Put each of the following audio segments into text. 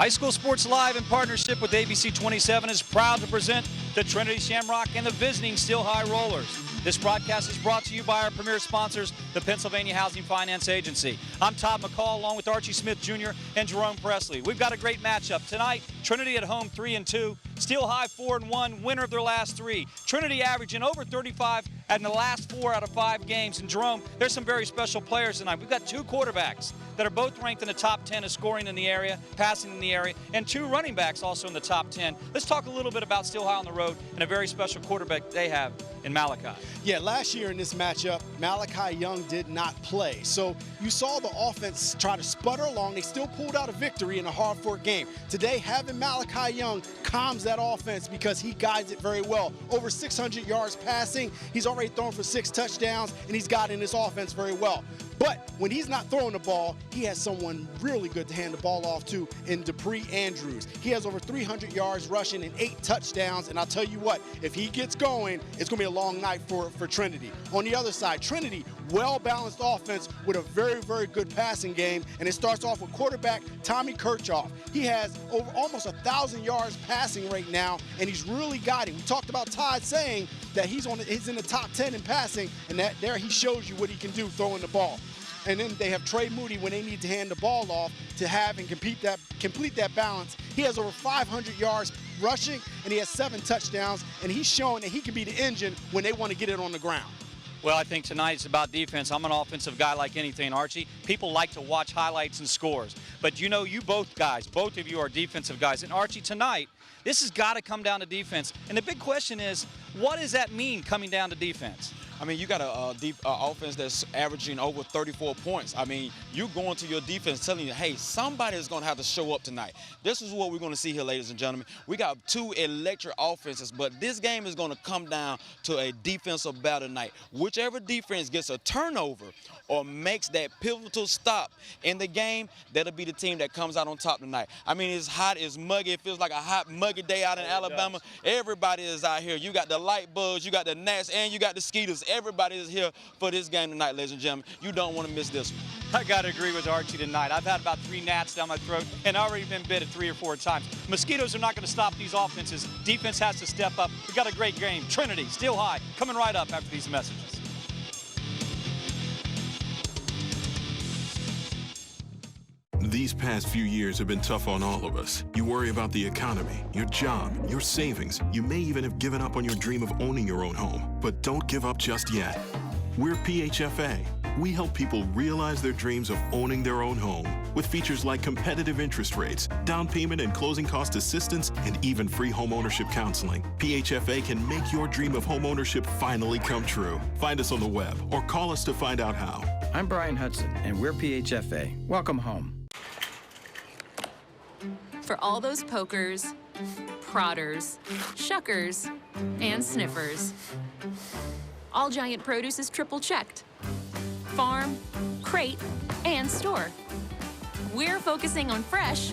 High School Sports Live in partnership with ABC 27 is proud to present the Trinity Shamrock and the visiting Steel High Rollers. This broadcast is brought to you by our premier sponsors, the Pennsylvania Housing Finance Agency. I'm Todd McCall along with Archie Smith Jr. and Jerome Presley. We've got a great matchup tonight. Trinity at home 3-2, Steel High 4-1, winner of their last three. Trinity averaging over 35 in the last 4 out of 5 games. And Jerome, there's some very special players tonight. We've got 2 quarterbacks that are both ranked in the top 10 of scoring in the area, passing in the area, and 2 running backs also in the top 10. Let's talk a little bit about Steel High on the road and a very special quarterback they have in Malachi. Yeah, last year in this matchup, Malachi Young did not play. So you saw the offense try to sputter along. They still pulled out a victory in a hard-fought game. Today, having Malachi Young calms that offense because he guides it very well. Over 600 yards passing. He's already thrown for 6 touchdowns, and he's guiding this offense very well. But when he's not throwing the ball, he has someone really good to hand the ball off to in Dupree Andrews. He has over 300 yards rushing and 8 touchdowns. And I'll tell you what, if he gets going, it's going to be a long night for Trinity. On the other side, Trinity, well-balanced offense with a very, very good passing game. And it starts off with quarterback Tommy Kirchhoff. He has over almost 1,000 yards passing right now, and he's really guiding. We talked about Todd saying that he's in the top 10 in passing, and that there he shows you what he can do throwing the ball. And then they have Trey Moody when they need to hand the ball off to have and complete that balance. He has over 500 yards rushing, and he has 7 touchdowns, and he's showing that he can be the engine when they want to get it on the ground. Well, I think tonight it's about defense. I'm an offensive guy like anything, Archie. People like to watch highlights and scores. But you know, you both of you are defensive guys. And Archie, tonight, this has got to come down to defense. And the big question is, what does that mean coming down to defense? I mean, you got a offense that's averaging over 34 points. I mean, you're going to your defense telling you, hey, somebody is going to have to show up tonight. This is what we're going to see here, ladies and gentlemen. We got 2 electric offenses, but this game is going to come down to a defensive battle tonight. Whichever defense gets a turnover or makes that pivotal stop in the game, that'll be the team that comes out on top tonight. I mean, it's hot, it's muggy. It feels like a hot, muggy day out in Alabama. Everybody is out here. You got the light bugs, you got the gnats, and you got the skeeters. Everybody is here for this game tonight, ladies and gentlemen. You don't want to miss this one. I got to agree with Archie tonight. I've had about 3 gnats down my throat and already been bit 3 or 4 times. Mosquitoes are not going to stop these offenses. Defense has to step up. We've got a great game. Trinity, Steel High, coming right up after these messages. These past few years have been tough on all of us. You worry about the economy, your job, your savings. You may even have given up on your dream of owning your own home. But don't give up just yet. We're PHFA. We help people realize their dreams of owning their own home with features like competitive interest rates, down payment and closing cost assistance, and even free home ownership counseling. PHFA can make your dream of home ownership finally come true. Find us on the web or call us to find out how. I'm Brian Hudson, and we're PHFA. Welcome home. For all those pokers, prodders, shuckers, and sniffers, All Giant Produce is triple checked. Farm, crate, and store. We're focusing on fresh,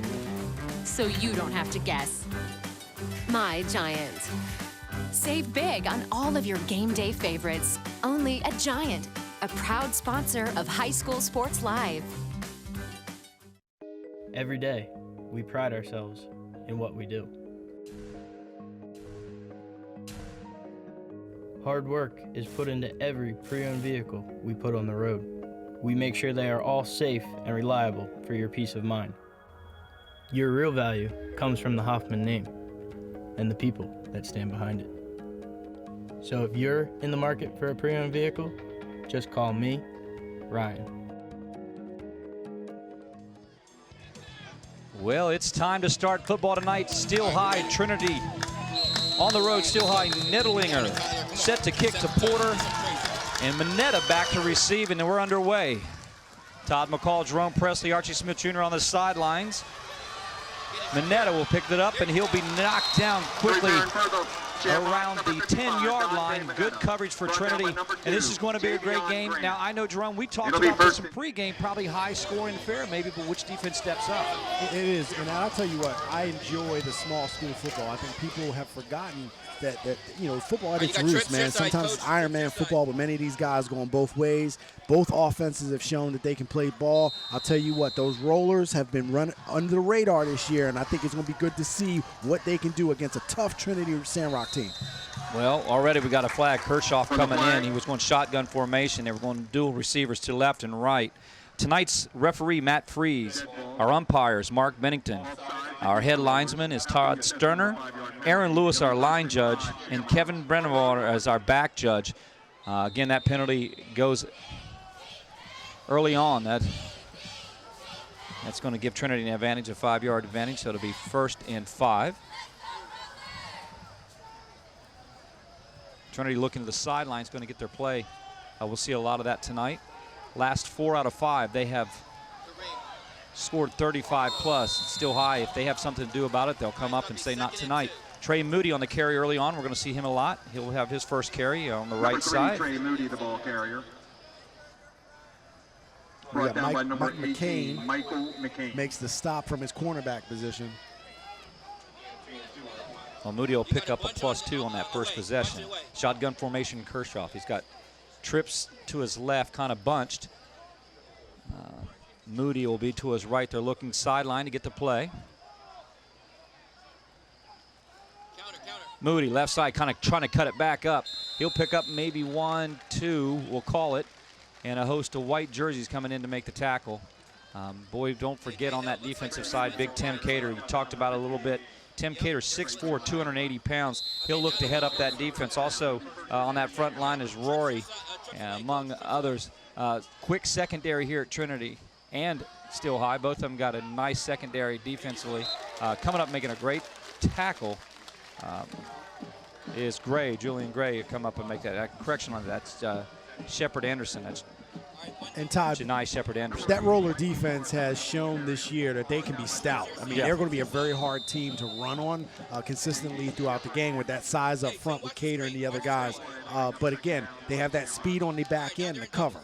so you don't have to guess. My Giant. Save big on all of your game day favorites, only at Giant, a proud sponsor of High School Sports Live. Every day, we pride ourselves in what we do. Hard work is put into every pre-owned vehicle we put on the road. We make sure they are all safe and reliable for your peace of mind. Your real value comes from the Hoffman name and the people that stand behind it. So if you're in the market for a pre-owned vehicle, just call me, Ryan. Well, it's time to start football tonight. Steel High, Trinity on the road. Steel High, Nittlinger set to kick to Porter. And Mineta back to receive, and we're underway. Todd McCall, Jerome Presley, Archie Smith Jr. on the sidelines. Mineta will pick it up, and he'll be knocked down quickly around the 10-yard line. Good coverage for Trinity, and this is going to be a great game. Now, I know, Jerome, we talked about this in pregame, probably high-scoring affair maybe, but which defense steps up? It is, and I'll tell you what, I enjoy the small school football. I think people have forgotten that you know, football at its roots, man. Sometimes it's Iron Man football, but many of these guys going both ways. Both offenses have shown that they can play ball. I'll tell you what, those rollers have been running under the radar this year, and I think it's going to be good to see what they can do against a tough Trinity Shamrock team. Well, already we got a flag. Kershaw coming in. He was going shotgun formation. They were going dual receivers to left and right. Tonight's referee, Matt Freeze. Our umpires, Mark Bennington. Our head linesman is Todd Sterner. Aaron Lewis, our line judge, and Kevin Brennewater as our back judge. Again, that penalty goes early on. That's going to give Trinity an advantage, a 5-yard advantage, so it'll be 1st and 5. Trinity looking to the sidelines, going to get their play. We'll see a lot of that tonight. Last 4 out of 5, they have scored 35 plus. It's still high. If they have something to do about it, they'll come up and say not tonight. Trey Moody on the carry early on. We're going to see him a lot. He'll have his first carry on the right side. Trey Moody, the ball carrier. Mike McCain, Michael McCain makes the stop from his cornerback position. Well, Moody will pick up a +2 on that first possession. Shotgun formation, Kershaw. He's got trips to his left, kind of bunched. Moody will be to his right. They're looking sideline to get the play. Moody, left side, kind of trying to cut it back up. He'll pick up maybe 1, 2, we'll call it, and a host of white jerseys coming in to make the tackle. Boy, don't forget on that defensive side, big Tim Cater. You talked about it a little bit. Tim Cater, 6'4", 280 pounds. He'll look to head up that defense. Also on that front line is Rory, among others. Quick secondary here at Trinity and Still High. Both of them got a nice secondary defensively. Coming up making a great tackle is Gray, Julian Gray, come up and make that. Correction on that. That's Shepard Anderson. That's and Todd, Janai Shepard Anderson. That roller defense has shown this year that they can be stout. I mean, they're going to be a very hard team to run on consistently throughout the game with that size up front with Cater and the other guys. But again, they have that speed on the back end to cover.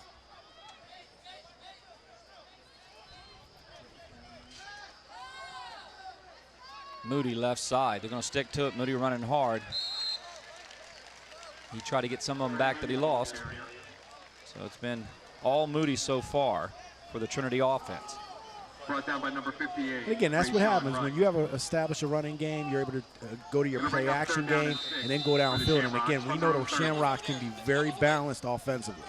Moody left side. They're going to stick to it. Moody running hard. He tried to get some of them back that he lost. So it's been all Moody so far for the Trinity offense. Brought down by number 58. Again, that's what happens when you have established a running game. You're able to go to your play action game and then go downfield. And again, we know the Shamrocks can be very balanced offensively.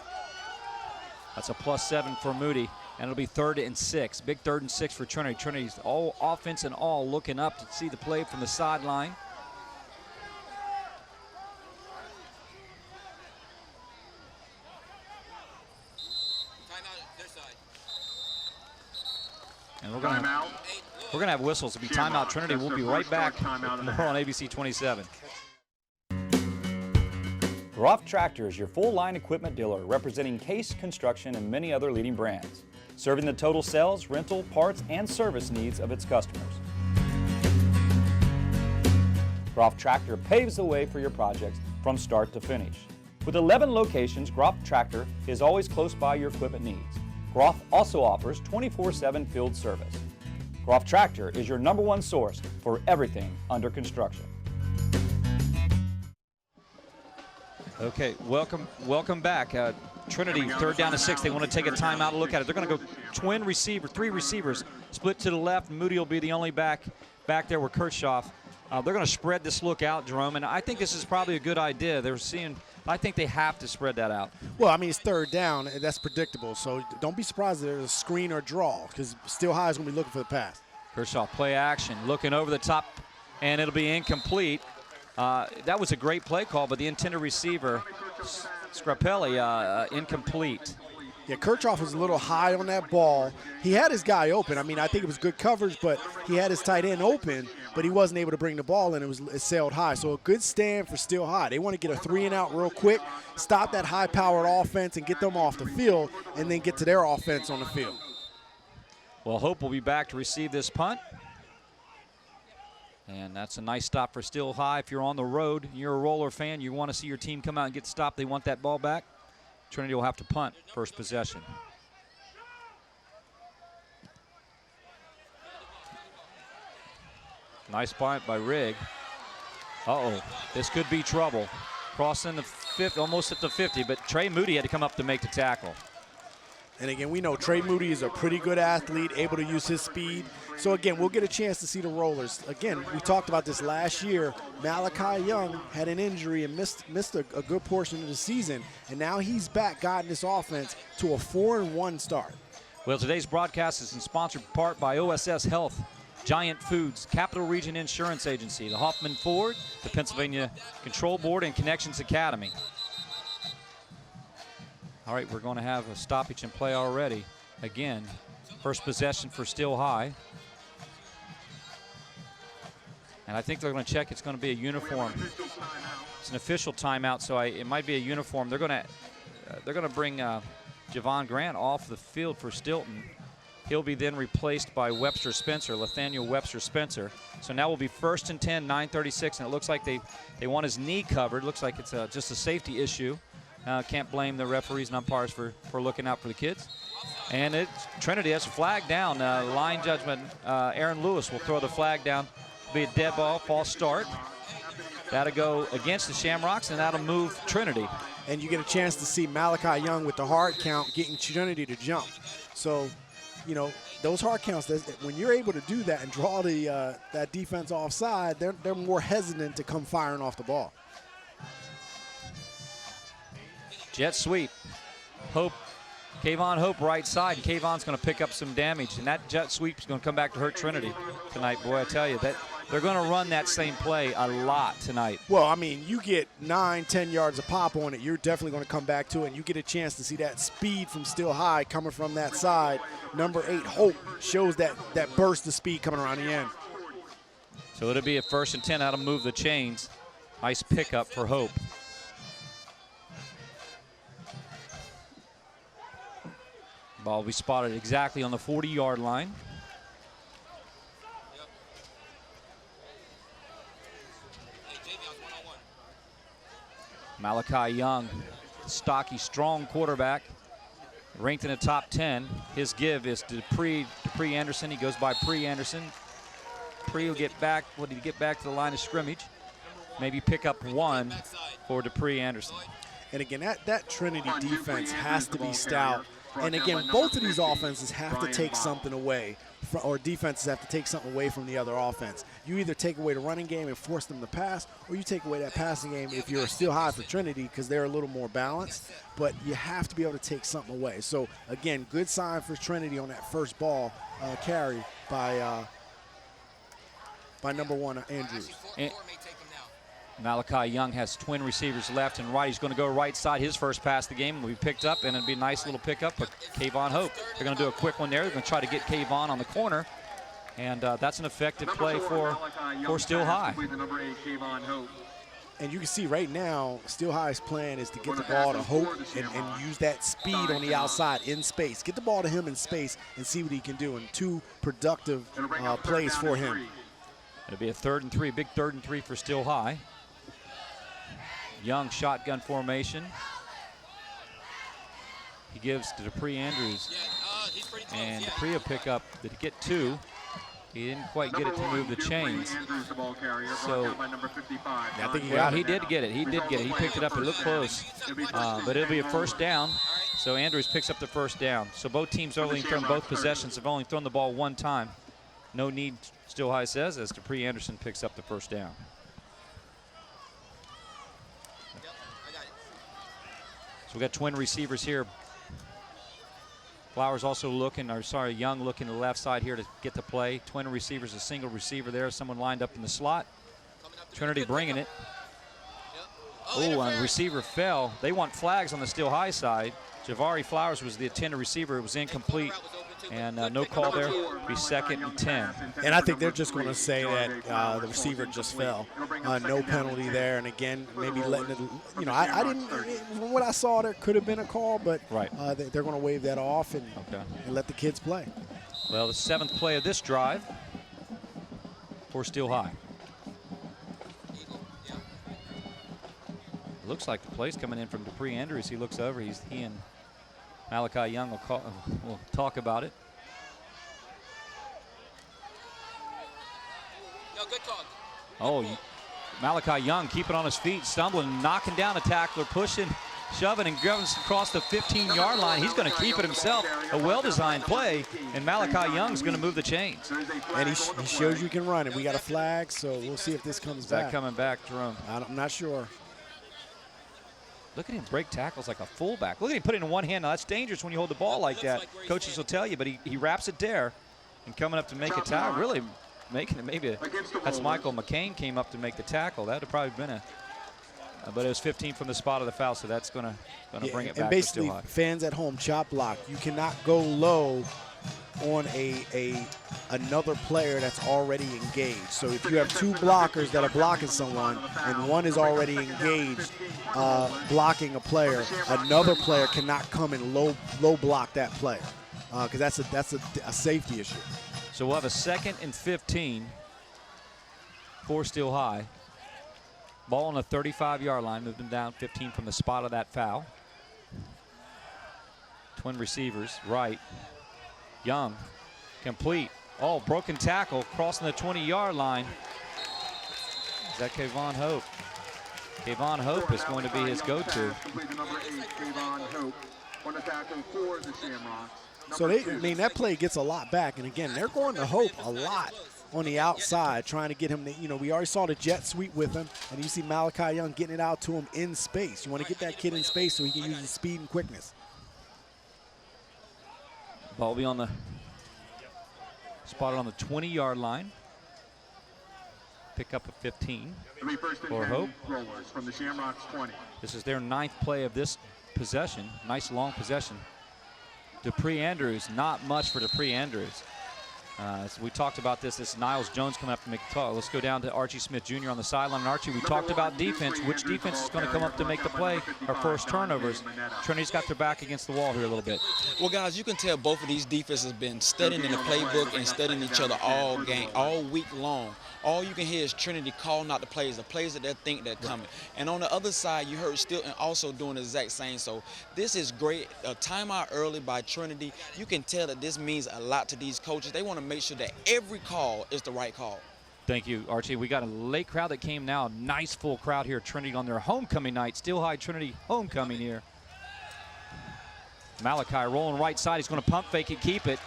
That's a +7 for Moody, and it'll be 3rd and 6. Big 3rd and 6 for Trinity. Trinity's all offense and all looking up to see the play from the sideline. And we're gonna have whistles. It'll be timeout Trinity. We'll be right back more on ABC 27. Groff Tractor is your full-line equipment dealer representing Case Construction and many other leading brands, serving the total sales, rental, parts, and service needs of its customers. Groff Tractor paves the way for your projects from start to finish. With 11 locations, Groff Tractor is always close by your equipment needs. Groff also offers 24/7 field service. Groff Tractor is your #1 source for everything under construction. Okay, welcome back. Trinity, 3rd down and 6. They want to take a timeout to look at it. They're going to go twin receiver, 3 receivers, split to the left. Moody will be the only back there with Kershaw. They're going to spread this look out, Jerome, and I think this is probably a good idea. I think they have to spread that out. Well, I mean, it's 3rd down, and that's predictable. So don't be surprised if there's a screen or draw, because Still High is going to be looking for the pass. Kershaw, play action, looking over the top, and it'll be incomplete. That was a great play call, but the intended receiver, Scarpelli, incomplete. Yeah, Kirchhoff was a little high on that ball. He had his guy open. I mean, I think it was good coverage, but he had his tight end open, but he wasn't able to bring the ball in. It sailed high. So a good stand for Still High. They want to get a 3-and-out real quick, stop that high-powered offense and get them off the field, and then get to their offense on the field. Well, Hope will be back to receive this punt. And that's a nice stop for Still High. If you're on the road, you're a Roller fan, you want to see your team come out and get stopped, they want that ball back, Trinity will have to punt first possession. Nice punt by Rigg. Uh-oh, this could be trouble. Crossing the 50, almost at the 50, but Trey Moody had to come up to make the tackle. And again, we know Trey Moody is a pretty good athlete, able to use his speed. So again, we'll get a chance to see the Rollers. Again, we talked about this last year. Malachi Young had an injury and missed a good portion of the season. And now he's back, guiding this offense to a 4-1 start. Well, today's broadcast is sponsored in part by OSS Health, Giant Foods, Capital Region Insurance Agency, the Hoffman Ford, the Pennsylvania Control Board, and Connections Academy. All right, we're going to have a stoppage in play already. Again, first possession for Still High. And I think they're going to check it's going to be a uniform. It's an official timeout, so it might be a uniform. They're going to bring Javon Grant off the field for Stilton. He'll be then replaced by Webster Spencer, Nathaniel Webster Spencer. So now we'll be 1st and 10, 9:36, and it looks like they want his knee covered. Looks like it's just a safety issue. Can't blame the referees and umpires for looking out for the kids. And Trinity has a flag down. Line judgment, Aaron Lewis will throw the flag down. It'll be a dead ball, false start. That'll go against the Shamrocks, and that'll move Trinity. And you get a chance to see Malachi Young with the hard count getting Trinity to jump. So, you know, those hard counts, when you're able to do that and draw that defense offside, they're more hesitant to come firing off the ball. Jet sweep. Kayvon Hope right side. Kayvon's going to pick up some damage, and that jet sweep is going to come back to hurt Trinity tonight. Boy, I tell you, that they're going to run that same play a lot tonight. Well, I mean, you get 9-10 yards of pop on it, you're definitely going to come back to it, and you get a chance to see that speed from Still High coming from that side. Number 8, Hope, shows that burst of speed coming around the end. So it'll be a 1st and 10. That'll move the chains. Nice pickup for Hope. Ball will be spotted exactly on the 40-yard line. Malachi Young, stocky, strong quarterback, ranked in the top 10. His give is to Dupree Anderson. He goes by Pre Anderson. Dupree will get back. Will he get back to the line of scrimmage? Maybe pick up 1 for Dupree Anderson. And again, that Trinity defense has to be stout. And again, both of these offenses have to take something away, or defenses have to take something away from the other offense. You either take away the running game and force them to pass, or you take away that passing game if you're still high for Trinity because they're a little more balanced. But you have to be able to take something away. So, again, good sign for Trinity on that first ball carry by number 1, Andrews. Malachi Young has twin receivers left and right. He's going to go right side. His first pass of the game will be picked up, and it'll be a nice little pickup for Kayvon Hope. They're going to do a quick one there. They're going to try to get Kayvon on the corner, and that's an effective play for Still High. And you can see right now, Still High's plan is to get the ball to Hope and use that speed on the outside in space. Get the ball to him in space and see what he can do, and 2 productive plays for him. It'll be a 3rd and 3, big 3rd and 3 for Still High. Young shotgun formation. He gives to Dupree Andrews. And Dupree will pick up, did he get 2? He didn't quite get it to move the chains. So, I think he did get it. He did get it. He picked it up. It looked close. But it'll be a 1st down. So Andrews picks up the 1st down. So both teams only thrown both possessions have only thrown the ball 1 time. No need, Still High says, as Dupree Anderson picks up the 1st down. So we got twin receivers here. Flowers also Young looking to the left side here to get the play. Twin receivers, a single receiver there. Someone lined up in the slot. Trinity bringing it. Oh, and receiver fell. They want flags on the Still High side. Javari Flowers was the intended receiver. It was incomplete. And no call there. Be 2nd and 10. And I think they're just going to say that the receiver just fell. No penalty there. And again, maybe letting it, you know, I didn't, from what I saw, there could have been a call, but they're going to wave that off and let the kids play. Well, the 7th play of this drive for Still High. It looks like the play's coming in from Dupree Andrews. He looks over. He and Malachi Young will talk about it. Oh, Malachi Young keeping on his feet, stumbling, knocking down a tackler, pushing, shoving, and going across the 15-yard line. He's going to keep it himself. A well-designed play, and Malachi Young's going to move the chains. And he shows you can run it. We got a flag, so we'll see if this comes back. Is that coming back, Jerome? I'm not sure. Look at him break tackles like a fullback. Look at him put it in one hand. Now, that's dangerous when you hold the ball like that. Coaches will tell you, but he wraps it there and coming up to make a tackle. Really making it maybe that's Michael McCain came up to make the tackle. That would have probably been but it was 15 from the spot of the foul, so that's going to bring it back. And basically, to still high. fans at home, chop block. You cannot go low on another player that's already engaged. So if you have two blockers that are blocking someone and one is already engaged blocking a player, another player cannot come and low block that player because that's a safety issue. So we'll have a 2nd and 15 for Still High. Ball on the 35-yard line, moved him down 15 from the spot of that foul. Twin receivers, right. Young, complete. Oh, broken tackle, crossing the 20-yard line. Is that Kayvon Hope? Kayvon Hope is going to be his go-to. So that play gets a lot back, and again, they're going to Hope a lot on the outside, trying to get him to, we already saw the jet sweep with him, and you see Malachi Young getting it out to him in space. You want to get that kid in space so he can use his speed and quickness. Ball will be on the spotted on the 20-yard line. Pick up a 15 for Hope. From the Shamrocks 20. This is their 9th play of this possession. Nice long possession. Dupree Andrews, not much for Dupree Andrews. So we talked about this. This is Niles Jones coming up to make the talk. Let's go down to Archie Smith Jr. on the sideline. And Archie, we talked about defense. Which defense is going to come up to make the play? Our first turnovers. Trinity's got their back against the wall here a little bit. Well, guys, you can tell both of these defenses have been studying in the playbook and studying each other all week long. All you can hear is Trinity calling out the plays that they think they're coming. And on the other side, you heard Stilton also doing the exact same. So this is great. A timeout early by Trinity. You can tell that this means a lot to these coaches. They want to make sure that every call is the right call. Thank you, Archie. We got a late crowd that came now. Nice full crowd here at Trinity on their homecoming night. Still High Trinity homecoming here. Malachi rolling right side. He's going to pump fake it, keep it,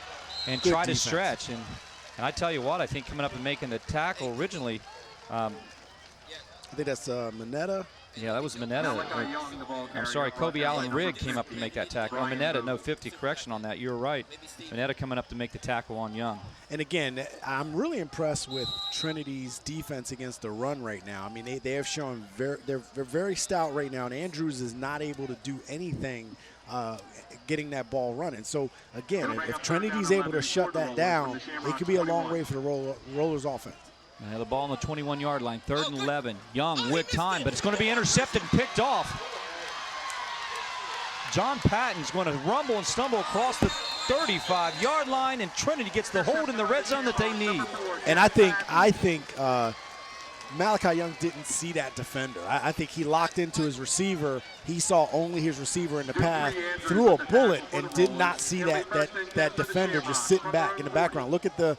and try to stretch. And I tell you what, I think coming up and making the tackle originally. I think that's Mineta. Yeah, that was Mineta. I'm sorry, Kobe Allen Rigg came up to make that tackle. Mineta, no 50, correction on that. You're right. Mineta coming up to make the tackle on Young. And again, I'm really impressed with Trinity's defense against the run right now. I mean, they have shown they're very stout right now, and Andrews is not able to do anything getting that ball running. So, again, if Trinity's able to shut that down, it could be a long way for the Rollers offense. The ball on the 21-yard line, 3rd and 11. Young with time, but it's going to be intercepted and picked off. John Patton's going to rumble and stumble across the 35-yard line, and Trinity gets the hold in the red zone that they need. And I think Malachi Young didn't see that defender. I think he locked into his receiver. He saw only his receiver in the path, threw a bullet, and did not see that defender just sitting back in the background. Look at the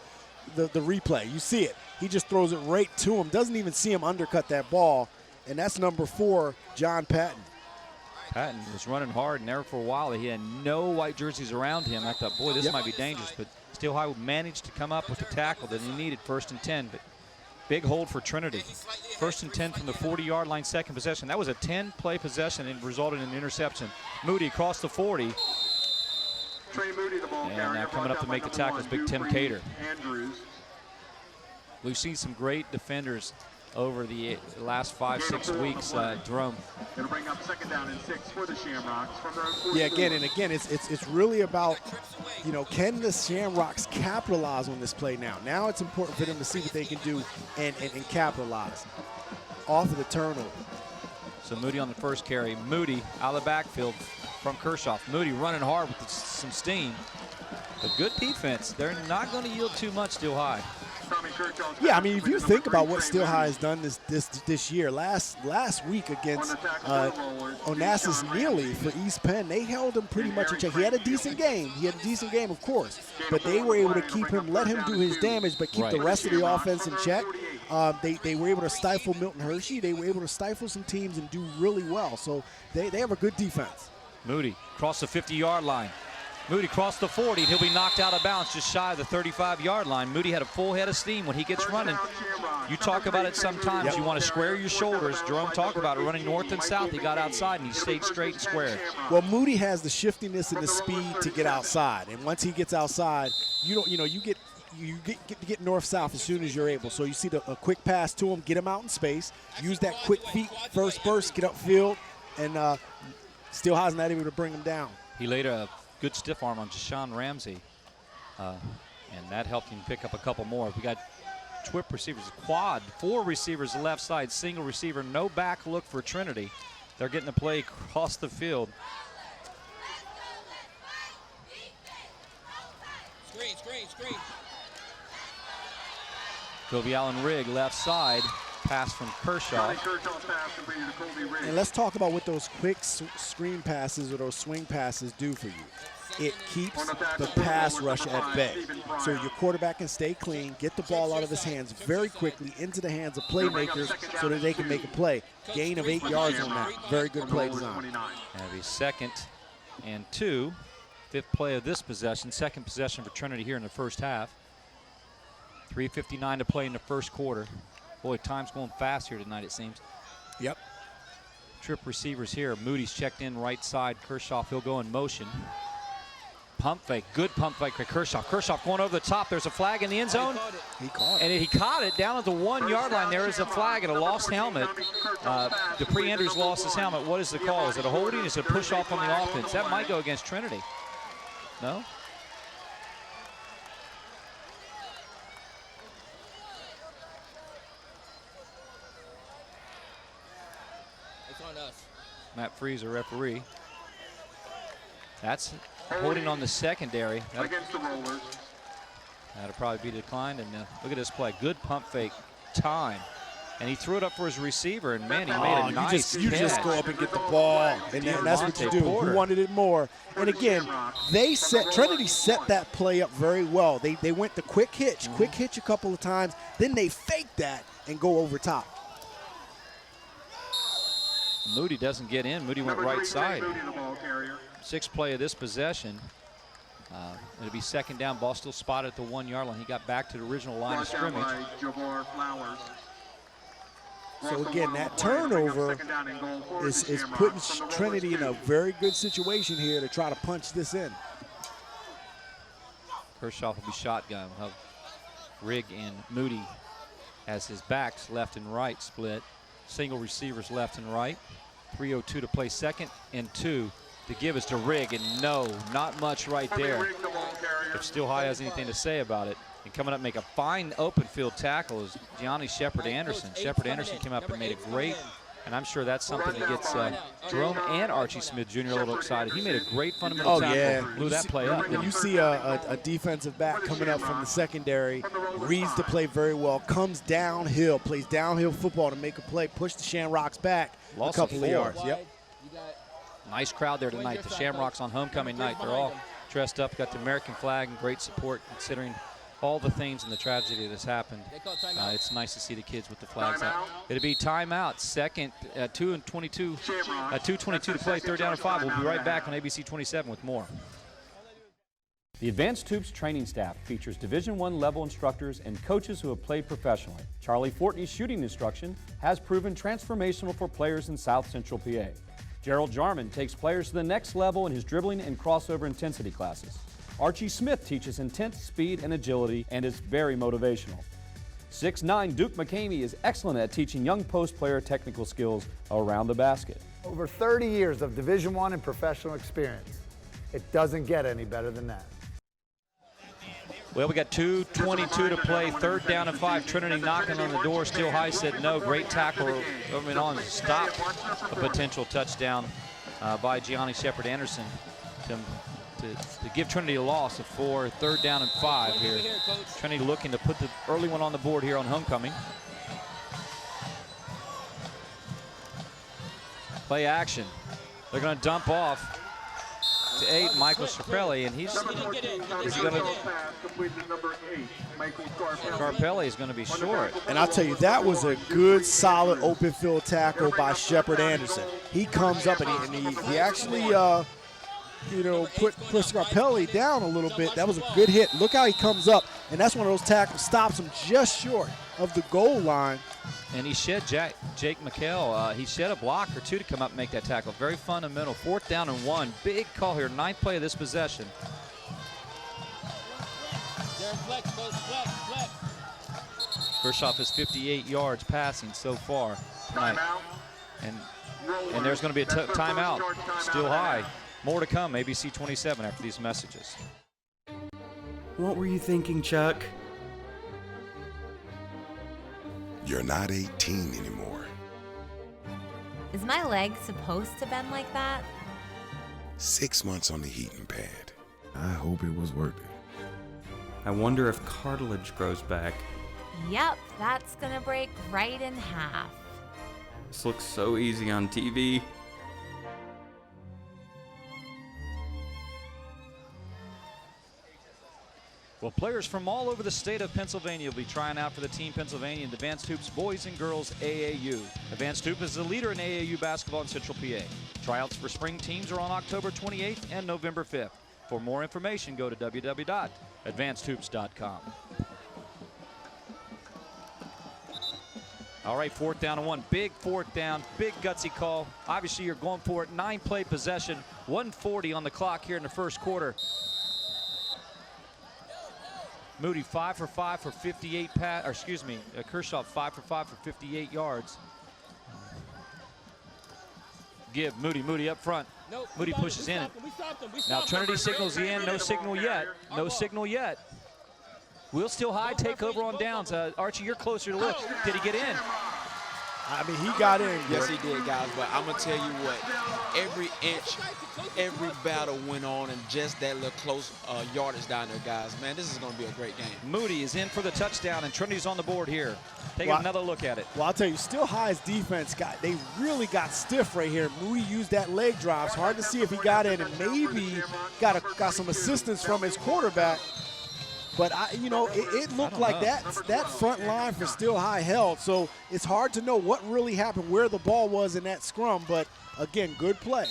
replay. You see it. He just throws it right to him. Doesn't even see him undercut that ball. And that's number 4, John Patton. Patton was running hard, and there for a while he had no white jerseys around him. I thought, boy, this might be dangerous. But Still High managed to come up with the tackle that he needed, 1st and 10. But big hold for Trinity. 1st and 10 from the 40-yard line, 2nd possession. That was a 10-play possession and resulted in an interception. Moody across the 40. And now coming up to make the tackle is Big Tim Cater. We've seen some great defenders over the last 5-6 weeks, Jerome. It'll bring up 2nd down and 6 for the Shamrocks. Yeah, again, it's really about, can the Shamrocks capitalize on this play now? Now it's important for them to see what they can do and capitalize off of the turnover. So Moody on the first carry. Moody out of the backfield from Kershaw. Moody running hard with some steam. But good defense. They're not going to yield too much Still High. Yeah, I mean, if you think about what Steel High has done this year, last week against Onassis Neely for East Penn, they held him pretty much in check. He had a decent game. Of course, but they were able to keep him, let him do his damage, but keep the rest of the offense in check. They were able to stifle Milton Hershey. They were able to stifle some teams and do really well. So they have a good defense. Moody across the 50-yard line. Moody crossed the 40, and he'll be knocked out of bounds just shy of the 35-yard line. Moody had a full head of steam when he gets running. You talk about it sometimes. You want to square your shoulders. Jerome talked about it, running north and south. He got outside, and he stayed straight and square. Well, Moody has the shiftiness and the speed to get outside, and once he gets outside, you get north-south as soon as you're able. So you see a quick pass to him, get him out in space, use that quick feet, first burst, get upfield, and Steel High's not able to bring him down. He laid a good stiff arm on Jashawn Ramsey, and that helped him pick up a couple more. We got twip receivers, quad, 4 receivers left side, single receiver, no back look for Trinity. They're getting the play across the field. Screen. Kobe Allen Rigg left side, pass from Kershaw. And let's talk about what those quick screen passes or those swing passes do for you. It keeps the pass rush at bay. So your quarterback can stay clean, get the ball out of his hands very quickly into the hands of playmakers so that they can make a play. Gain of 8 yards on that. Very good play design. That'll be 2nd and 2. 5th play of this possession. 2nd possession for Trinity here in the first half. 3:59 to play in the first quarter. Boy, time's going fast here tonight, it seems. Yep. Trip receivers here. Moody's checked in right side. Kershaw, he'll go in motion. Pump fake, good pump fake for Kershaw. Kershaw going over the top. There's a flag in the end zone. He caught it. And he caught it down at the 1-yard line. There is a flag and a lost helmet. Dupree Andrews lost his helmet. What is the call? Is it a holding? Is it a push off on the offense? That might go against Trinity. No? Matt Freeze, a referee. That's holding on the secondary. That'll probably be declined. And look at this play. Good pump fake time. And he threw it up for his receiver, and man, he made a nice catch. You just go up and get the ball, and that's what you do. Who wanted it more? And again, Trinity set that play up very well. They went the quick hitch a couple of times, then they faked that and go over top. Moody doesn't get in. Moody went right side. 6th play of this possession. It'll be 2nd down. Ball still spotted at the 1-yard line. He got back to the original line of scrimmage. So again, that turnover is putting Trinity in a very good situation here to try to punch this in. Kershaw will be shotgun. We'll have Rigg and Moody as his backs left and right split. Single receivers left and right. 3:02 to play. 2nd and 2 to give us to Rigg, and no, not much right there. If Steel High has anything to say about it. And coming up, make a fine open field tackle is Gianni Shepard Anderson. Shepard Anderson came up and made a great, and I'm sure that's something that gets Jerome and Archie Smith Jr. a little excited. He made a great fundamental tackle, blew that play up. And you see a defensive back coming up from the secondary, reads the play very well, comes downhill, plays downhill football to make a play, push the Shamrocks back a couple of yards. Yep. Nice crowd there tonight. The Shamrocks on homecoming night. They're all dressed up, got the American flag, and great support considering all the things and the tragedy that has happened. It's nice to see the kids with the flags out. It'll be timeout. 2nd, 2:22 to play. 3rd down and 5. We'll be right back on ABC 27 with more. The Advanced Hoops training staff features Division I level instructors and coaches who have played professionally. Charlie Fortney's shooting instruction has proven transformational for players in South Central PA. Gerald Jarman takes players to the next level in his dribbling and crossover intensity classes. Archie Smith teaches intense speed and agility and is very motivational. 6'9" Duke McCamey is excellent at teaching young post player technical skills around the basket. Over 30 years of Division I and professional experience. It doesn't get any better than that. Well, we got 2:22 to play. 3rd down and 5. Trinity knocking on the door. Steel High said no. Great tackle coming on to stop a potential touchdown by Gianni Shepard Anderson to to give Trinity a loss for 3rd down and 5 here. Trinity looking to put the early one on the board here on homecoming. Play action. They're going to dump off to 8, Michael Scarpelli, and he's going to. Scarpelli is going to be short. And I'll tell you, that was a good, solid open field tackle by Shepard Anderson. He comes up and he actually, put Scarpelli down a little bit. That was a good hit. Look how he comes up, and that's one of those tackles, stops him just short of the goal line. And he shed Jake McHale. He shed a block or two to come up and make that tackle. Very fundamental. 4th down and 1. Big call here. 9th play of this possession. Kershaw has 58 yards passing so far tonight. And there's going to be a timeout. Still high. More to come. ABC 27 after these messages. What were you thinking, Chuck? You're not 18 anymore. Is my leg supposed to bend like that? 6 months on the heating pad. I hope it was worth it. I wonder if cartilage grows back. Yep, that's gonna break right in half. This looks so easy on TV. Well, players from all over the state of Pennsylvania will be trying out for the Team Pennsylvania and Advanced Hoops Boys and Girls AAU. Advanced Hoop is the leader in AAU basketball in Central PA. Tryouts for spring teams are on October 28th and November 5th. For more information, go to www.advancedhoops.com. All right, 4th down and 1. Big 4th down, big gutsy call. Obviously, you're going for it. 9-play possession, 1:40 on the clock here in the first quarter. Moody 5 for 5 for 58 Kershaw 5 for 5 for 58 yards. Give Moody up front. Moody pushes in. Now Trinity signals the end. No signal yet. No signal yet. Will Still High take over on downs. Archie, you're closer to look. Did he get in? I mean, he got in. Yes, he did, guys. But I'm going to tell you what, every inch, every battle went on, and just that little close yardage down there, guys. Man, this is going to be a great game. Moody is in for the touchdown, and Trinity's on the board here. Take another look at it. Well, I'll tell you, Still High's defense, they really got stiff right here. Moody used that leg drop. It's hard to see if he got in, and maybe got some assistance from his quarterback. But, it looked like that front line for Still High held. So it's hard to know what really happened, where the ball was in that scrum. But, again, good play,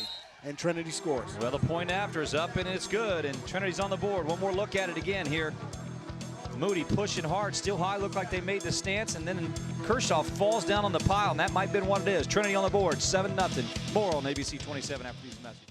and Trinity scores. Well, the point after is up, and it's good. And Trinity's on the board. One more look at it again here. Moody pushing hard. Still High looked like they made the stance. And then Kershaw falls down on the pile, and that might have been what it is. Trinity on the board, 7-0. More on ABC 27 after these messages.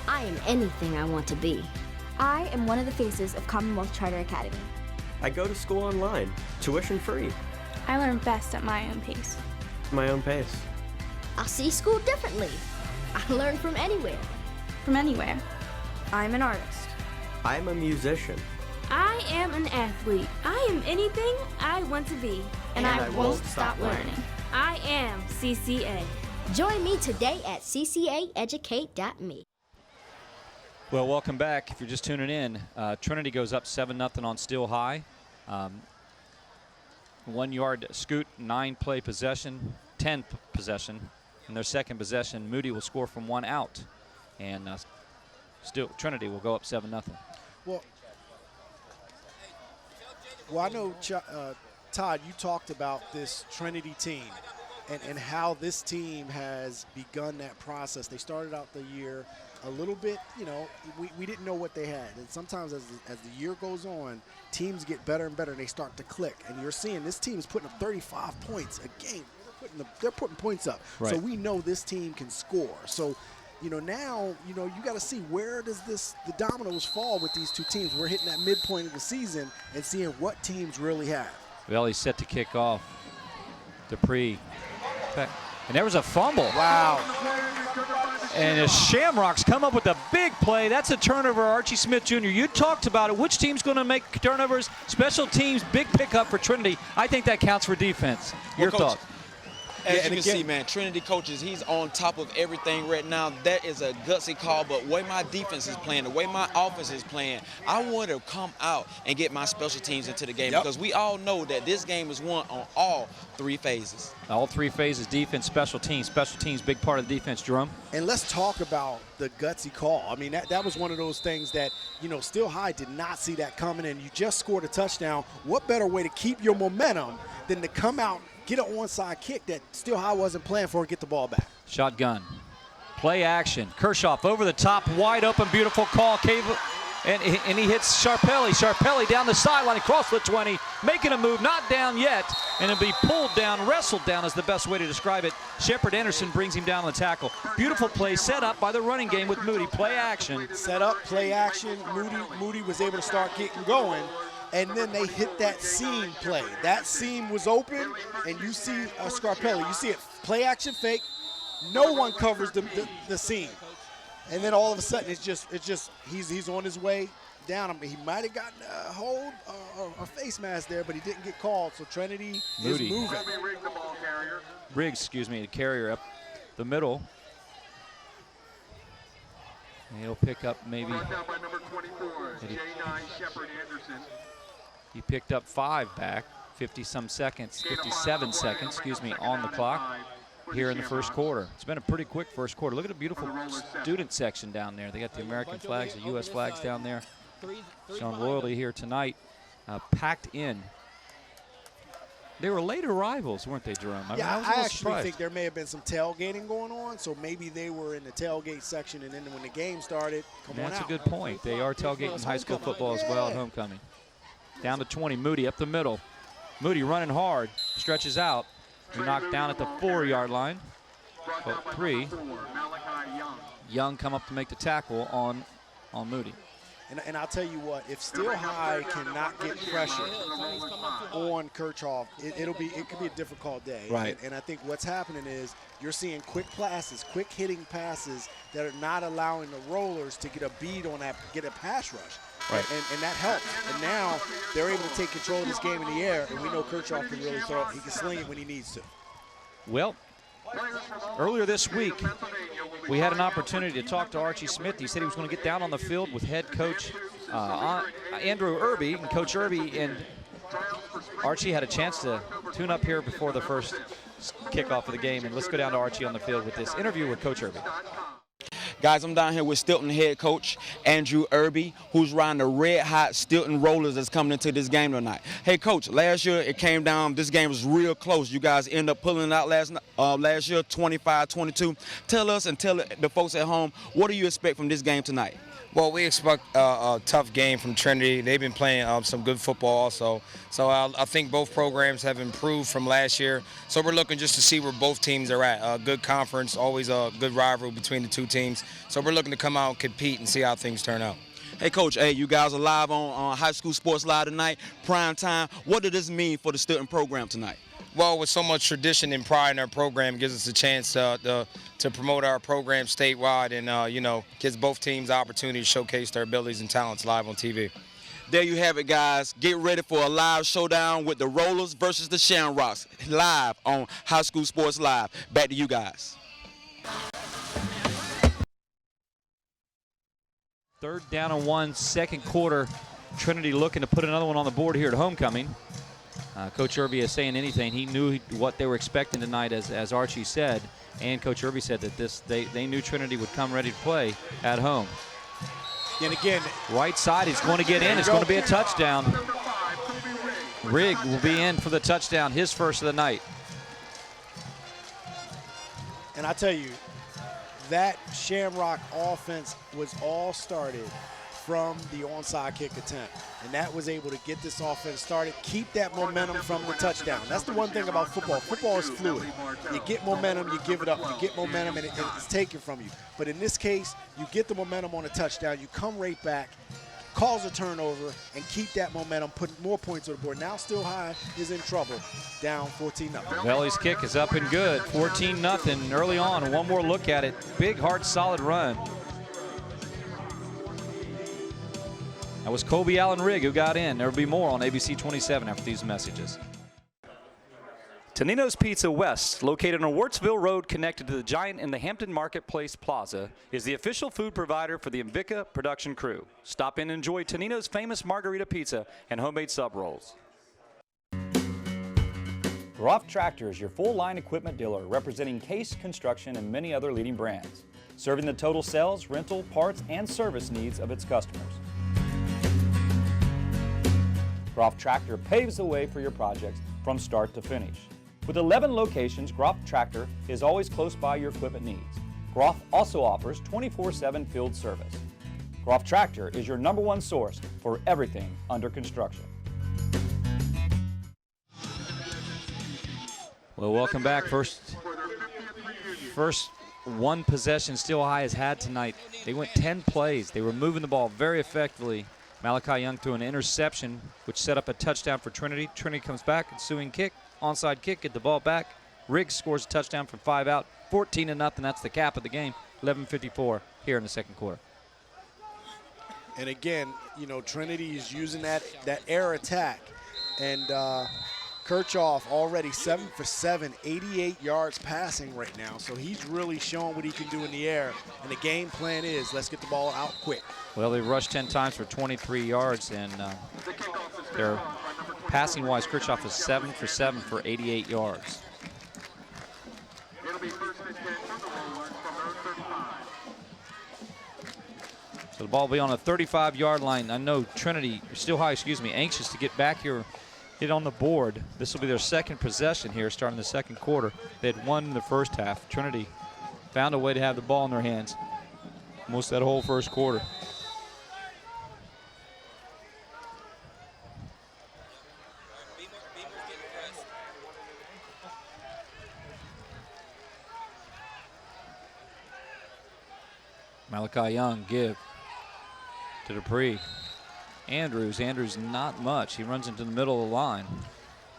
I am anything I want to be. I am one of the faces of Commonwealth Charter Academy. I go to school online, tuition free. I learn best at my own pace. My own pace. I see school differently. I learn from anywhere. From anywhere. I'm an artist. I'm a musician. I am an athlete. I am anything I want to be. And I won't stop learning. I am CCA. Join me today at ccaeducate.me. Well, welcome back. If you're just tuning in, Trinity goes up 7-0 on Still High. 1 yard scoot, 9-play possession, 10 possession. In their second possession, Moody will score from 1 out. And still Trinity will go up 7-0. Well, I know, Todd, you talked about this Trinity team and how this team has begun that process. They started out the year a little bit, we didn't know what they had. And sometimes as the year goes on, teams get better and better and they start to click. And you're seeing this team is putting up 35 points a game. They're putting points up. Right. So we know this team can score. So now, you got to see where does the dominoes fall with these two teams. We're hitting that midpoint of the season and seeing what teams really have. Well, he's set to kick off. Dupree. And there was a fumble. Wow. And the Shamrocks come up with a big play. That's a turnover, Archie Smith Jr. You talked about it. Which team's going to make turnovers? Special teams, big pickup for Trinity. I think that counts for defense. Your thoughts? As you can see, man, Trinity coaches, he's on top of everything right now. That is a gutsy call, but the way my defense is playing, the way my offense is playing, I want to come out and get my special teams into the game because we all know that this game is won on all three phases. All three phases, defense, special teams. Special teams, big part of the defense, Jerome. And let's talk about the gutsy call. I mean, that was one of those things that, Still High did not see that coming, and you just scored a touchdown. What better way to keep your momentum than to come out, get an onside kick that Still High wasn't playing for, and get the ball back. Shotgun. Play action. Kershaw over the top, wide open, beautiful call. And he hits Sharpelli. Sharpelli down the sideline, across the 20, making a move, not down yet. And it'll be pulled down, wrestled down is the best way to describe it. Shepard Anderson brings him down on the tackle. Beautiful play set up by the running game with Moody. Play action. Set up, play action. Moody was able to start getting going. And then they hit that seam play. That seam was open, and you see Scarpelli. You see it, play action fake. No one covers the seam. And then all of a sudden, it's just he's on his way down. I mean, he might have gotten a hold a face mask there, but he didn't get called. So Trinity is moving. Briggs, the carrier up the middle. And he'll pick up maybe. He picked up 5 back, 57 seconds, on the clock here in the first quarter. It's been a pretty quick first quarter. Look at the beautiful student section down there. They got the American flags, the U.S. flags down there. Showing loyalty here tonight, packed in. They were late arrivals, weren't they, Jerome? I actually surprised. Think there may have been some tailgating going on, so maybe they were in the tailgate section, and then when the game started, That's a good point. They are tailgating high school football as well at homecoming. Down to 20, Moody up the middle. Moody running hard, stretches out. He knocked down at the 4-yard line. But 3. Young come up to make the tackle on Moody. And I'll tell you what, if Still High cannot get pressure on Kirchhoff, it could be a difficult day. Right. And I think what's happening is you're seeing quick passes, quick hitting passes that are not allowing the Rollers to get a beat on that, get a pass rush. Right. And that helps. And now they're able to take control of this game in the air, and we know Kirchhoff can really throw it. He can sling it when he needs to. Well, earlier this week, we had an opportunity to talk to Archie Smith. He said he was going to get down on the field with head coach Andrew Irby. And Coach Irby and Archie had a chance to tune up here before the first kickoff of the game. And let's go down to Archie on the field with this interview with Coach Irby. Guys, I'm down here with Stilton head coach Andrew Irby, who's riding the red-hot Stilton Rollers that's coming into this game tonight. Hey, Coach, last year it came down. This game was real close. You guys ended up pulling it out last year, 25-22. Tell us and tell the folks at home, what do you expect from this game tonight? Well, we expect a tough game from Trinity. They've been playing some good football also. So I think both programs have improved from last year. So we're looking just to see where both teams are at. A good conference, always a good rivalry between the two teams. So we're looking to come out and compete and see how things turn out. Hey, Coach, you guys are live on High School Sports Live tonight, prime time. What does this mean for the Stilton program tonight? Well, with so much tradition and pride in our program, it gives us a chance to promote our program statewide and, gives both teams the opportunity to showcase their abilities and talents live on TV. There you have it, guys. Get ready for a live showdown with the Rollers versus the Shamrocks, live on High School Sports Live. Back to you guys. 3rd down and 1, second quarter. Trinity looking to put another one on the board here at homecoming. Coach Irby is saying anything. He knew what they were expecting tonight, as Archie said, and Coach Irby said that they knew Trinity would come ready to play at home. And again, right side, he's going to get in. It's going to be a touchdown. Rigg will be in for the touchdown, his first of the night. And I tell you, that Shamrock offense was all started from the onside kick attempt. And that was able to get this offense started, keep that momentum from the touchdown. That's the one thing about football. Football is fluid. You get momentum, you give it up. You get momentum, and it's taken from you. But in this case, you get the momentum on a touchdown, you come right back, cause a turnover, and keep that momentum, put more points on the board. Now Still High is in trouble, down 14-0. Valley's kick is up and good, 14-0 early on. One more look at it. Big, hard, solid run. That was Kobe Allen Rigg who got in. There will be more on ABC 27 after these messages. Tonino's Pizza West, located on Wartsville Road connected to the Giant in the Hampton Marketplace Plaza, is the official food provider for the Invicta production crew. Stop in and enjoy Tonino's famous margarita pizza and homemade sub rolls. Groff Tractor is your full-line equipment dealer representing Case Construction and many other leading brands, serving the total sales, rental, parts, and service needs of its customers. Groff Tractor paves the way for your projects from start to finish. With 11 locations, Groff Tractor is always close by your equipment needs. Groff also offers 24/7 field service. Groff Tractor is your #1 source for everything under construction. Well, welcome back. First one possession Still High has had tonight. They went 10 plays. They were moving the ball very effectively. Malachi Young threw an interception, which set up a touchdown for Trinity. Trinity comes back, ensuing kick, onside kick, get the ball back. Riggs scores a touchdown from 5 out, 14-0. That's the cap of the game. 11:54 here in the second quarter. And again, you know, Trinity is using that air attack. And Kirchhoff already 7 for 7, 88 yards passing right now. So he's really showing what he can do in the air. And the game plan is, let's get the ball out quick. Well, they rushed 10 times for 23 yards, and their passing-wise, Kirchhoff is 7 for 7 for 88 yards. So the ball will be on a 35-yard line. I know Trinity, Still High, anxious to get back here, get on the board. This will be their second possession here starting the second quarter. They had one in the first half. Trinity found a way to have the ball in their hands most of that whole first quarter. Malachi Young give to Dupree. Andrews not much. He runs into the middle of the line.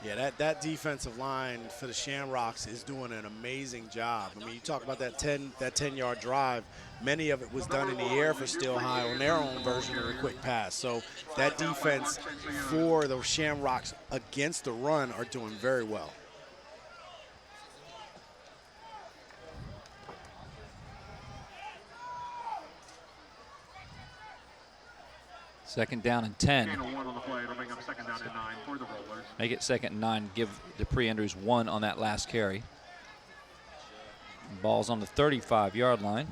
Yeah, that defensive line for the Shamrocks is doing an amazing job. I mean, you talk about that 10-yard drive. Many of it was done in the air for Still High on their own version of a quick pass. So that defense for the Shamrocks against the run are doing very well. Second down and 10. Make it 2nd and 9. Give Dupree Andrews 1 on that last carry. Ball's on the 35-yard line.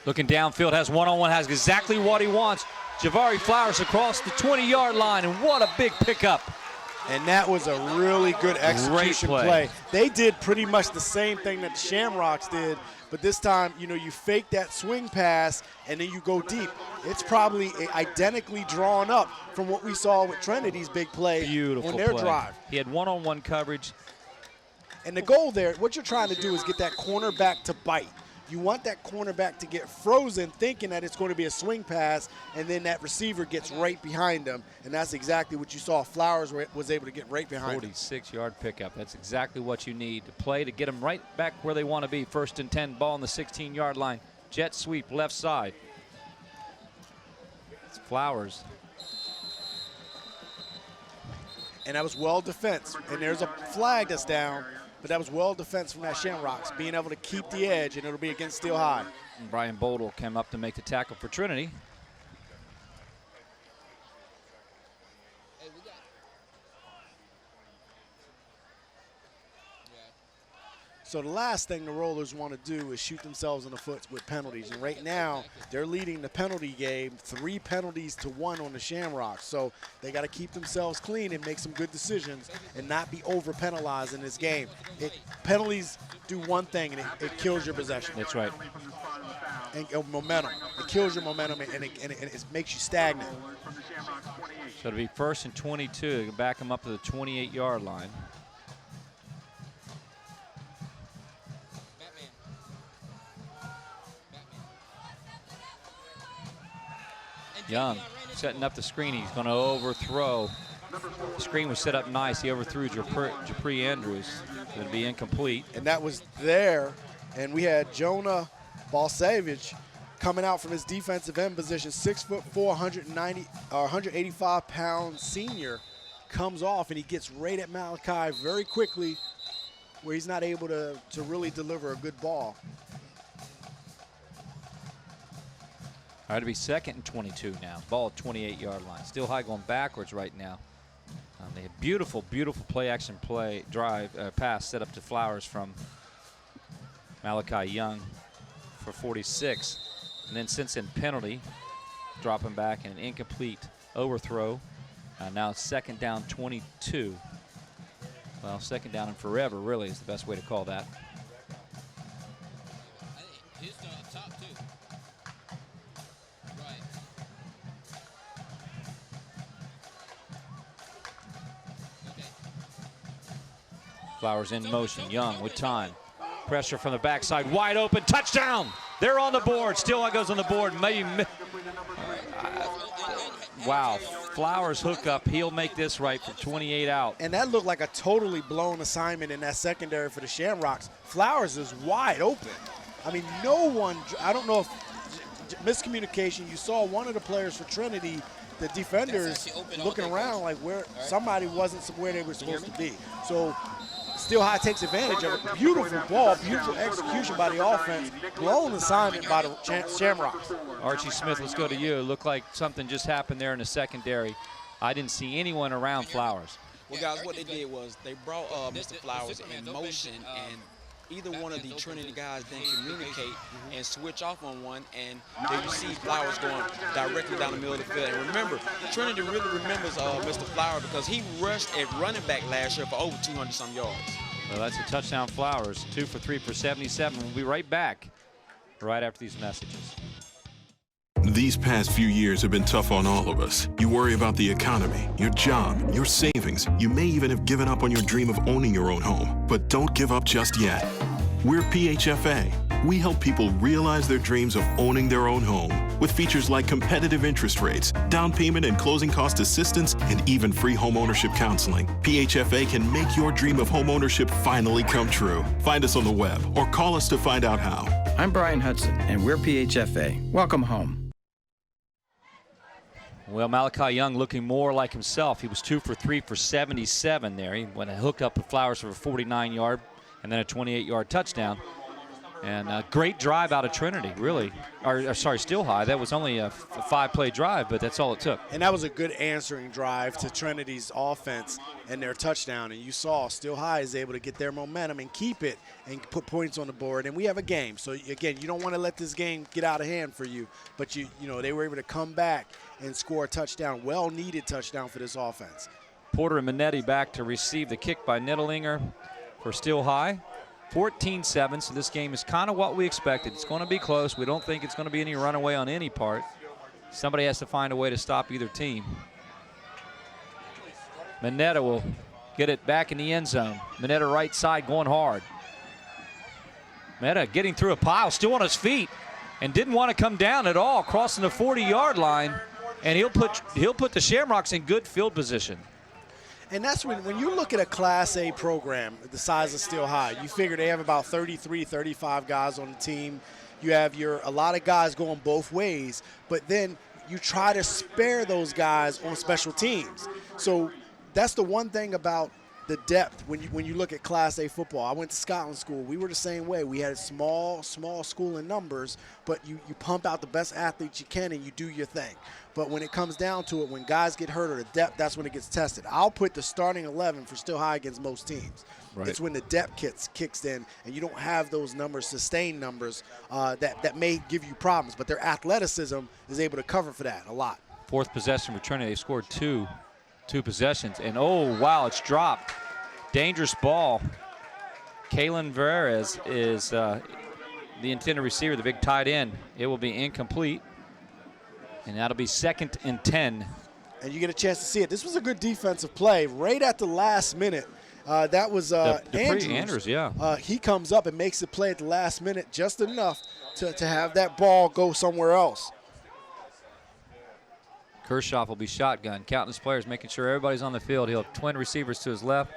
Looking downfield, has one-on-one, has exactly what he wants. Javari Flowers across the 20-yard line, and what a big pickup. And that was a really good execution play. They did pretty much the same thing that the Shamrocks did, but this time, you know, you fake that swing pass and then you go deep. It's probably identically drawn up from what we saw with Trinity's big play on their drive. He had one-on-one coverage. And the goal there, what you're trying to do is get that cornerback to bite. You want that cornerback to get frozen thinking that it's going to be a swing pass, and then that receiver gets right behind them, and that's exactly what you saw. Flowers was able to get right behind him. 46-yard pickup. That's exactly what you need to play to get them right back where they want to be. 1st and 10, ball on the 16-yard line. Jet sweep left side. It's Flowers. And that was well defense, and there's a flag that's down. But that was well defense from that Shamrocks, being able to keep the edge, and it'll be against Still High. And Brian Bodle came up to make the tackle for Trinity. So the last thing the Rollers want to do is shoot themselves in the foot with penalties. And right now, they're leading the penalty game 3 penalties to 1 on the Shamrocks. So they got to keep themselves clean and make some good decisions and not be over-penalized in this game. Penalties do one thing, and it kills your possession. That's right. And momentum. It kills your momentum, and it makes you stagnant. So it'll be 1st and 22. Back them up to the 28-yard line. Young setting up the screen. He's going to overthrow. The screen was set up nice. He overthrew Japri Andrews. Going to be incomplete. And that was there. And we had Jonah Balsavage coming out from his defensive end position, 6'4", 185-pound senior, comes off and he gets right at Malachi very quickly, where he's not able to really deliver a good ball. All right, it'll be 2nd and 22 now. Ball at 28-yard line. Still High going backwards right now. They have beautiful, beautiful play-action pass set up to Flowers from Malachi Young for 46. And then since in penalty, dropping back and an incomplete overthrow. Now 2nd down 22. Well, 2nd down and forever really is the best way to call that. Flowers in motion. Young with time. Pressure from the backside. Wide open. Touchdown. They're on the board. Still goes on the board. Wow. Flowers hook up. He'll make this right for 28 out. And that looked like a totally blown assignment in that secondary for the Shamrocks. Flowers is wide open. I mean, no one, I don't know if miscommunication. You saw one of the players for Trinity, the defenders, looking around like where somebody wasn't where they were supposed to be. So Still High takes advantage of it. Beautiful ball, beautiful execution by the offense. Blown assignment by the Shamrocks. Archie Smith, let's go to you. It looked like something just happened there in the secondary. I didn't see anyone around Flowers. Well, guys, what they did was they brought Mr. Flowers in motion, and either one of the Trinity guys didn't communicate and switch off on one, and there you see Flowers going directly down the middle of the field. And remember, Trinity really remembers Mr. Flowers because he rushed at running back last year for over 200-some yards. Well, that's a touchdown, Flowers. 2 for 3 for 77. We'll be right back right after these messages. These past few years have been tough on all of us. You worry about the economy, your job, your savings. You may even have given up on your dream of owning your own home. But don't give up just yet. We're PHFA. We help people realize their dreams of owning their own home with features like competitive interest rates, down payment and closing cost assistance, and even free home ownership counseling. PHFA can make your dream of home ownership finally come true. Find us on the web or call us to find out how. I'm Brian Hudson, and we're PHFA. Welcome home. Well, Malachi Young looking more like himself. He was 2 for 3 for 77 there. He went a hook up with Flowers for a 49-yard and then a 28-yard touchdown. And a great drive out of Trinity, really. Sorry, Still High. That was only a 5-play drive, but that's all it took. And that was a good answering drive to Trinity's offense and their touchdown. And you saw Still High is able to get their momentum and keep it and put points on the board. And we have a game. So, again, you don't want to let this game get out of hand for you. But, you know, they were able to come back and score a touchdown, well-needed touchdown for this offense. Porter and Minetti back to receive the kick by Nittlinger for Still High. 14-7, so this game is kind of what we expected. It's going to be close. We don't think it's going to be any runaway on any part. Somebody has to find a way to stop either team. Mineta will get it back in the end zone. Mineta right side going hard. Mineta getting through a pile, still on his feet, and didn't want to come down at all, crossing the 40-yard line, and he'll put the Shamrocks in good field position. And that's when you look at a Class A program the size of Still High, you figure they have about 33, 35 guys on the team. You have a lot of guys going both ways, but then you try to spare those guys on special teams. So that's the one thing about the depth when you look at Class A football. I went to Scotland school. We were the same way. We had a small school in numbers, but you pump out the best athletes you can and you do your thing. But when it comes down to it, when guys get hurt or the depth, that's when it gets tested. I'll put the starting 11 for Still High against most teams. Right. It's when the depth kicks in and you don't have those numbers, sustained numbers, that may give you problems. But their athleticism is able to cover for that a lot. Fourth possession for Trinity. They scored two possessions. And, oh, wow, it's dropped. Dangerous ball. Kalen Verez is the intended receiver, the big tight end. It will be incomplete. And that'll be 2nd and 10. And you get a chance to see it. This was a good defensive play right at the last minute. That was Andrews, yeah. He comes up and makes the play at the last minute just enough to have that ball go somewhere else. Kershaw will be shotgun, counting his players, making sure everybody's on the field. He'll have twin receivers to his left.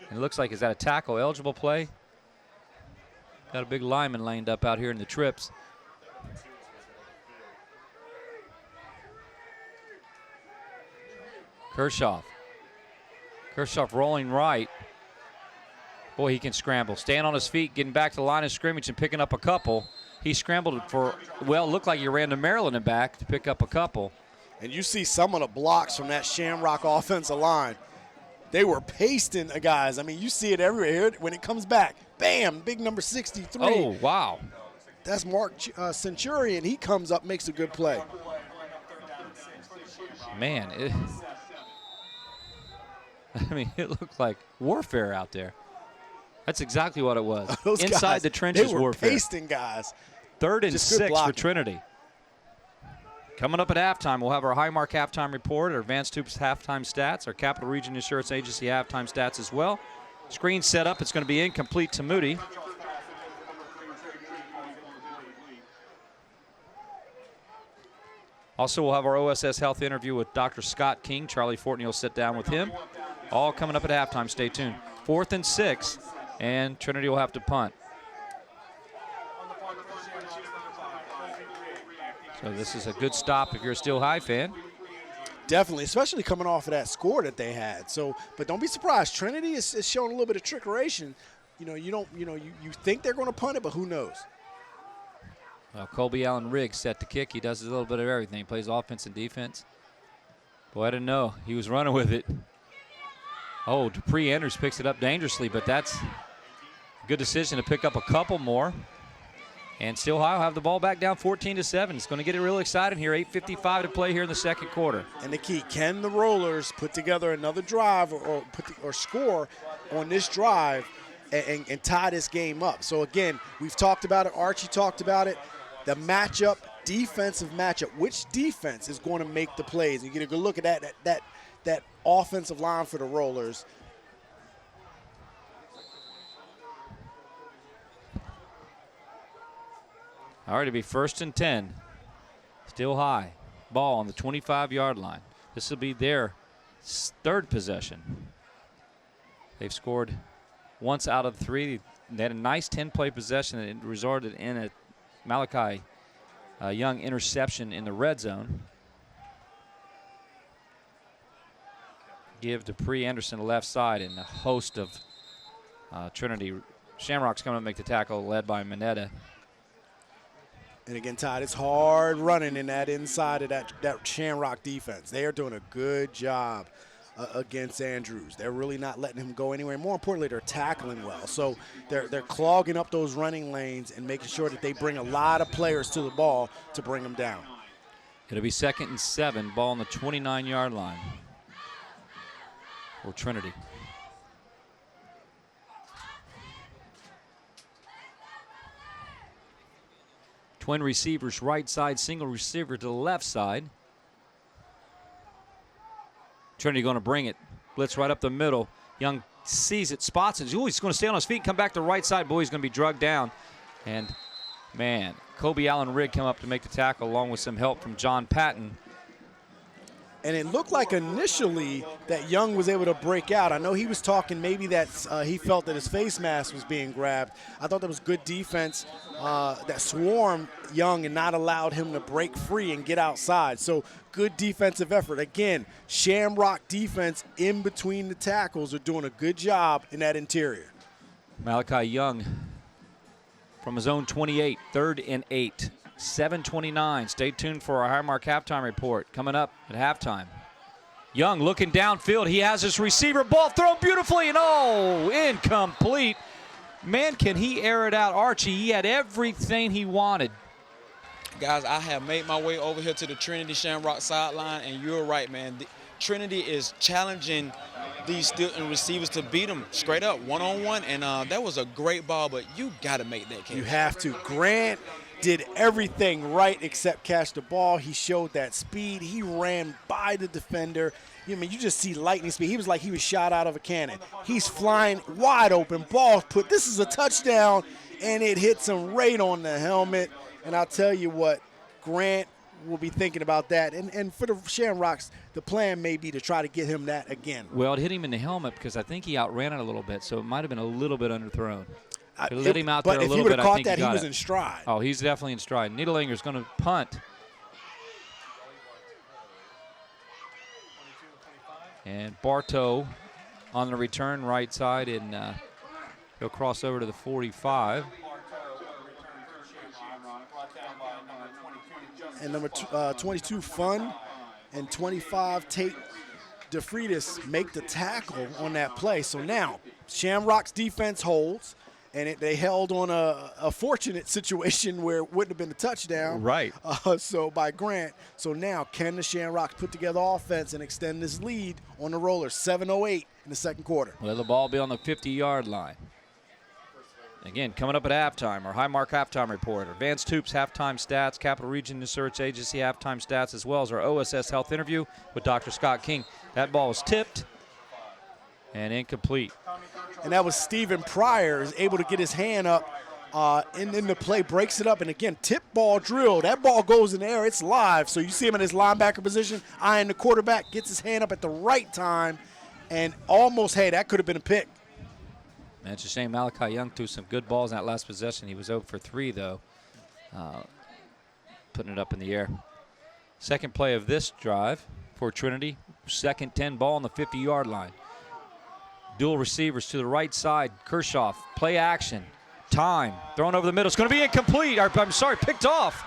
And it looks like, is that a tackle eligible play? Got a big lineman lined up out here in the trips. Kershaw rolling right. Boy, he can scramble. Staying on his feet, getting back to the line of scrimmage and picking up a couple. He scrambled for, well, looked like he ran to Maryland and back to pick up a couple. And you see some of the blocks from that Shamrock offensive line. They were pasting guys. I mean, you see it everywhere. When it comes back, bam, big number 63. Oh, wow. That's Mark Centurion. He comes up, makes a good play. Man, it looked like warfare out there. That's exactly what it was. Inside guys, the trenches, they were warfare. pasting guys. 3rd and 6 for Trinity. Coming up at halftime, we'll have our Highmark halftime report, our Advanced Hoops halftime stats, our Capital Region Insurance Agency halftime stats as well. Screen set up. It's going to be incomplete to Moody. Also, we'll have our OSS Health interview with Dr. Scott King. Charlie Fortney will sit down with him. All coming up at halftime. Stay tuned. 4th and 6, and Trinity will have to punt. So this is a good stop if you're a Steel High fan. Definitely, especially coming off of that score that they had. So, but don't be surprised. Trinity is showing a little bit of trickeration. You think they're going to punt it, but who knows? Well, Colby Allen Riggs set to kick. He does a little bit of everything. He plays offense and defense. Boy, I didn't know. He was running with it. Oh, Dupree Andrews picks it up dangerously, but that's a good decision to pick up a couple more. And Steel High will have the ball back down 14-7. It's going to get it real exciting here. 8:55 to play here in the second quarter. And the key, can the Rollers put together another drive or score on this drive and tie this game up? So, again, we've talked about it. Archie talked about it. The matchup, defensive matchup. Which defense is going to make the plays? You get a good look at that offensive line for the Rollers. All right, it'll be 1st and 10. Still High. Ball on the 25-yard line. This will be their 3rd possession. They've scored once out of 3. They had a nice 10-play possession and it resulted in a Malachi Young interception in the red zone. Give Dupree Anderson the left side, and a host of Trinity Shamrocks coming up and make the tackle, led by Mineta. And again, Todd, it's hard running in that inside of that Shamrock defense. They are doing a good job against Andrews. They're really not letting him go anywhere. More importantly, they're tackling well. So they're clogging up those running lanes and making sure that they bring a lot of players to the ball to bring them down. It'll be 2nd and 7, ball on the 29-yard line for Trinity. Twin receivers right side, single receiver to the left side. Trinity going to bring it. Blitz right up the middle. Young sees it, spots it. Ooh, he's going to stay on his feet, come back to the right side. Boy, he's going to be drugged down. And, man, Kobe Allen Rigg come up to make the tackle along with some help from John Patton. And it looked like initially that Young was able to break out. I know he was talking maybe that he felt that his face mask was being grabbed. I thought that was good defense that swarmed Young and not allowed him to break free and get outside. So good defensive effort. Again, Shamrock defense in between the tackles are doing a good job in that interior. Malachi Young from his own 28, 3rd and 8. 7:29. Stay tuned for our Highmark halftime report coming up at halftime. Young looking downfield. He has his receiver. Ball thrown beautifully, and incomplete. Man, can he air it out, Archie? He had everything he wanted. Guys, I have made my way over here to the Trinity Shamrock sideline, and you're right, man. Trinity is challenging these Stilton receivers to beat them straight up, one-on-one, and that was a great ball, but you got to make that catch. You have to. Grant did everything right except catch the ball. He showed that speed. He ran by the defender. You just see lightning speed. He was like he was shot out of a cannon. He's flying wide open. Ball put. This is a touchdown, and it hits him right on the helmet. And I'll tell you what, Grant will be thinking about that. And for the Shamrocks, the plan may be to try to get him that again. Well, it hit him in the helmet because I think he outran it a little bit, so it might have been a little bit underthrown. Let him out there a little bit. But if he would have caught that, he was in stride. Oh, he's definitely in stride. Needlinger's going to punt. And Bartow on the return right side, and he'll cross over to the 45. And number 22, Fun, and 25, Tate DeFreitas make the tackle on that play. So now Shamrock's defense holds. And they held on a fortunate situation where it wouldn't have been a touchdown. Right. So by Grant. So now can the Shamrocks put together offense and extend this lead on the Rollers? 7:08 in the second quarter. Well, the ball be on the 50-yard line. Again, coming up at halftime, our Highmark halftime report, Advanced Hoops halftime stats, Capital Region Research Agency halftime stats, as well as our OSS Health interview with Dr. Scott King. That ball was tipped and incomplete. And that was Stephen Pryor is able to get his hand up in the play, breaks it up, and again, tip ball drill. That ball goes in the air, it's live. So you see him in his linebacker position, eyeing the quarterback, gets his hand up at the right time, and almost, hey, that could have been a pick. Man, it's a shame Malachi Young threw some good balls in that last possession. He was 0 for 3, though, putting it up in the air. Second play of this drive for Trinity, second 10 ball on the 50-yard line. Dual receivers to the right side. Kershaw, play action. Time. Thrown over the middle. It's going to be incomplete. I'm sorry, picked off.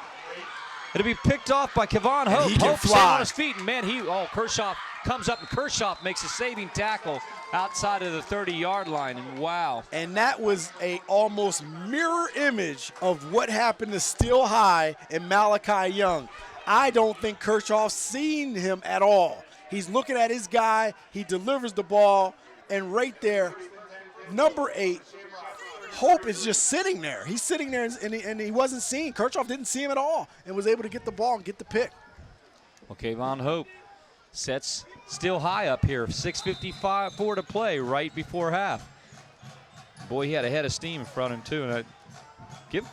It'll be picked off by Kevon Hope. Hope staying on his feet. And, man, Kershaw comes up, and Kershaw makes a saving tackle outside of the 30-yard line. And, wow. And that was a almost mirror image of what happened to Still High and Malachi Young. I don't think Kershaw's seen him at all. He's looking at his guy. He delivers the ball. And right there, number 8, Hope is just sitting there. He's sitting there, and he wasn't seen. Kershaw didn't see him at all and was able to get the ball and get the pick. Okay, Von Hope sets Still High up here. 6:55 to play right before half. Boy, he had a head of steam in front of him, too. And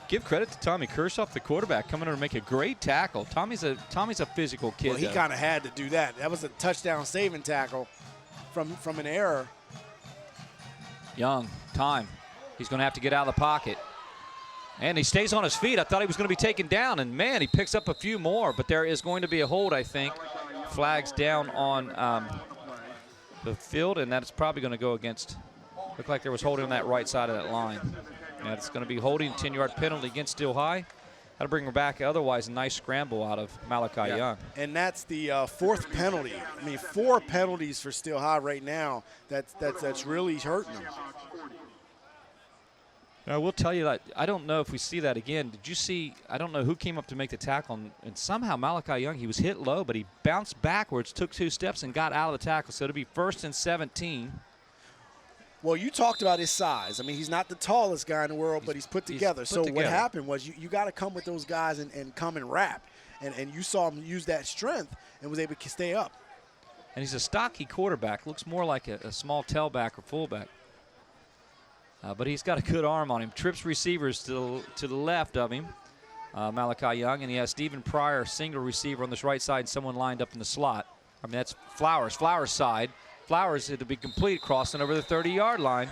give credit to Tommy Kershaw, the quarterback, coming in to make a great tackle. Tommy's a physical kid. Well, he kind of had to do that. That was a touchdown saving tackle from an error. Young, time. He's going to have to get out of the pocket. And he stays on his feet. I thought he was going to be taken down, and, man, he picks up a few more. But there is going to be a hold, I think. Flags down on the field, and that's probably going to go against – looked like there was holding on that right side of that line. And it's going to be holding, 10-yard penalty against Still High. That'll bring her back. Otherwise, a nice scramble out of Malachi Young. And that's the 4th penalty. I mean, 4 penalties for Still High right now. That's really hurting them. I will tell you that I don't know if we see that again. Did you see? I don't know who came up to make the tackle, and somehow Malachi Young, he was hit low, but he bounced backwards, took 2 steps, and got out of the tackle. So it'll be 1st and 17. Well, you talked about his size. I mean, he's not the tallest guy in the world, but he's put together. What happened was you got to come with those guys and come and wrap. And you saw him use that strength and was able to stay up. And he's a stocky quarterback. Looks more like a small tailback or fullback. But he's got a good arm on him. Trips receivers to the left of him, Malachi Young. And he has Stephen Pryor, single receiver on this right side, and someone lined up in the slot. I mean, that's Flowers. Flowers side. Flowers, it'll be complete, crossing over the 30-yard line.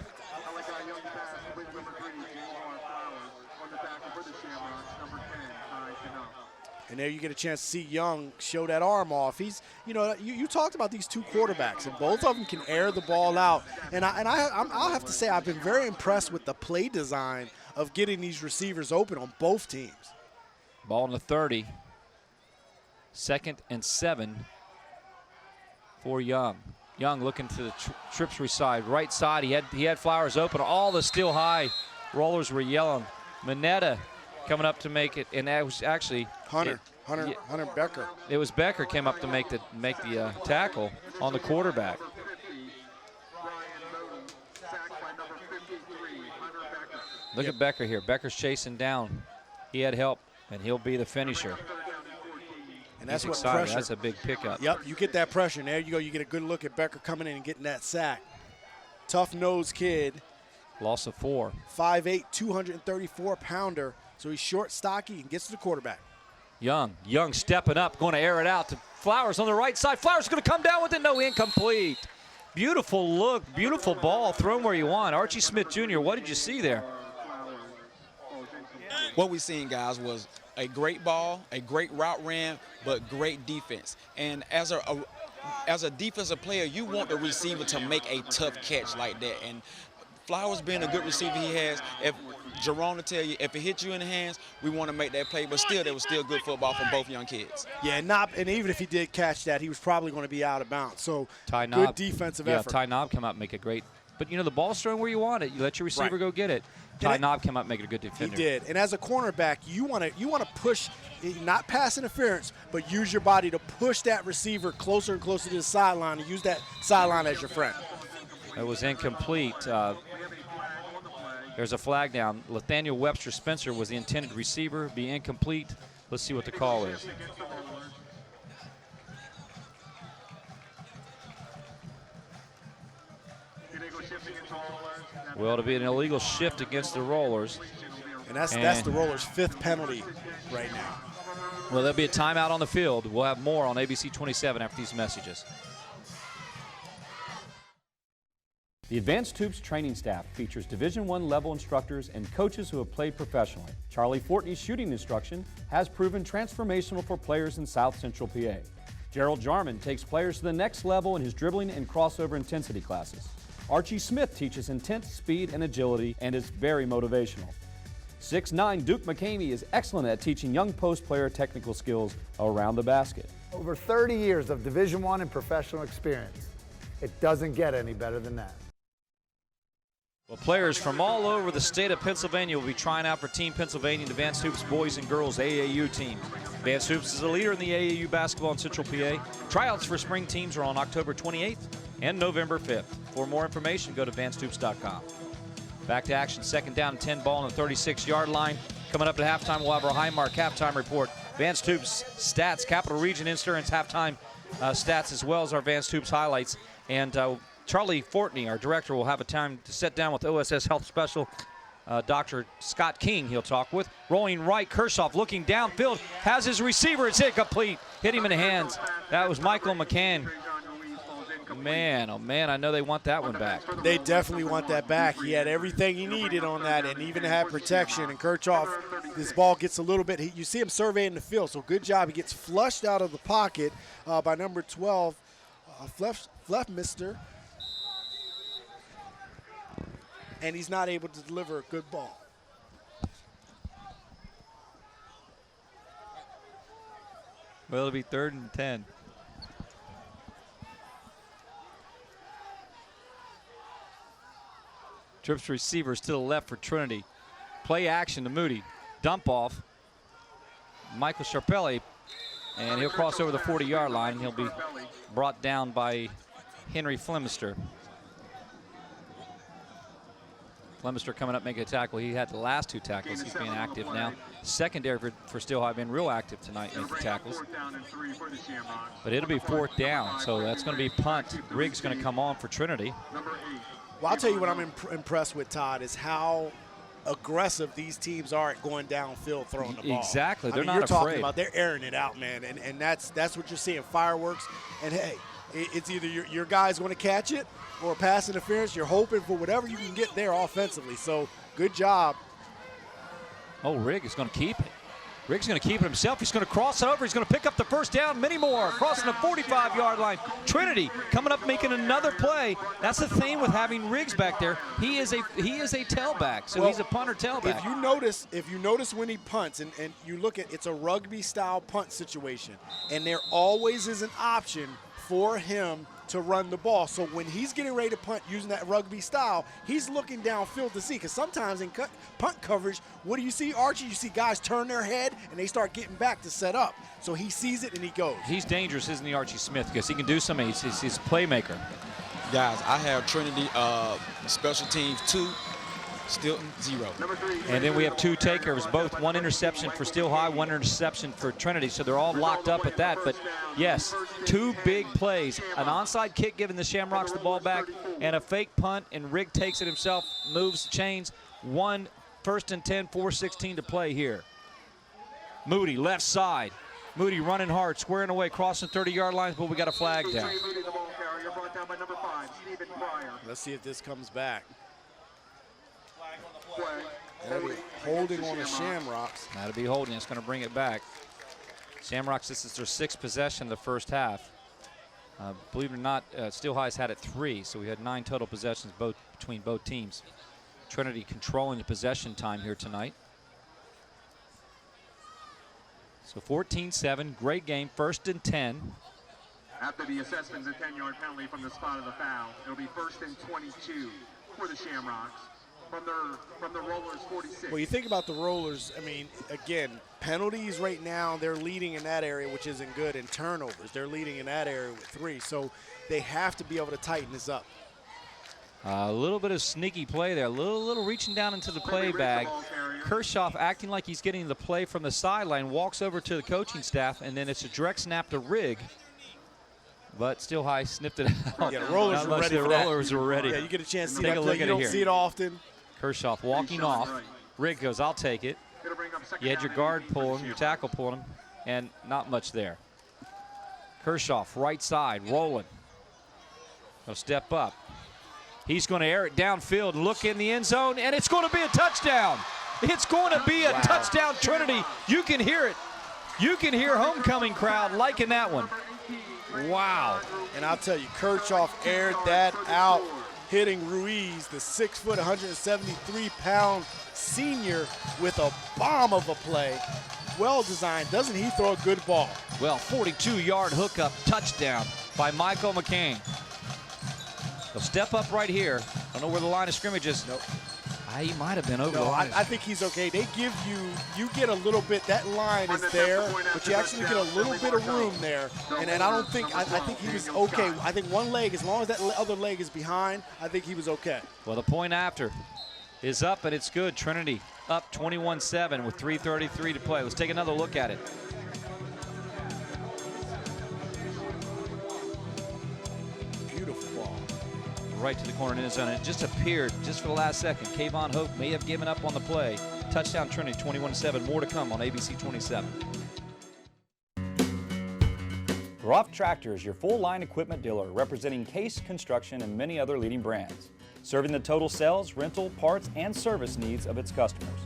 And there you get a chance to see Young show that arm off. He's, you know, you talked about these two quarterbacks, and both of them can air the ball out. And I'll have to say I've been very impressed with the play design of getting these receivers open on both teams. Ball in the 30. 2nd and 7 for Young. Young looking to the Tripsbury side, right side. He had Flowers open. All the Still High rollers were yelling. Mineta coming up to make it, and that was actually Hunter Becker. It was Becker came up to make the tackle on the quarterback. Look at Becker here. Becker's chasing down. He had help, and he'll be the finisher. And that's what excited. pressure. That's a big pickup. Yep, you get that pressure, and there you go. You get a good look at Becker coming in and getting that sack. Tough-nosed kid. Loss of 4. 5'8", 234-pounder. So he's short, stocky, and gets to the quarterback. Young stepping up, going to air it out to Flowers on the right side. Flowers going to come down with it. No, incomplete. Beautiful look, beautiful ball, thrown where you want. Archie Smith Jr., what did you see there? What we seen, guys, was a great ball, a great route ran, but great defense. And as a defensive player, you want the receiver to make a tough catch like that. And Flowers being a good receiver he has, if Jerome will tell you, if it hits you in the hands, we want to make that play. But still, there was still good football from both young kids. Yeah, and even if he did catch that, he was probably going to be out of bounds. So good defensive effort. Yeah, Ty Knob come out and make a great. But, you know, the ball's thrown where you want it. You let your receiver go get it. Ty Knob came out and make it a good defender. He did. And as a cornerback, you want to push, not pass interference, but use your body to push that receiver closer and closer to the sideline and use that sideline as your friend. It was incomplete. There's a flag down. Nathaniel Webster Spencer was the intended receiver. Be incomplete. Let's see what the call is. Well, to be an illegal shift against the Rollers. And that's the Rollers' 5th penalty right now. Well, there'll be a timeout on the field. We'll have more on ABC 27 after these messages. The Advanced Hoops training staff features Division I level instructors and coaches who have played professionally. Charlie Fortney's shooting instruction has proven transformational for players in South Central PA. Gerald Jarman takes players to the next level in his dribbling and crossover intensity classes. Archie Smith teaches intense speed and agility and is very motivational. 6'9" Duke McCamey is excellent at teaching young post player technical skills around the basket. Over 30 years of Division I and professional experience. It doesn't get any better than that. Well, players from all over the state of Pennsylvania will be trying out for Team Pennsylvania Advanced Hoops Boys and Girls AAU team. Advanced Hoops is a leader in the AAU basketball in Central PA. Tryouts for spring teams are on October 28th and November 5th. For more information, go to advancedhoops.com. Back to action, 2nd down, 10 ball on the 36-yard line. Coming up at halftime, we'll have our Highmark halftime report. Advanced Hoops stats, Capital Region Insurance halftime stats, as well as our Advanced Hoops highlights. And Charlie Fortney, our director, will have a time to sit down with OSS Health Special Dr. Scott King he'll talk with. Rolling right, Kershoff looking downfield, has his receiver, it's incomplete. Hit him in the hands. That was Michael McCann. Man, oh man, I know they want that one back. They definitely want that back. He had everything he needed on that and even had protection. And Kirchhoff, this ball gets a little bit, you see him surveying the field, so good job. He gets flushed out of the pocket by number 12, Flefmister. And he's not able to deliver a good ball. Well, it'll be 3rd and 10. Trips receivers to the left for Trinity. Play action to Moody. Dump off. Michael Sharpelli. And he'll cross over the 40-yard line. He'll be brought down by Henry Flemister. Flemister coming up making a tackle. He had the last 2 tackles. He's being active now. Secondary for Still High been real active tonight making tackles. But it'll be 4th down, so that's going to be punt. Riggs going to come on for Trinity. Well, I'll tell you what I'm impressed with, Todd, is how aggressive these teams are at going downfield throwing the ball. Exactly. I They're mean, not you're afraid. talking about they're airing it out, man, and that's what you're seeing, fireworks. And hey, it's either your guy's going to catch it or pass interference. You're hoping for whatever you can get there offensively. So good job. Oh, Rigg is going to keep it. Rigg's going to keep it himself. He's going to cross it over. He's going to pick up the first down. Many more crossing the 45-yard line. Trinity coming up making another play. That's the thing with having Riggs back there. He is a tailback, so he's a punter tailback. If you notice when he punts, and you look at, it's a rugby-style punt situation, and there always is an option for him to run the ball. So when he's getting ready to punt using that rugby style, he's looking downfield to see, because sometimes in punt coverage, what do you see, Archie? You see guys turn their head and they start getting back to set up. So he sees it and he goes. He's dangerous, isn't he, Archie Smith? Because he can do something. He's a playmaker. Guys, I have Trinity special teams 2, Stilton 0. And then we have 2 takers, both 1 interception for Steel High, 1 interception for Trinity. So they're all locked up at that. But yes, 2 big plays. An onside kick giving the Shamrocks the ball back, and a fake punt, and Rigg takes it himself, moves chains. 1 first and 10, 4:16 to play here. Moody, left side. Moody running hard, squaring away, crossing 30-yard lines, but we got a flag down. Let's see if this comes back. Holding on the Shamrocks. That'll be holding. It's going to bring it back. Shamrocks, this is their 6th possession of the first half. Believe it or not, Steel High's had it 3, so we had 9 total possessions between both teams. Trinity controlling the possession time here tonight. So 14-7, great game, 1st and 10. After the assessment's a 10-yard penalty from the spot of the foul, it'll be 1st and 22 for the Shamrocks. From the Rollers, 46. Well, you think about the Rollers, I mean, again, penalties right now, they're leading in that area, which isn't good, and turnovers. They're leading in that area with 3, so they have to be able to tighten this up. A little bit of sneaky play there, a little reaching down into the play bag. Kershaw acting like he's getting the play from the sideline, walks over to the coaching staff, and then it's a direct snap to Rigg. But Steel High snipped it out. Yeah, the Rollers were ready. Rollers were ready. Yeah, you get a chance to see Take that a play. look You at it don't here. see it often. Kershaw walking off. Rigg goes, I'll take it. You had your guard pulling, your tackle pulling him, and not much there. Kershaw, right side, rolling. He'll step up. He's going to air it downfield, look in the end zone, and it's going to be a touchdown. It's going to be a touchdown, Trinity. You can hear it. You can hear homecoming crowd liking that one. Wow. And I'll tell you, Kershaw aired that out, hitting Ruiz, the 6-foot, 173-pound senior, with a bomb of a play. Well designed. Doesn't he throw a good ball? Well, 42-yard hookup touchdown by Michael McCain. They'll step up right here. Don't know where the line of scrimmage is. Nope. He might have been over No, the line. I think he's okay. They give you get a little bit, that line is there, but you actually get a little bit of room there. And I don't think, I think he was okay. I think one leg, as long as that other leg is behind, I think he was okay. Well, the point after is up, and it's good. Trinity up 21-7 with 3:33 to play. Let's take another look at it. Beautiful ball. Right to the corner in the zone. It just appeared just for the last second. Kayvon Hope may have given up on the play. Touchdown Trinity, 21-7. More to come on ABC 27. Groff Tractor is your full-line equipment dealer representing Case Construction and many other leading brands, serving the total sales, rental, parts, and service needs of its customers.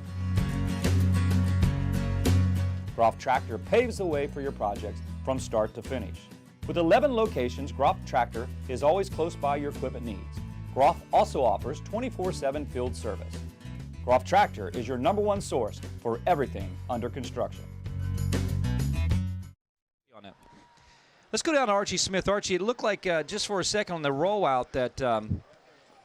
Groff Tractor paves the way for your projects from start to finish. With 11 locations, Groff Tractor is always close by your equipment needs. Groff also offers 24/7 field service. Groff Tractor is your #1 source for everything under construction. Let's go down to Archie Smith. Archie, it looked like just for a second on the rollout that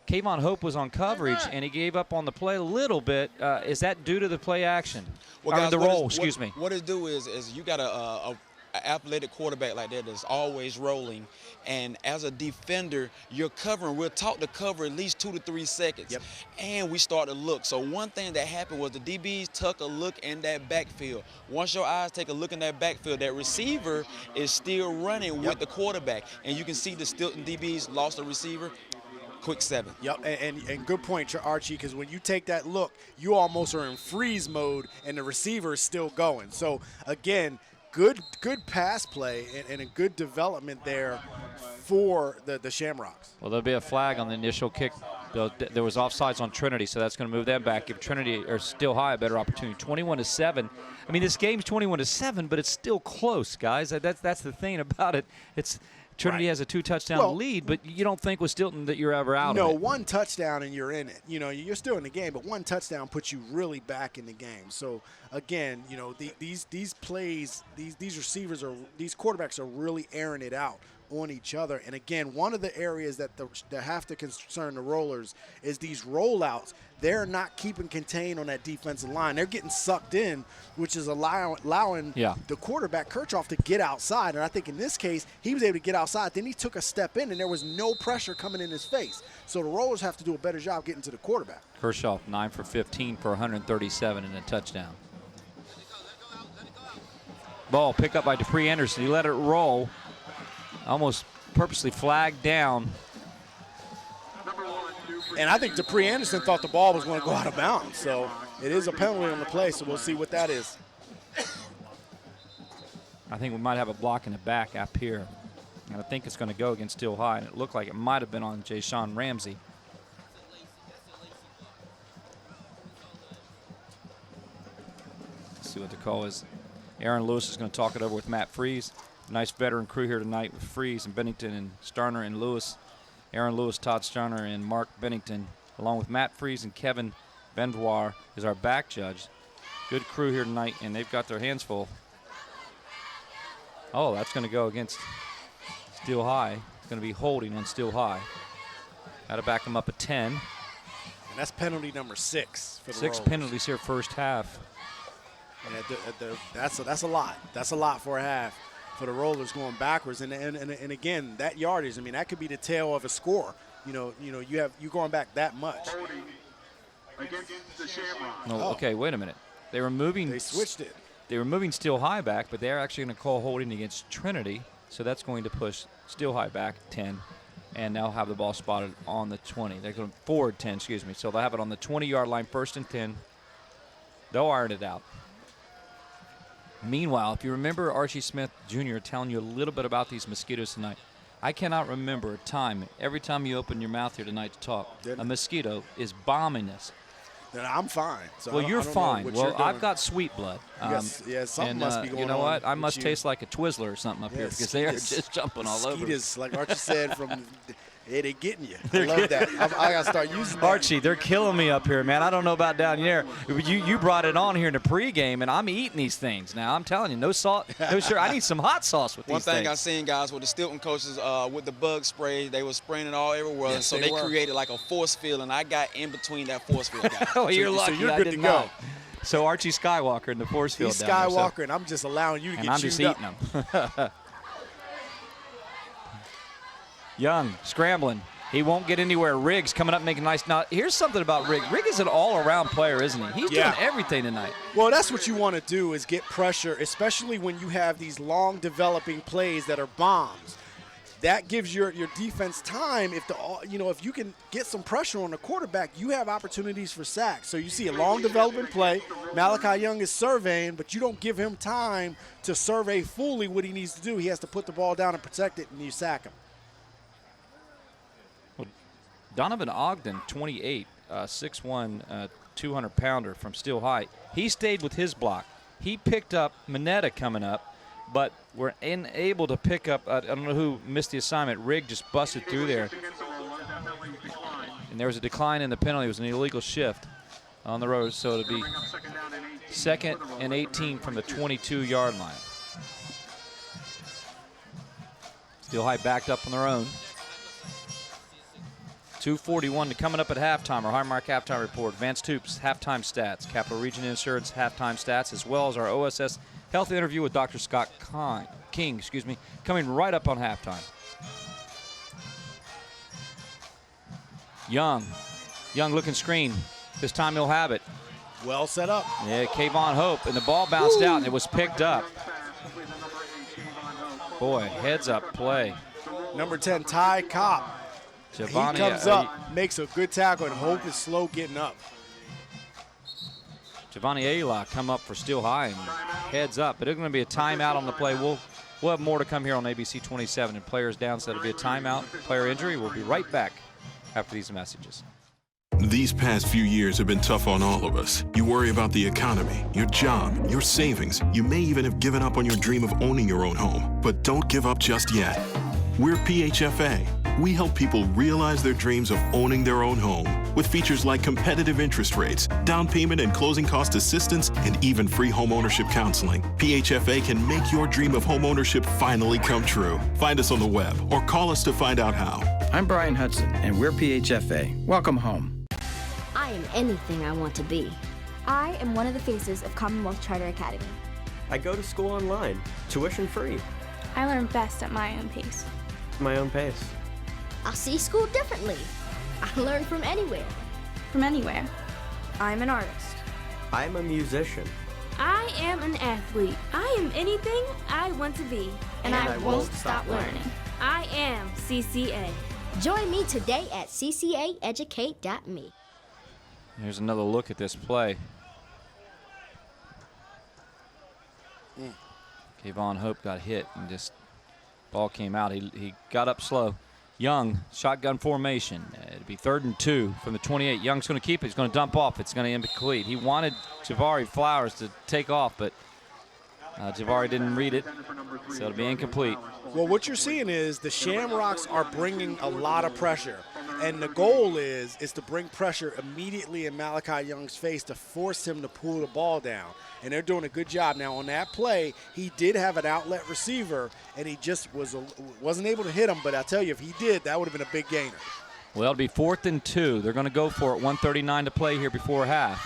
Kayvon Hope was on coverage and he gave up on the play a little bit. Is that due to the play action? Well, guys, the roll, excuse me. What it do is you got a athletic quarterback like that that's always rolling, and as a defender, you're covering. We're taught to cover at least 2 to 3 seconds, and we start to look. So one thing that happened was the DBs took a look in that backfield. Once your eyes take a look in that backfield, that receiver is still running with the quarterback, and you can see the Stilton DBs lost the receiver. quick 7. Yep, and good point, Archie, because when you take that look, you almost are in freeze mode, and the receiver is still going. So, again, good pass play and a good development there for the Shamrocks. Well, there'll be a flag on the initial kick. There was offsides on Trinity, so that's going to move them back. Give Trinity or Still High a better opportunity. 21-7. I mean, this game's 21-7, but it's still close, guys. That's the thing about it. It's Trinity has a 2-touchdown lead, but you don't think with Stilton that you're ever out of it. No, one touchdown and you're in it. You know, you're still in the game, but one touchdown puts you really back in the game. So, again, you know, these plays, these receivers these quarterbacks are really airing it out on each other. And again, one of the areas that have to concern the Rollers is these rollouts. They're not keeping contained on that defensive line. They're getting sucked in, which is allowing the quarterback, Kirchhoff, to get outside. And I think in this case, he was able to get outside. Then he took a step in, and there was no pressure coming in his face. So the Rollers have to do a better job getting to the quarterback. Kirchhoff, 9 for 15 for 137 and a touchdown. Ball picked up by Dupree Anderson. He let it roll. Almost purposely flagged down. And I think Dupree Anderson thought the ball was going to go out of bounds. So it is a penalty on the play, so we'll see what that is. I think we might have a block in the back up here. And I think it's going to go against Still High, and it looked like it might have been on Jay-Sean Ramsey. Let's see what the call is. Aaron Lewis is going to talk it over with Matt Freeze. Nice veteran crew here tonight with Freeze and Bennington and Starner and Lewis. Aaron Lewis, Todd Starner, and Mark Bennington, along with Matt Freeze and Kevin Benvoir is our back judge. Good crew here tonight, and they've got their hands full. Oh, that's going to go against Still High. It's going to be holding on Still High. Got to back them up at 10. And that's penalty number 6 for the 6 Rollers. penalties here first half. Yeah, that's a lot. That's a lot for a half for the Rollers going backwards. And again, that yardage, I mean, that could be the tail of a score. You going back that much. Against the Shamrocks. No, okay, wait a minute. They switched it. They were moving Still High back, but they're actually going to call holding against Trinity. So that's going to push Still High back 10, and now have the ball spotted on the 20. They're going forward 10, excuse me. So they'll have it on the 20-yard line, 1st and 10. They'll iron it out. Meanwhile, if you remember Archie Smith Jr. telling you a little bit about these mosquitoes tonight, I cannot remember a time, every time you open your mouth here tonight to talk, a mosquito is bombing us. Then I'm fine. So well, you're fine. Well, I've got sweet blood. Something must be going on. You know what? I must taste like a Twizzler or something up here because they are just jumping all over. Mosquitoes, like Archie said, they're getting you. I love that. I got to start using that. Archie, they're killing me up here, man. I don't know about down there. You brought it on here in the pregame, and I'm eating these things. Now, I'm telling you, no salt, no sugar. I need some hot sauce with these things. One thing I've seen, guys, with the Stilton coaches, with the bug spray, they were spraying it all everywhere. Yes, so they created like a force field, and I got in between that force field, guys. Oh, you're lucky. So you're good to go. Not. So Archie Skywalker in the force field. He's Skywalker, and I'm just allowing you to get chewed up. And I'm just eating them. Young, scrambling. He won't get anywhere. Riggs coming up making nice. Now, here's something about Riggs. Riggs is an all-around player, isn't he? He's doing everything tonight. Well, that's what you want to do is get pressure, especially when you have these long developing plays that are bombs. That gives your defense time. If you can get some pressure on the quarterback, you have opportunities for sacks. So you see a long development play. Malachi Young is surveying, but you don't give him time to survey fully what he needs to do. He has to put the ball down and protect it, and you sack him. Donovan Ogden, 28, 6'1", 200-pounder from Still High. He stayed with his block. He picked up Mineta coming up, but were unable to pick up, I don't know who missed the assignment. Rigg just busted through there. And there was a decline in the penalty. It was an illegal shift on the road, so it'll be 2nd and 18 from the 22-yard line. Still High backed up on their own. 2:41 to coming up at halftime. Our Highmark halftime report. Vance Toops halftime stats. Capital Region Insurance halftime stats, as well as our OSS health interview with Dr. Scott King. Coming right up on halftime. Young looking screen. This time he'll have it. Well set up. Yeah, Kayvon Hope, and the ball bounced out and it was picked up. Boy, heads up play. Number 10, Ty Cobb. He comes up, makes a good tackle, and Hope is slow getting up. Giovanni Ayala come up for Steel High and heads up, but it's going to be a timeout on the play. We'll have more to come here on ABC 27, and players down, so it'll be a timeout, player injury. We'll be right back after these messages. These past few years have been tough on all of us. You worry about the economy, your job, your savings. You may even have given up on your dream of owning your own home. But don't give up just yet. We're PHFA. We help people realize their dreams of owning their own home with features like competitive interest rates, down payment and closing cost assistance, and even free home ownership counseling. PHFA can make your dream of home ownership finally come true. Find us on the web or call us to find out how. I'm Brian Hudson, and we're PHFA. Welcome home. I am anything I want to be. I am one of the faces of Commonwealth Charter Academy. I go to school online, tuition free. I learn best at my own pace. My own pace. I see school differently. I learn from anywhere. From anywhere. I'm an artist. I'm a musician. I am an athlete. I am anything I want to be. And I won't stop learning. I am CCA. Join me today at ccaeducate.me. Here's another look at this play. Kayvon Hope got hit and just ball came out. He got up slow. Young, shotgun formation. It'll be 3rd and 2 from the 28. Young's going to keep it. He's going to dump off. It's going to be incomplete. He wanted Javari Flowers to take off, but Javari didn't read it, so it'll be incomplete. Well, what you're seeing is the Shamrocks are bringing a lot of pressure, and the goal is to bring pressure immediately in Malachi Young's face to force him to pull the ball down, and they're doing a good job. Now, on that play, he did have an outlet receiver, and he just wasn't able to hit him, but I tell you, if he did, that would have been a big gainer. Well, it'll be 4th and 2. They're going to go for it. 1:39 to play here before half.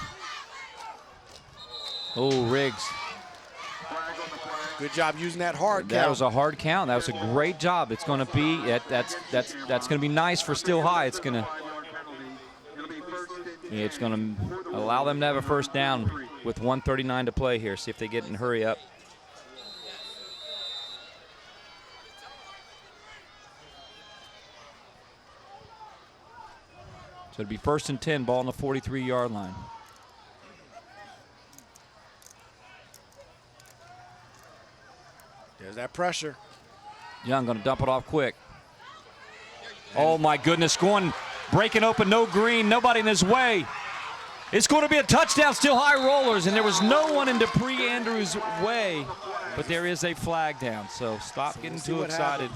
Oh, Riggs. Good job using that hard count. That was a hard count. That was a great job. It's going to be that's going to be nice for Steel High. It's going to allow them to have a first down with 1:39 to play here. See if they get in hurry up. So it'll be 1st and 10, ball on the 43-yard line. There's that pressure. Young going to dump it off quick. Oh, my goodness. Breaking open, no green, nobody in his way. It's going to be a touchdown, Steel High Rollers, and there was no one in Dupree Andrews' way, but there is a flag down, so stop getting too excited.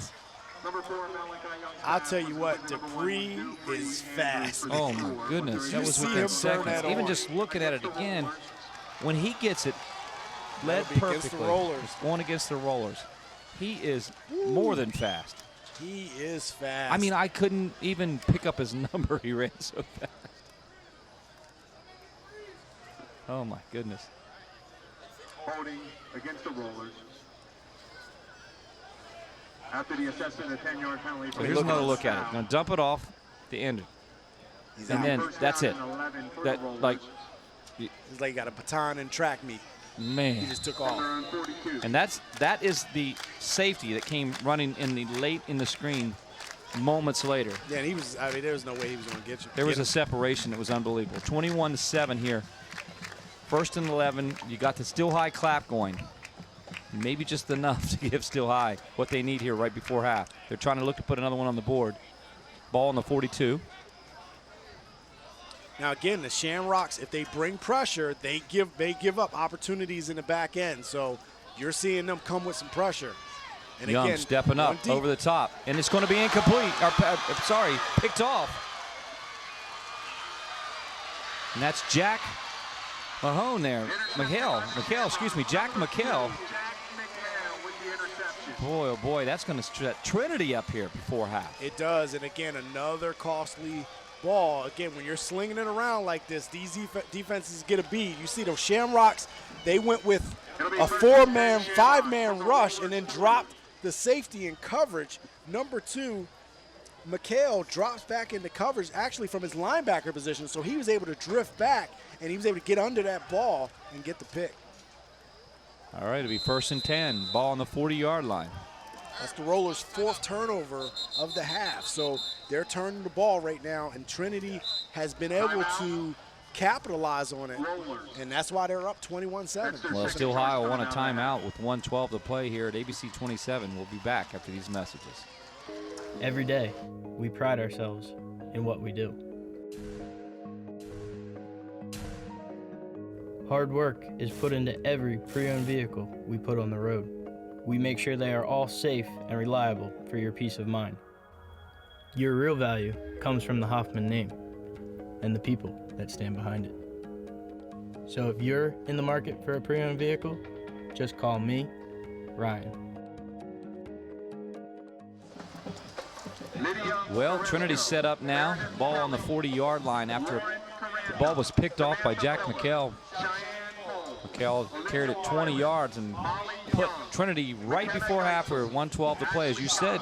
I'll tell you what, Dupree is fast. Oh, my goodness. That was within seconds. Even just looking at it again, when he gets it, led perfectly. It's going against the Rollers. He is more than fast. He is fast. I mean, I couldn't even pick up his number. He ran so fast. Oh, my goodness. Holding against the Rollers. After the assessment, a 10-yard penalty. So here's another look at it. Going to dump it off the end. And then that's it. That, like, it's like you got a baton and track meet. Man. He just took off. And that is the safety that came running late in the screen moments later. Yeah, and there was no way he was going to get you. There was a separation that was unbelievable. 21-7 here. 1st and 11. You got the Steel High clap going. Maybe just enough to give Steel High what they need here right before half. They're trying to look to put another one on the board. Ball on the 42. Now again, the Shamrocks, if they bring pressure, they give up opportunities in the back end. So you're seeing them come with some pressure. And Young again, stepping up over the top, and it's going to be incomplete. Picked off. And that's Jack Mahone there. Jack McHale. Boy, oh boy, that's going to set Trinity up here before half. It does, and again, another costly ball. Again, when you're slinging it around like this, these defenses get a beat. You see those Shamrocks, they went with a 4-man, 5-man rush and then dropped the safety in coverage. Number 2, McHale drops back into coverage actually from his linebacker position, so he was able to drift back and he was able to get under that ball and get the pick. All right, it'll be 1st and 10. Ball on the 40-yard line. That's the Rollers' 4th turnover of the half. So they're turning the ball right now, and Trinity has been able to capitalize on it, and that's why they're up 21-7. Well, Still High will want a timeout with 1:12 to play here at ABC 27. We'll be back after these messages. Every day, we pride ourselves in what we do. Hard work is put into every pre-owned vehicle we put on the road. We make sure they are all safe and reliable for your peace of mind. Your real value comes from the Hoffman name and the people that stand behind it. So if you're in the market for a pre-owned vehicle, just call me, Ryan. Well, Trinity set up now. Ball on the 40-yard line after the ball was picked off by Jack McHale. McHale carried it 20 yards and put Trinity right before half or 1:12 to play. As you said,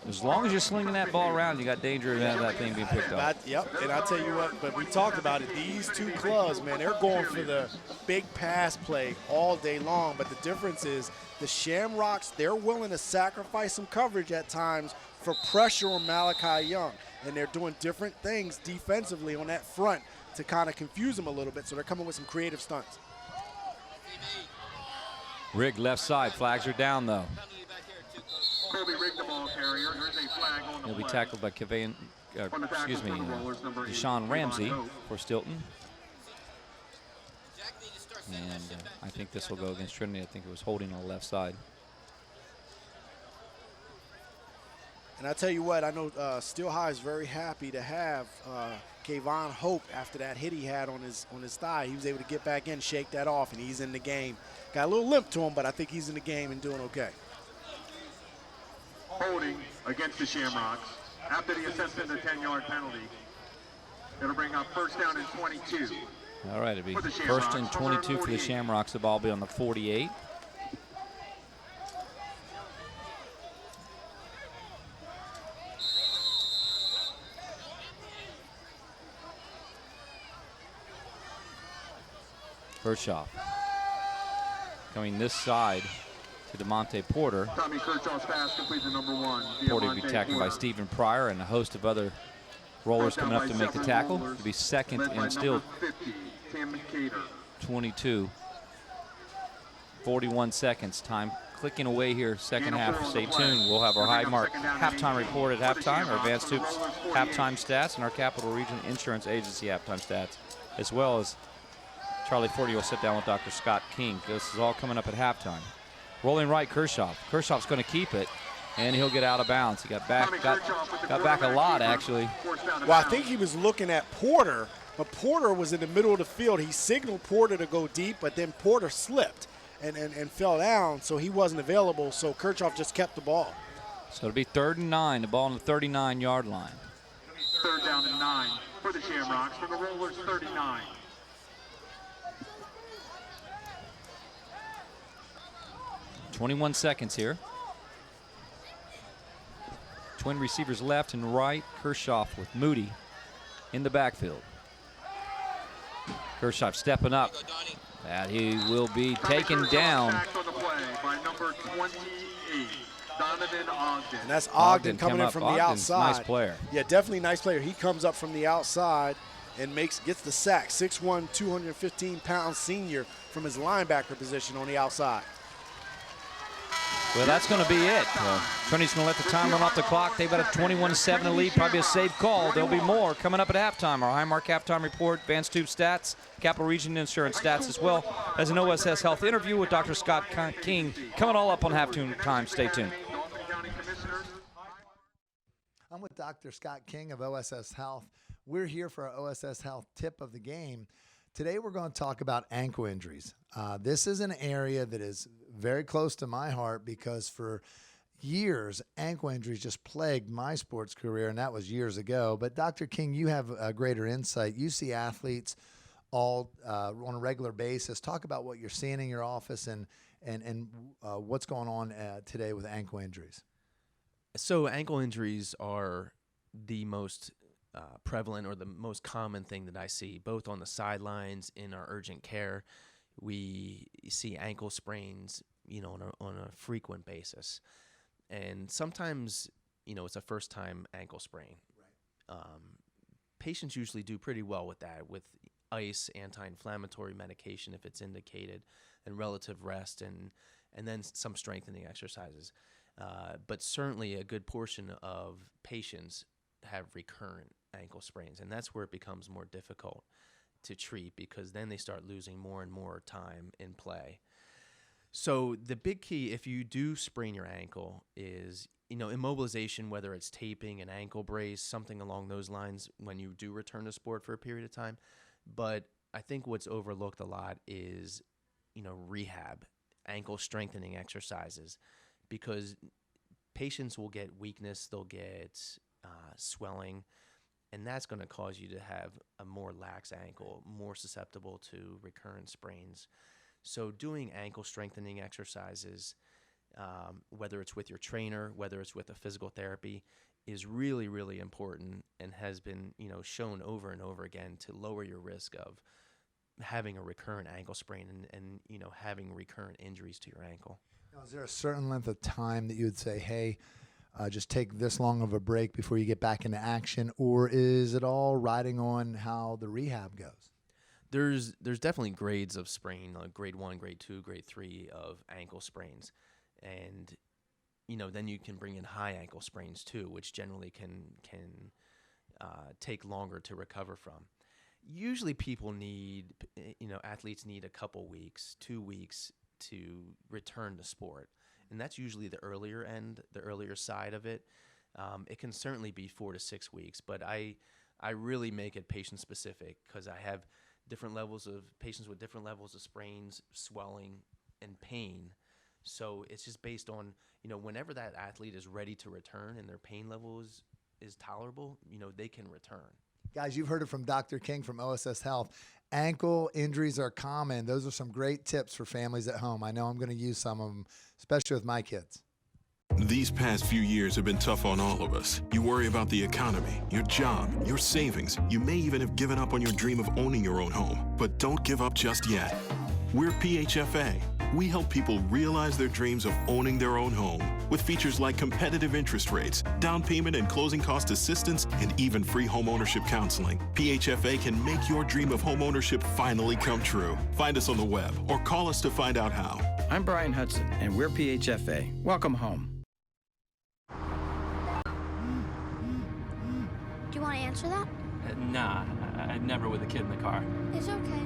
as long as you're slinging that ball around, you got danger of that thing being picked up. Yep, and I tell you what, but we talked about it. These two clubs, man, they're going for the big pass play all day long. But the difference is the Shamrocks, they're willing to sacrifice some coverage at times for pressure on Malachi Young. And they're doing different things defensively on that front to kind of confuse them a little bit. So they're coming with some creative stunts. Rigg left side. Flags are down, though. He'll be tackled by Deshaun Ramsey for Stilton. And I think this will go against Trinity. I think it was holding on the left side. And I tell you what, I know Still High is very happy to have Kayvon Hope after that hit he had on his thigh. He was able to get back in, shake that off, and he's in the game. Got a little limp to him, but I think he's in the game and doing okay. Holding against the Shamrocks. After the assessment, a 10-yard penalty. It'll bring up first down and 22. All right, it'll be first and 22 for the Shamrocks. The ball will be on the 48. Kershaw coming this side to DeMonte Porter. Tommy Kershaw's pass complete to number 1. Porter will be tackled by Stephen Pryor and a host of other rollers coming up to make the tackle. It'll be second and still 22. 41 seconds. Time clicking away here, second half. Stay tuned. We'll have our high mark halftime report at halftime, our Advanced Hoops halftime stats, and our Capital Region Insurance Agency halftime stats, as well as Charlie Forty will sit down with Dr. Scott King. This is all coming up at halftime. Rolling right, Kershaw. Kershaw's going to keep it, and he'll get out of bounds. He got back a lot, actually. Well, I think he was looking at Porter, but Porter was in the middle of the field. He signaled Porter to go deep, but then Porter slipped and fell down, so he wasn't available, so Kershaw just kept the ball. So it'll be 3rd and 9, the ball on the 39-yard line. 3rd down and 9 for the Shamrocks from the Rollers 39. .21 seconds here. Twin receivers left and right. Kershaw with Moody in the backfield. Kershaw stepping up. And he will be taken down. By number 28, Donovan Ogden. And that's Ogden coming in from the outside. Nice player. Yeah, definitely nice player. He comes up from the outside and gets the sack. 6'1", 215-pound senior from his linebacker position on the outside. Well, that's going to be it. Trinity's going to let the time run off the clock. They've got a 21-7 lead, probably a safe call. There'll be more coming up at halftime. Our Highmark halftime report, Advanced Tube stats, Capital Region Insurance stats, as well as an OSS Health interview with Dr. Scott King. Coming all up on halftime. Stay tuned. I'm with Dr. Scott King of OSS Health. We're here for our OSS Health tip of the game. Today we're going to talk about ankle injuries. This is an area that is very close to my heart because for years, ankle injuries just plagued my sports career, and that was years ago. But Dr. King, you have a greater insight. You see athletes all on a regular basis. Talk about what you're seeing in your office and what's going on today with ankle injuries. So ankle injuries are the most prevalent or the most common thing that I see, both on the sidelines in our urgent care. We see ankle sprains, on a frequent basis. And sometimes, it's a first-time ankle sprain. Right. Patients usually do pretty well with that, with ice, anti-inflammatory medication if it's indicated, and relative rest, and then some strengthening exercises. But certainly a good portion of patients have recurrent ankle sprains, and that's where it becomes more difficult to treat, because then they start losing more and more time in play. So the big key, if you do sprain your ankle, is immobilization, whether it's taping, an ankle brace, something along those lines when you do return to sport for a period of time. But I think what's overlooked a lot is rehab, ankle strengthening exercises, because patients will get weakness, they'll get swelling, and that's going to cause you to have a more lax ankle, more susceptible to recurrent sprains. So doing ankle strengthening exercises, whether it's with your trainer, whether it's with a physical therapy, is really, really important, and has been shown over and over again to lower your risk of having a recurrent ankle sprain and having recurrent injuries to your ankle. Now, is there a certain length of time that you would say, hey, just take this long of a break before you get back into action, or is it all riding on how the rehab goes? There's definitely grades of sprain, like grade 1, grade 2, grade 3 of ankle sprains. And, then you can bring in high ankle sprains too, which generally can take longer to recover from. Usually people need, athletes need a couple weeks, 2 weeks to return to sport. And that's usually the earlier end, the earlier side of it. It can certainly be 4 to 6 weeks, but I really make it patient specific, because I have different levels of patients with different levels of sprains, swelling, and pain. So it's just based on, whenever that athlete is ready to return and their pain level is tolerable, they can return. Guys, you've heard it from Dr. King from OSS Health. Ankle injuries are common. Those are some great tips for families at home. I know I'm going to use some of them, especially with my kids. These past few years have been tough on all of us. You worry about the economy, your job, your savings. You may even have given up on your dream of owning your own home. But don't give up just yet. We're PHFA. We help people realize their dreams of owning their own home with features like competitive interest rates, down payment and closing cost assistance, and even free home ownership counseling. PHFA can make your dream of home ownership finally come true. Find us on the web or call us to find out how. I'm Brian Hudson, and we're PHFA. Welcome home. Do you want to answer that? Nah, I'd never with a kid in the car. It's okay.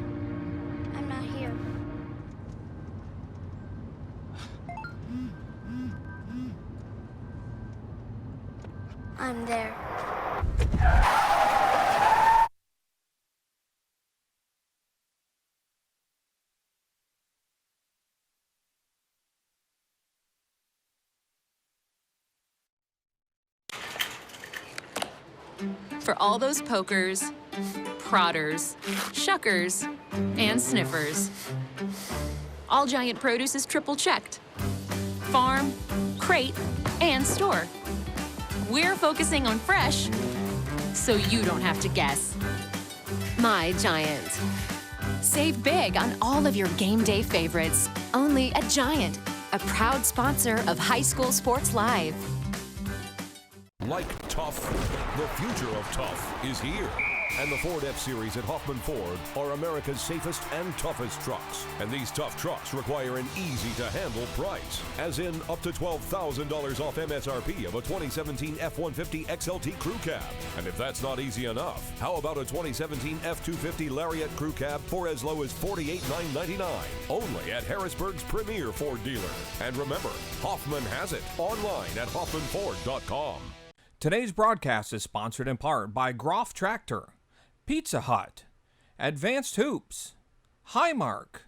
I'm not here. I'm there. For all those pokers, prodders, shuckers, and sniffers, All Giant Produce is triple checked. Farm, crate, and store. We're focusing on fresh, so you don't have to guess. My Giant. Save big on all of your game day favorites. Only at Giant, a proud sponsor of High School Sports Live. Like tough, the future of tough is here. And the Ford F-Series at Hoffman Ford are America's safest and toughest trucks. And these tough trucks require an easy-to-handle price, as in up to $12,000 off MSRP of a 2017 F-150 XLT Crew Cab. And if that's not easy enough, how about a 2017 F-250 Lariat Crew Cab for as low as $48,999? Only at Harrisburg's premier Ford dealer. And remember, Hoffman has it online at HoffmanFord.com. Today's broadcast is sponsored in part by Groff Tractor, Pizza Hut, Advanced Hoops, Highmark,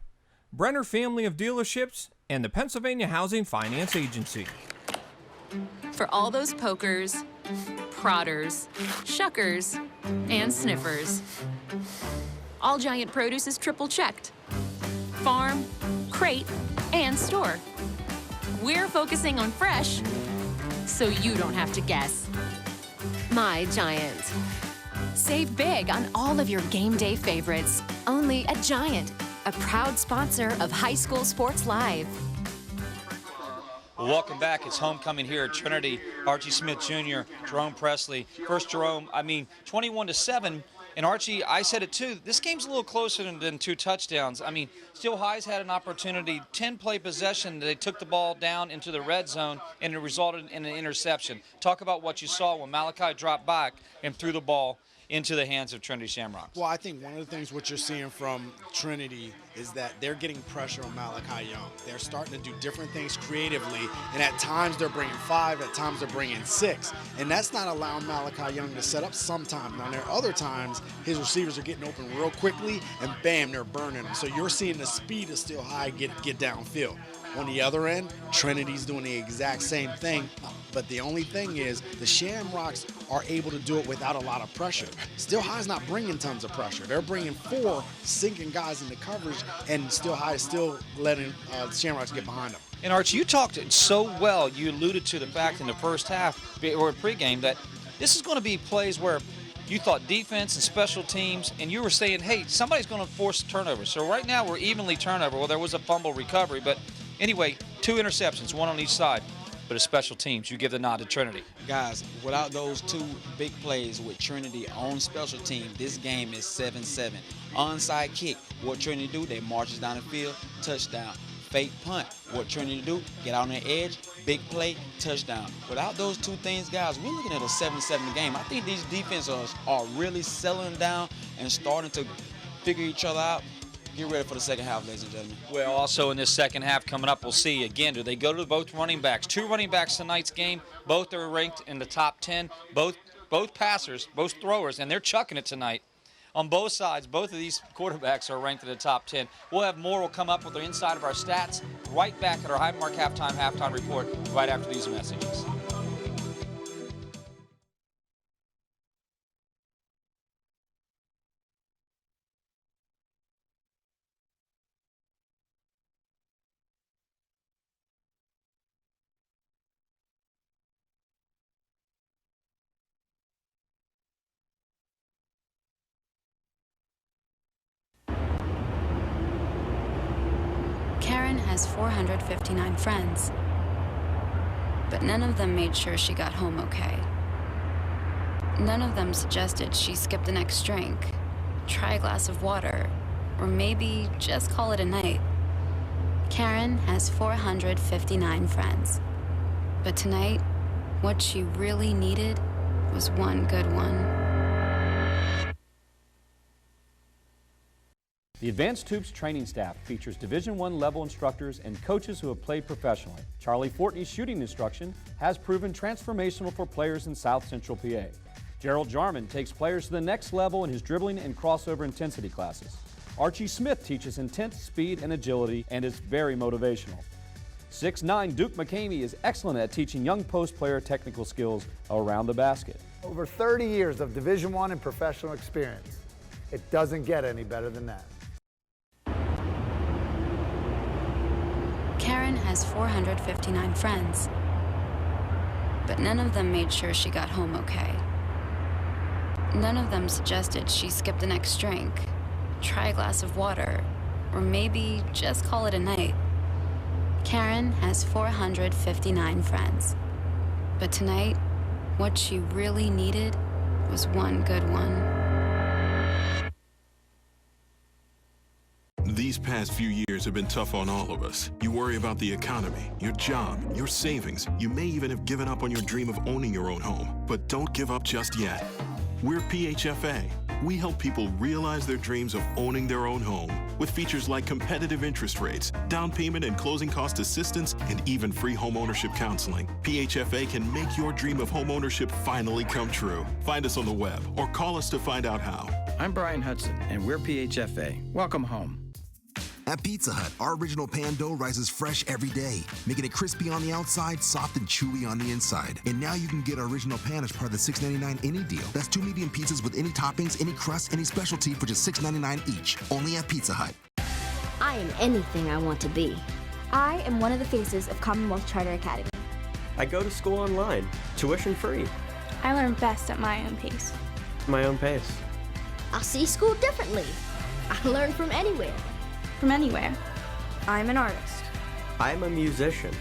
Brenner Family of Dealerships, and the Pennsylvania Housing Finance Agency. For all those pokers, prodders, shuckers, and sniffers, All Giant Produce is triple checked. Farm, crate, and store. We're focusing on fresh, so you don't have to guess. My Giant. Save big on all of your game day favorites. Only at Giant, a proud sponsor of High School Sports Live. Well, welcome back. It's homecoming here at Trinity. Archie Smith Jr., Jerome Presley. First, Jerome, 21-7. And Archie, I said it too, this game's a little closer than 2 touchdowns. Steel High's had an opportunity, 10-play possession. They took the ball down into the red zone, and it resulted in an interception. Talk about what you saw when Malachi dropped back and threw the ball into the hands of Trinity Shamrocks. Well, I think one of the things what you're seeing from Trinity is that they're getting pressure on Malachi Young. They're starting to do different things creatively, and at times they're bringing 5, at times they're bringing 6. And that's not allowing Malachi Young to set up sometimes. Now, there are other times his receivers are getting open real quickly, and bam, they're burning them. So you're seeing the speed of Steel High get downfield. On the other end, Trinity's doing the exact same thing, but the only thing is the Shamrocks are able to do it without a lot of pressure. Steel High's not bringing tons of pressure. They're bringing 4, sinking guys into coverage, and Steel High is still letting Shamrocks get behind them. And Archie, you talked so well. You alluded to the fact in the first half or pregame that this is going to be plays where you thought defense and special teams, and you were saying, hey, somebody's going to force a turnover. So right now we're evenly turnover. Well, there was a fumble recovery, but anyway, 2 interceptions, 1 on each side. But as special teams, you give the nod to Trinity. Guys, without those 2 big plays with Trinity on special team, this game is 7-7. Onside kick, what Trinity do? They marches down the field, touchdown. Fake punt, what Trinity do? Get out on the edge, big play, touchdown. Without those 2 things, guys, we're looking at a 7-7 game. I think these defenses are really settling down and starting to figure each other out. Get ready for the second half, ladies and gentlemen. Well, also in this second half coming up, we'll see again, do they go to both running backs? 2 running backs tonight's game. Both are ranked in the top 10. Both passers, both throwers, and they're chucking it tonight. On both sides, both of these quarterbacks are ranked in the top 10. We'll have more. We'll come up with the inside of our stats right back at our Highmark halftime report right after these messages. Karen has 459 friends, but none of them made sure she got home okay. None of them suggested she skip the next drink, try a glass of water, or maybe just call it a night. Karen has 459 friends, but tonight, what she really needed was one good one. The Advanced Hoops training staff features Division I level instructors and coaches who have played professionally. Charlie Fortney's shooting instruction has proven transformational for players in South Central PA. Gerald Jarman takes players to the next level in his dribbling and crossover intensity classes. Archie Smith teaches intense speed and agility and is very motivational. 6'9" Duke McCamey is excellent at teaching young post player technical skills around the basket. Over 30 years of Division I and professional experience. It doesn't get any better than that. Karen has 459 friends, but none of them made sure she got home okay. None of them suggested she skip the next drink, try a glass of water, or maybe just call it a night. Karen has 459 friends, but tonight, what she really needed was one good one. These past few years have been tough on all of us. You worry about the economy, your job, your savings. You may even have given up on your dream of owning your own home. But don't give up just yet. We're PHFA. We help people realize their dreams of owning their own home with features like competitive interest rates, down payment and closing cost assistance, and even free home ownership counseling. PHFA can make your dream of home ownership finally come true. Find us on the web or call us to find out how. I'm Brian Hudson, and we're PHFA. Welcome home. At Pizza Hut, our original pan dough rises fresh every day, making it crispy on the outside, soft and chewy on the inside. And now you can get our original pan as part of the $6.99 any deal. That's 2 medium pizzas with any toppings, any crust, any specialty for just $6.99 each. Only at Pizza Hut. I am anything I want to be. I am one of the faces of Commonwealth Charter Academy. I go to school online, tuition free. I learn best at my own pace. My own pace. I see school differently. I learn from anywhere. From anywhere. I'm an artist. I'm a musician.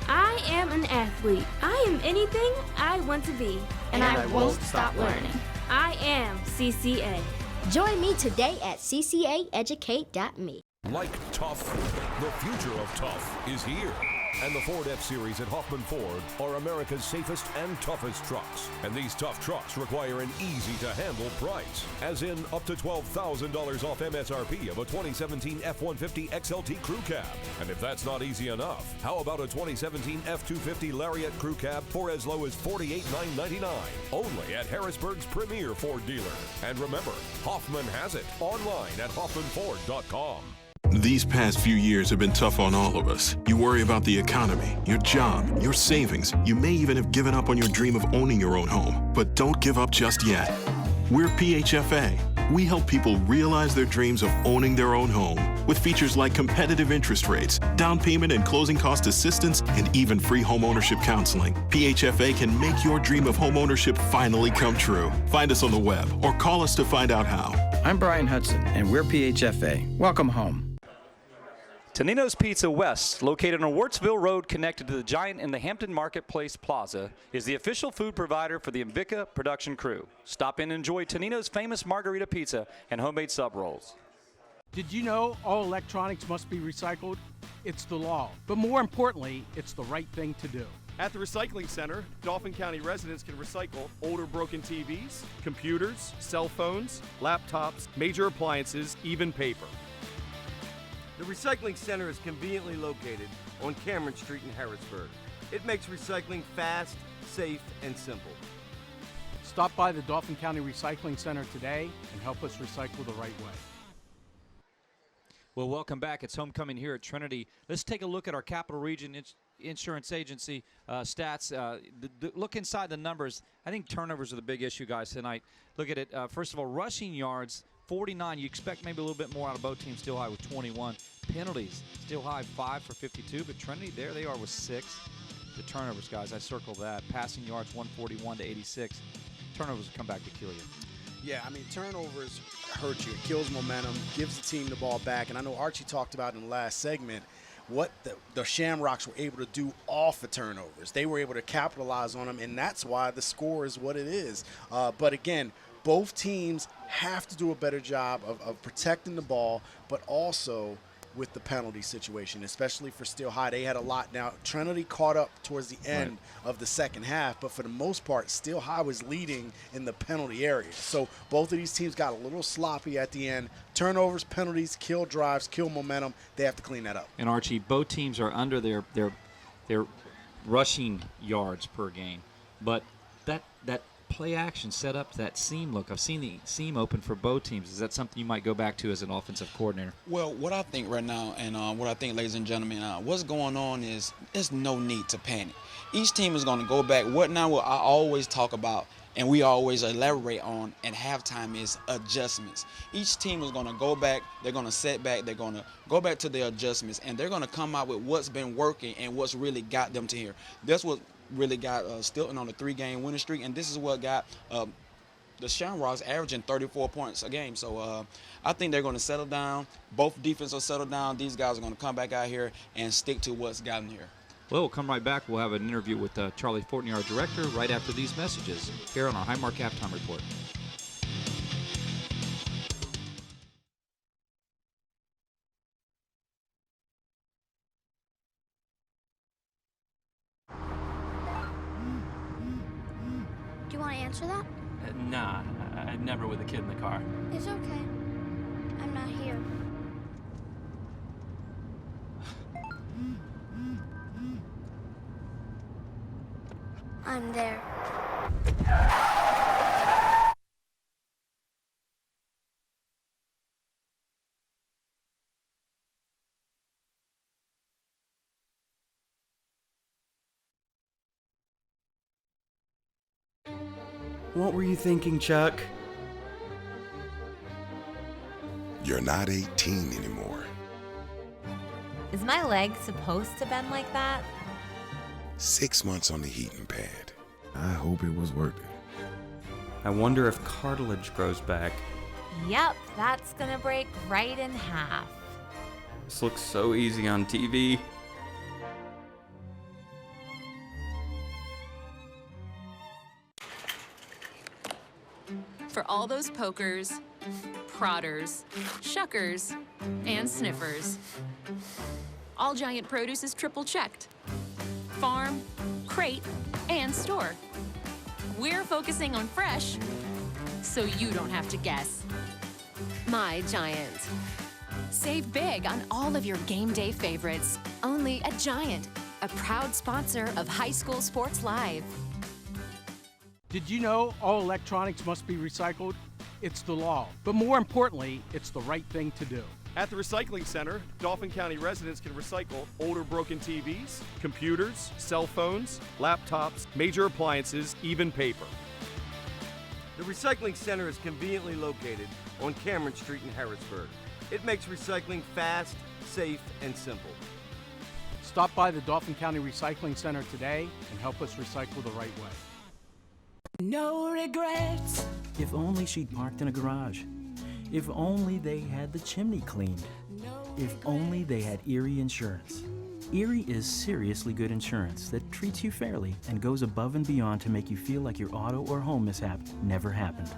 I am an athlete. I am anything I want to be. And I won't stop learning. I am CCA. Join me today at ccaeducate.me. Like tough, the future of tough is here. And the Ford F-Series at Hoffman Ford are America's safest and toughest trucks. And these tough trucks require an easy-to-handle price, as in up to $12,000 off MSRP of a 2017 F-150 XLT Crew Cab. And if that's not easy enough, how about a 2017 F-250 Lariat Crew Cab for as low as $48,999, only at Harrisburg's premier Ford dealer. And remember, Hoffman has it online at hoffmanford.com. These past few years have been tough on all of us. You worry about the economy, your job, your savings. You may even have given up on your dream of owning your own home. But don't give up just yet. We're PHFA. We help people realize their dreams of owning their own home with features like competitive interest rates, down payment and closing cost assistance, and even free home ownership counseling. PHFA can make your dream of home ownership finally come true. Find us on the web or call us to find out how. I'm Brian Hudson, and we're PHFA. Welcome home. Tonino's Pizza West, located on Wartsville Road connected to the Giant in the Hampton Marketplace Plaza, is the official food provider for the Invicta production crew. Stop in and enjoy Tonino's famous margarita pizza and homemade sub rolls. Did you know all electronics must be recycled? It's the law, but more importantly, it's the right thing to do. At the Recycling Center, Dauphin County residents can recycle older broken TVs, computers, cell phones, laptops, major appliances, even paper. The Recycling Center is conveniently located on Cameron Street in Harrisburg. It makes recycling fast, safe, and simple. Stop by the Dauphin County Recycling Center today and help us recycle the right way. Well, welcome back. It's homecoming here at Trinity. Let's take a look at our Capital Region Insurance Agency stats. Look inside the numbers. I think turnovers are the big issue, guys, tonight. Look at it. First of all, rushing yards, 49. You expect maybe a little bit more out of both teams. Still high with 21. Penalties, still high, 5 for 52. But Trinity, there they are with 6. The turnovers, guys, I circled that. Passing yards, 141 to 86. Turnovers will come back to kill you. Yeah, I mean, turnovers hurt you. It kills momentum, gives the team the ball back. And I know Archie talked about in the last segment what the Shamrocks were able to do off the turnovers. They were able to capitalize on them, and that's why the score is what it is. But again, both teams have to do a better job of protecting the ball, but also with the penalty situation, especially for Steel High. They had a lot. Now, Trinity caught up towards the end of the second half, but for the most part, Steel High was leading in the penalty area. So both of these teams got a little sloppy at the end. Turnovers, penalties, kill drives, kill momentum. They have to clean that up. And Archie, both teams are under their rushing yards per game, but that play action set up that seam look. I've seen the seam open for both teams. Is that something you might go back to as an offensive coordinator? Well, what I think right now, and what I think, ladies and gentlemen, what's going on is there's no need to panic. Each team is going to go back. What I always talk about, and we always elaborate on at halftime, is adjustments. Each team is going to go back. They're going to set back. They're going to go back to their adjustments, and they're going to come out with what's been working and what's really got them to here. That's what really got Stilton on a 3-game winning streak, and this is what got the Shamrocks averaging 34 points a game. So I think they're going to settle down. Both defenses will settle down. These guys are going to come back out here and stick to what's gotten here. Well, we'll come right back. We'll have an interview with Charlie Fortney, our director, right after these messages here on our Highmark Halftime Report. Do you want to answer that? Nah, I'd never with a kid in the car. It's okay. I'm not here. I'm there. What were you thinking, Chuck? You're not 18 anymore. Is my leg supposed to bend like that? 6 months on the heating pad. I hope it was worth it. I wonder if cartilage grows back. Yep, that's gonna break right in half. This looks so easy on TV. all those pokers, prodders, shuckers, and sniffers. All Giant produce is triple checked. Farm, crate, and store. We're focusing on fresh, so you don't have to guess. My Giant. Save big on all of your game day favorites. Only at Giant, a proud sponsor of High School Sports Live. Did you know all electronics must be recycled? It's the law, but more importantly, it's the right thing to do. At the Recycling Center, Dauphin County residents can recycle older broken TVs, computers, cell phones, laptops, major appliances, even paper. The Recycling Center is conveniently located on Cameron Street in Harrisburg. It makes recycling fast, safe, and simple. Stop by the Dauphin County Recycling Center today and help us recycle the right way. No regrets. If only she'd parked in a garage. If only they had the chimney cleaned. If only they had Erie Insurance. Erie is seriously good insurance that treats you fairly and goes above and beyond to make you feel like your auto or home mishap never happened,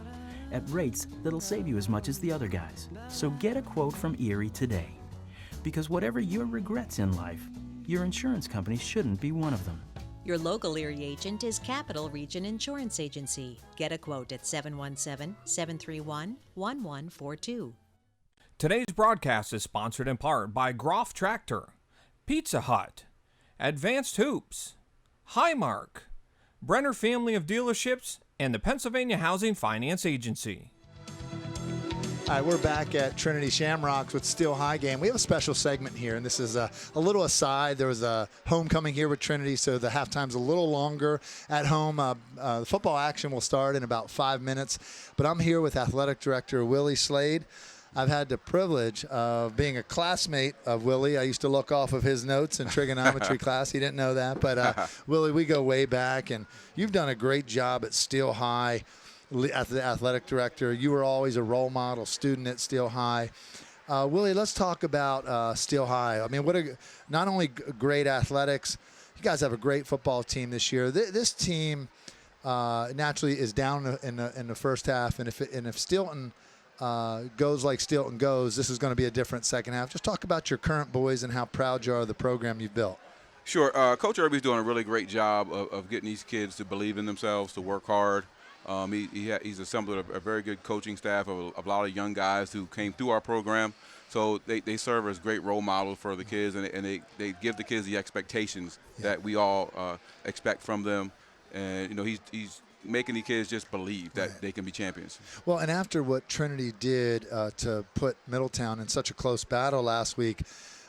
at rates that'll save you as much as the other guys. So get a quote from Erie today. Because whatever your regrets in life, your insurance company shouldn't be one of them. Your local Erie agent is Capital Region Insurance Agency. Get a quote at 717-731-1142. Today's broadcast is sponsored in part by Groff Tractor, Pizza Hut, Advanced Hoops, Highmark, Brenner Family of Dealerships, and the Pennsylvania Housing Finance Agency. All right, we're back at Trinity Shamrocks with Steel High game. We have a special segment here, and this is a little aside. There was a homecoming here with Trinity, so the halftime's a little longer at home. The football action will start in about 5 minutes, but I'm here with Athletic Director Willie Slade. I've had the privilege of being a classmate of Willie. I used to look off of his notes in trigonometry class. He didn't know that, but Willie, we go way back, and you've done a great job at Steel High. As the athletic director, you were always a role model student at Steel High. Willie, let's talk about Steel High. I mean, not only great athletics, you guys have a great football team this year. This team naturally is down in the first half, and if Stilton goes like Stilton goes, this is going to be a different second half. Just talk about your current boys and how proud you are of the program you've built. Sure. Coach Irby's doing a really great job of getting these kids to believe in themselves, to work hard. He's assembled a very good coaching staff of a lot of young guys who came through our program. So they serve as great role models for the kids, and they give the kids the expectations that we all expect from them. And, he's making the kids just believe that they can be champions. Well, and after what Trinity did to put Middletown in such a close battle last week,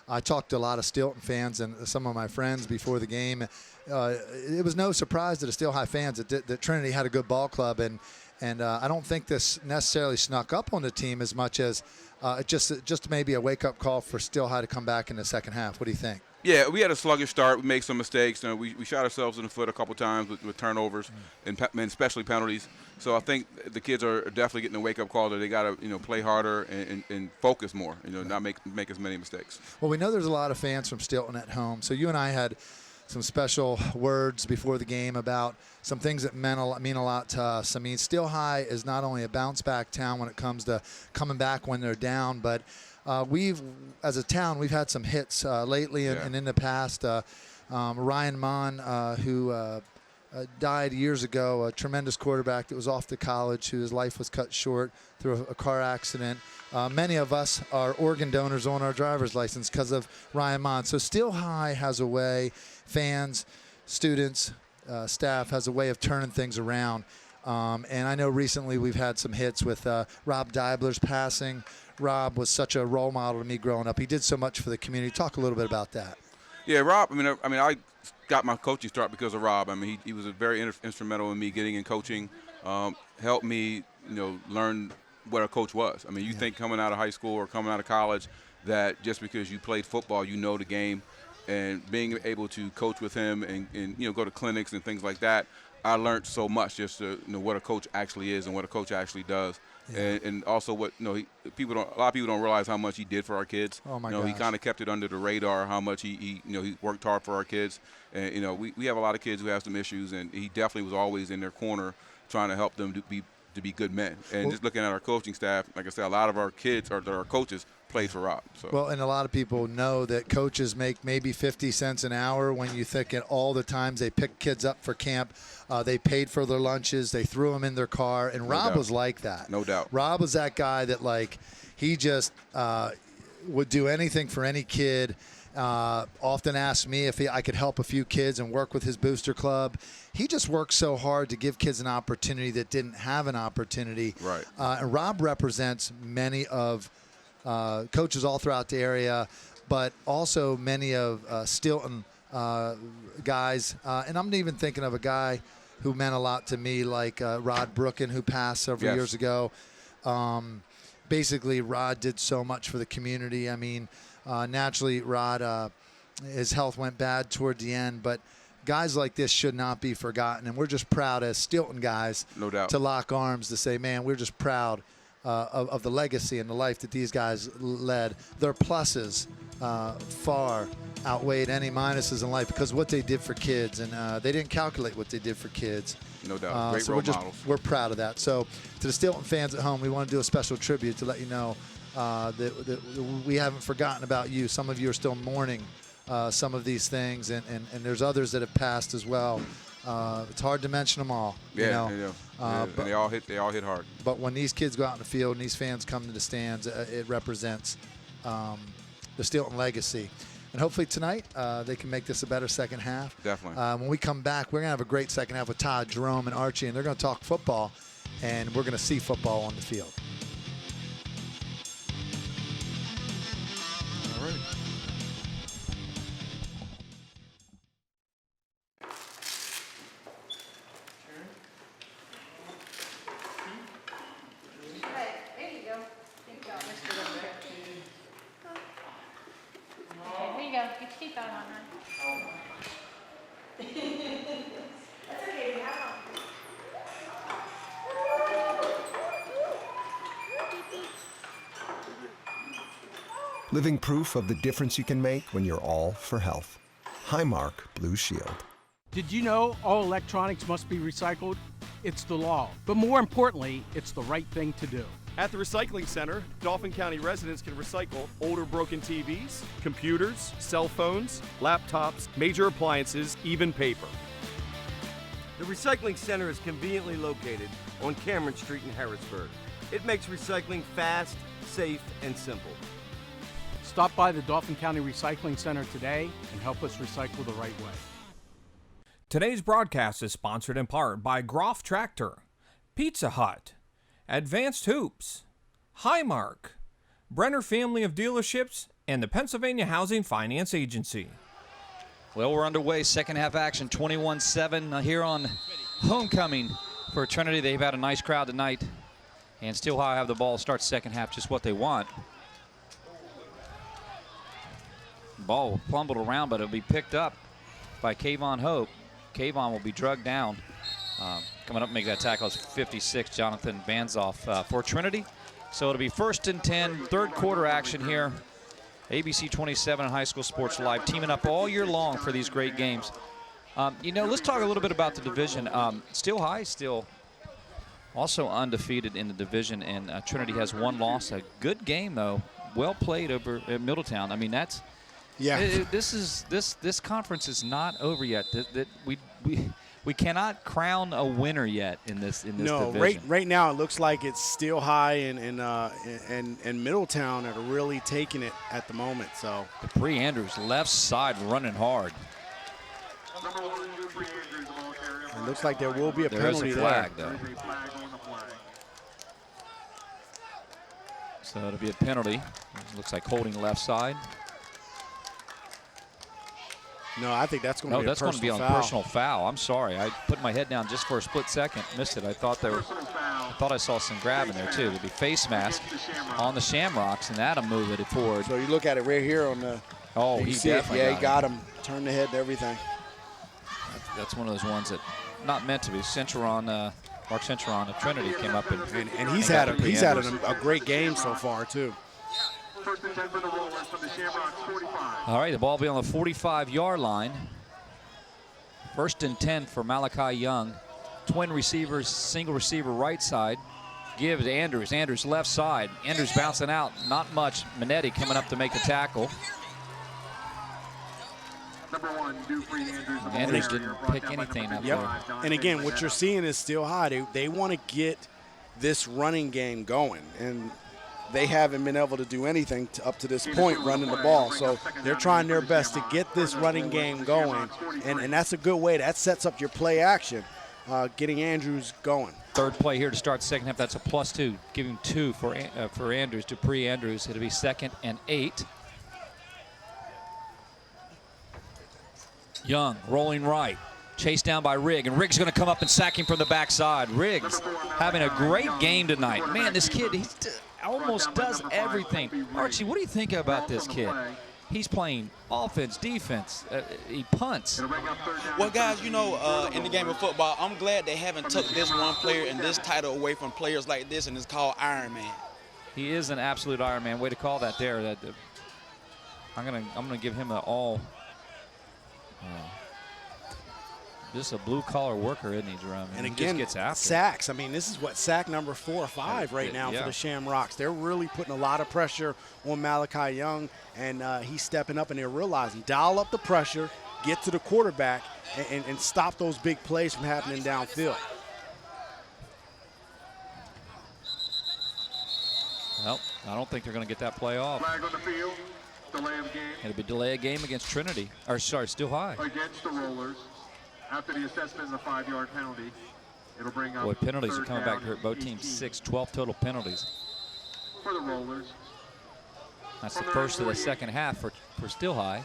I talked to a lot of Stilton fans and some of my friends before the game. It was no surprise to the Steel High fans that Trinity had a good ball club, and I don't think this necessarily snuck up on the team as much as just maybe a wake-up call for Steel High to come back in the second half. What do you think? Yeah, we had a sluggish start. We made some mistakes. We shot ourselves in the foot a couple times with turnovers and especially penalties. So I think the kids are definitely getting a wake-up call that they got to play harder and focus more. Not make as many mistakes. Well, we know there's a lot of fans from Stilton at home. So you and I had some special words before the game about some things that mean a lot to us. I mean, Steel High is not only a bounce-back town when it comes to coming back when they're down, but as a town, we've had some hits lately and in the past. Ryan Mon, who died years ago, a tremendous quarterback that was off to college, whose life was cut short through a car accident. Many of us are organ donors on our driver's license because of Ryan Mon. So Steel High has a way, fans, students, staff has a way of turning things around. And I know recently we've had some hits with Rob Deibler's passing. Rob was such a role model to me growing up. He did so much for the community. Talk a little bit about that. Yeah, Rob, I got my coaching start because of Rob. I mean, he was very instrumental in me getting in coaching, helped me, learn what a coach was. I mean, you think coming out of high school or coming out of college that just because you played football, you know the game, and being able to coach with him and go to clinics and things like that, I learned so much just to know what a coach actually is and what a coach actually does. Yeah. And also what a lot of people don't realize how much he did for our kids. Oh my gosh. He kind of kept it under the radar how much he worked hard for our kids. And we have a lot of kids who have some issues, and he definitely was always in their corner trying to help them be to be good men. And just looking at our coaching staff, like I said, a lot of our kids or our coaches played for Rob. So. Well, and a lot of people know that coaches make maybe 50 cents an hour when you think at all the times they picked kids up for camp. They paid for their lunches. They threw them in their car. And Rob was like that. No doubt. Rob was that guy that, like, he just would do anything for any kid. Often asked me if I could help a few kids and work with his booster club. He just worked so hard to give kids an opportunity that didn't have an opportunity. Right. And Rob represents many of coaches all throughout the area, but also many of Stilton guys. And I'm even thinking of a guy who meant a lot to me, like Rod Brooken, who passed several years ago. Basically, Rod did so much for the community. I mean, naturally, Rod, his health went bad toward the end, but guys like this should not be forgotten. And we're just proud as Stilton guys no doubt. To lock arms to say, man, we're just proud of the legacy and the life that these guys led. Their pluses far outweighed any minuses in life because of what they did for kids, and they didn't calculate what they did for kids. No doubt. Great so role models. We're proud of that. So to the Stilton fans at home, we want to do a special tribute to let you know that we haven't forgotten about you. Some of you are still mourning some of these things, and there's others that have passed as well. It's hard to mention them all. Yeah, you know? But they all hit hard. But when these kids go out in the field and these fans come to the stands, it represents the Stilton legacy. And hopefully tonight they can make this a better second half. Definitely. When we come back, we're going to have a great second half with Todd, Jerome, and Archie, and they're going to talk football, and we're going to see football on the field. All right. Living proof of the difference you can make when you're all for health. Highmark Blue Shield. Did you know all electronics must be recycled? It's the law. But more importantly, it's the right thing to do. At the Recycling Center, Dauphin County residents can recycle older broken TVs, computers, cell phones, laptops, major appliances, even paper. The Recycling Center is conveniently located on Cameron Street in Harrisburg. It makes recycling fast, safe, and simple. Stop by the Dauphin County Recycling Center today and help us recycle the right way. Today's broadcast is sponsored in part by Groff Tractor, Pizza Hut, Advanced Hoops, Highmark, Brenner Family of Dealerships, and the Pennsylvania Housing Finance Agency. Well, we're underway. Second half action, 21-7 here on homecoming for Trinity. They've had a nice crowd tonight, and Steel High have the ball. Start second half just what they want. Ball will fumbled around, but it'll be picked up by Kayvon Hope. Kayvon will be drugged down. Coming up to make that tackle is 56, Jonathan Banzoff for Trinity. So it'll be 1st and 10, third quarter action here. ABC 27 and High School Sports Live teaming up all year long for these great games. Let's talk a little bit about the division. Steel High still also undefeated in the division, and Trinity has one loss. A good game, though. Well played over at Middletown. I mean, that's... Yeah. This conference is not over yet. We cannot crown a winner yet in this division. Right now it looks like it's Steel High and Middletown that are really taking it at the moment. So Dupree Andrews left side running hard. It looks like there will be a penalty there. There is a flag there. though. So it'll be a penalty. It looks like holding left side. No, I think that's going to be a personal foul. No, that's going to be on personal foul. I'm sorry. I put my head down just for a split second. Missed it. I thought I saw some grabbing there, too. It'll be face mask on the Shamrocks, and that'll move it forward. So you look at it right here on the... Oh, he definitely got him. Turned the head and everything. That's one of those ones that not meant to be. Mark Centuron of Trinity came up and he's had a great game so far, too. 1st and 10 for the Rollers from the Shamrocks 45. All right, the ball will be on the 45-yard line. 1st and 10 for Malachi Young. twin receivers, single receiver right side. Gives Andrews. Andrews left side. Andrews bouncing out. Not much. Minetti coming up to make the tackle. Andrews didn't pick anything up there. And again, what you're seeing is Steel High. They want to get this running game going, and they haven't been able to do anything up to this point running the ball. So they're trying their best to get this running game going, and that's a good way. That sets up your play action, getting Andrews going. Third play here to start the second half. That's a +2. Giving 2 for Andrews, Dupree Andrews. It'll be 2nd and 8. Young rolling right. Chased down by Rigg, and Rigg's going to come up and sack him from the backside. Riggs having a great game tonight. Man, this kid, he almost does everything. Archie, what do you think about this kid? He's playing offense, defense, he punts. Well, guys, you know, in the game of football, I'm glad they haven't took this one player and this title away from players like this, and it's called Iron Man. He is an absolute Iron Man. Way to call that there. I'm gonna give him an all. Just a blue-collar worker, isn't he, Jerome? And he again, just gets after sacks. I mean, this is what sack number 4 or 5 right now for the Shamrocks. They're really putting a lot of pressure on Malachi Young, and he's stepping up, and they're realizing dial up the pressure, get to the quarterback, and stop those big plays from happening downfield. Well, I don't think they're going to get that play off. Flag on the field. Delay of game. It'll be delay of game against Trinity. Or, sorry, Steel High. Against the Rollers. After the assessment of the 5-yard penalty, it'll bring up. Boy, penalties are coming back to down hurt both teams. 12 total penalties. For the Rollers. That's the first of the second half for Steel High.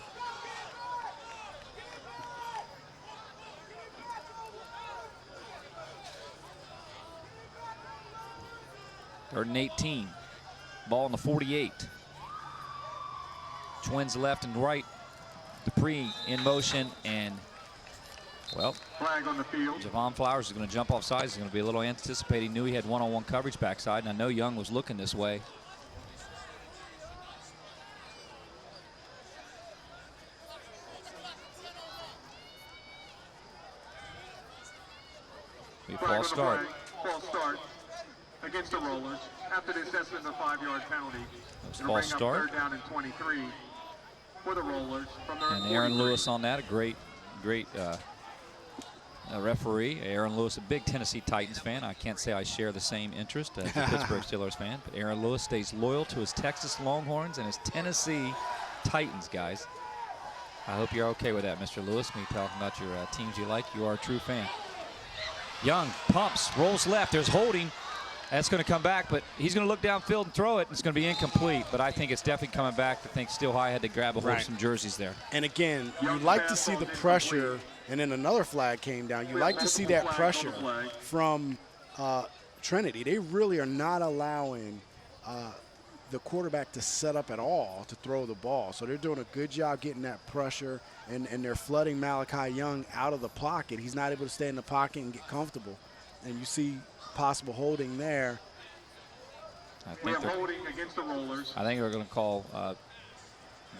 Third and 18. Ball on the 48. Twins left and right. Dupree in motion, and well, flag on the field. Javon Flowers is going to jump off sides. He's going to be a little anticipating. Knew he had one-on-one coverage backside, and I know Young was looking this way. False start. False start against the Rollers. After the assessment of the 5-yard penalty, False start. 3rd down and 23 for the Rollers. From their And Aaron Lewis on that, a great referee. Aaron Lewis, a big Tennessee Titans fan. I can't say I share the same interest as a Pittsburgh Steelers fan, but Aaron Lewis stays loyal to his Texas Longhorns and his Tennessee Titans, guys. I hope you're okay with that, Mr. Lewis. Me talking about your teams you like. You are a true fan. Young pumps, rolls left. There's holding. That's going to come back, but he's going to look downfield and throw it. It's going to be incomplete, but I think it's definitely coming back. I think Steel High had to grab a hold of some jerseys there. And again, you like to see the pressure, and then another flag came down. You like to see that pressure from Trinity. They really are not allowing the quarterback to set up at all to throw the ball. So they're doing a good job getting that pressure, and they're flooding Malachi Young out of the pocket. He's not able to stay in the pocket and get comfortable. And you see possible holding there. I think holding against the Rollers. I think they're going to call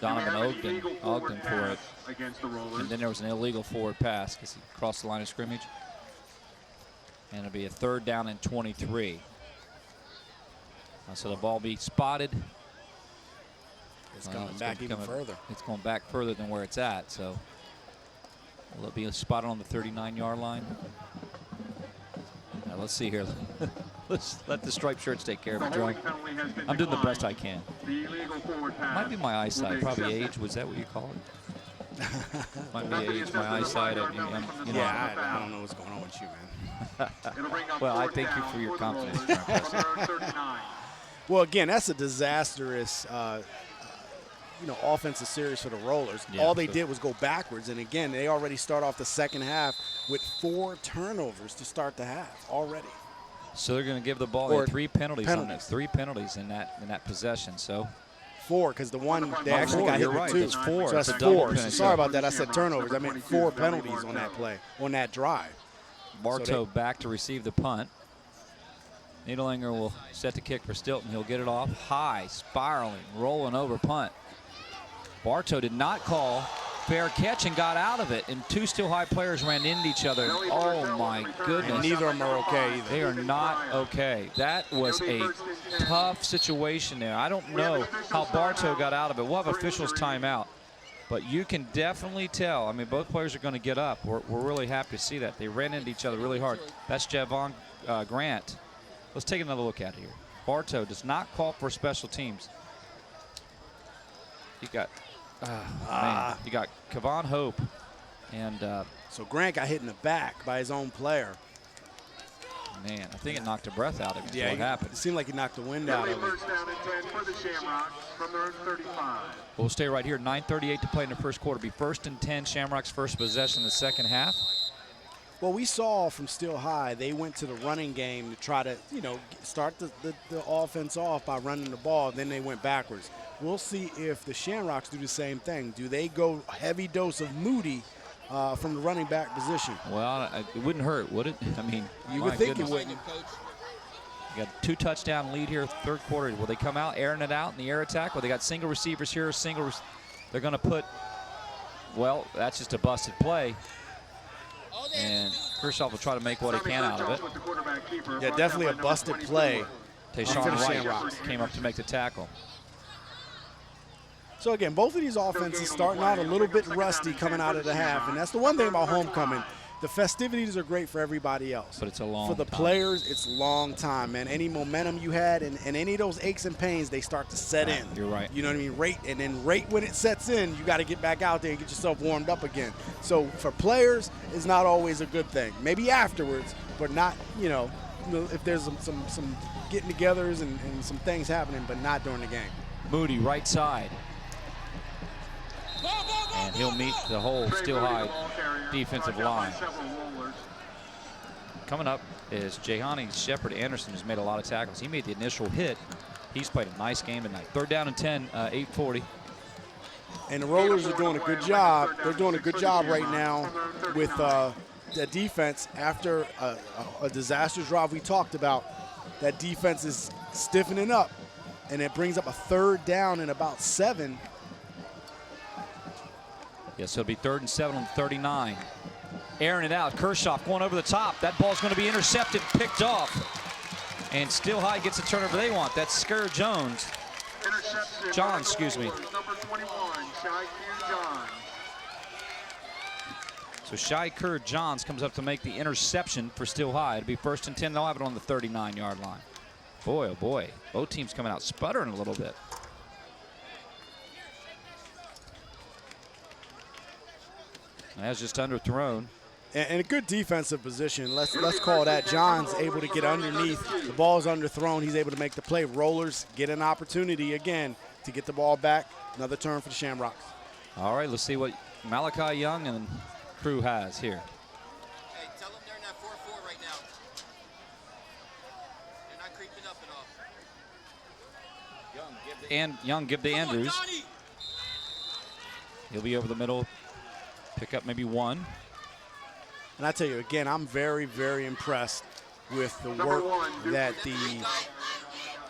Donovan Ogden for it. Against the Rollers. And then there was an illegal forward pass because he crossed the line of scrimmage. And it'll be a 3rd down and 23. So the ball be spotted. It's going back even further. It's going back further than where it's at. So will it be spotted on the 39-yard line? Now let's see here. Let's let the striped shirts take care of it, Joe. I'm doing the best I can. Might be my eyesight, probably age. Was that what you call it? Might be age, my eyesight. I don't know what's going on with you, man. Well, I thank you for your confidence. Well, again, that's a disastrous, offensive series for the Rollers. All they did was go backwards, and again, they already start off the second half with 4 turnovers to start the half already. So they're going to give the ball 3 penalties on this. 3 penalties in that possession. So 4, because the one they actually got hit with 2. It's 4. So that's 4. So sorry about that. I said turnovers. I meant 4 penalties on that play, on that drive. Bartow back to receive the punt. Needlinger will set the kick for Stilton. He'll get it off high, spiraling, rolling over punt. Bartow did not call fair catch and got out of it, and two Still High players ran into each other. Oh my goodness. And neither of them are okay either. They are not okay. That was a tough situation there. I don't know how Bartow got out of it. We'll have officials timeout. But you can definitely tell. I mean, both players are going to get up. We're really happy to see that. They ran into each other really hard. That's Javon Grant. Let's take another look at it here. Bartow does not call for special teams. You got, you got Kevon Hope, and so Grant got hit in the back by his own player. Man, I think it knocked the breath out of him. Yeah, what happened. It seemed like he knocked the wind out of him. First down and 10 for the Shamrocks from their own 35. We'll stay right here. 9:38 to play in the first quarter. Be 1st and 10. Shamrocks' first possession in the second half. Well, we saw from Still High, they went to the running game to try to, start the offense off by running the ball. Then they went backwards. We'll see if the Shamrocks do the same thing. Do they go heavy dose of Moody from the running back position? Well, it wouldn't hurt, would it? I mean, you would think it wouldn't. You got a 2-touchdown lead here, third quarter. Will they come out, airing it out in the air attack? Well, they got single receivers here, they're going to put, well, that's just a busted play. And Kershaw will try to make what he can out of it. Yeah, definitely a busted play. Tayshawn Wright came up to make the tackle. So again, both of these offenses starting out a little bit rusty coming out of the half, and that's the one thing about homecoming. The festivities are great for everybody else. But it's a long For the time. players, it's a long time, man. Any momentum you had and any of those aches and pains, they start to set in. You're right. You know what I mean? Right when it sets in, you got to get back out there and get yourself warmed up again. So for players, it's not always a good thing. Maybe afterwards, but not, if there's some getting togethers and some things happening, but not during the game. Moody, right side. And he'll meet the whole Still High defensive line. Coming up is Jehani Shepard Anderson, who's made a lot of tackles. He made the initial hit. He's played a nice game tonight. 3rd down and 10, 8:40. And the Rollers are doing a good job. They're doing a good job right now with the defense. After a disastrous drive we talked about, that defense is stiffening up, and it brings up a 3rd down and about 7. Yes, it'll be 3rd and 7 on 39. Airing it out. Kershaw going over the top. That ball's going to be intercepted, picked off. And Still High gets the turnover they want. That's Skur Johns, excuse me. Number 21, Shai Johns. So Shai Johns comes up to make the interception for Still High. It'll be 1st and 10. They'll have it on the 39-yard line. Boy, oh boy. Both teams coming out sputtering a little bit. That's just underthrown. And a good defensive position. Let's call that. John's able to get underneath. The ball's underthrown. He's able to make the play. Rollers get an opportunity again to get the ball back. Another turn for the Shamrocks. All right, let's see what Malachi Young and crew has here. Hey, tell them they're in that 4-4 right now. They're not creeping up at all. Young give to Andrews. He'll be over the middle. Pick up maybe 1. And I tell you, again, I'm very, very impressed with the work that the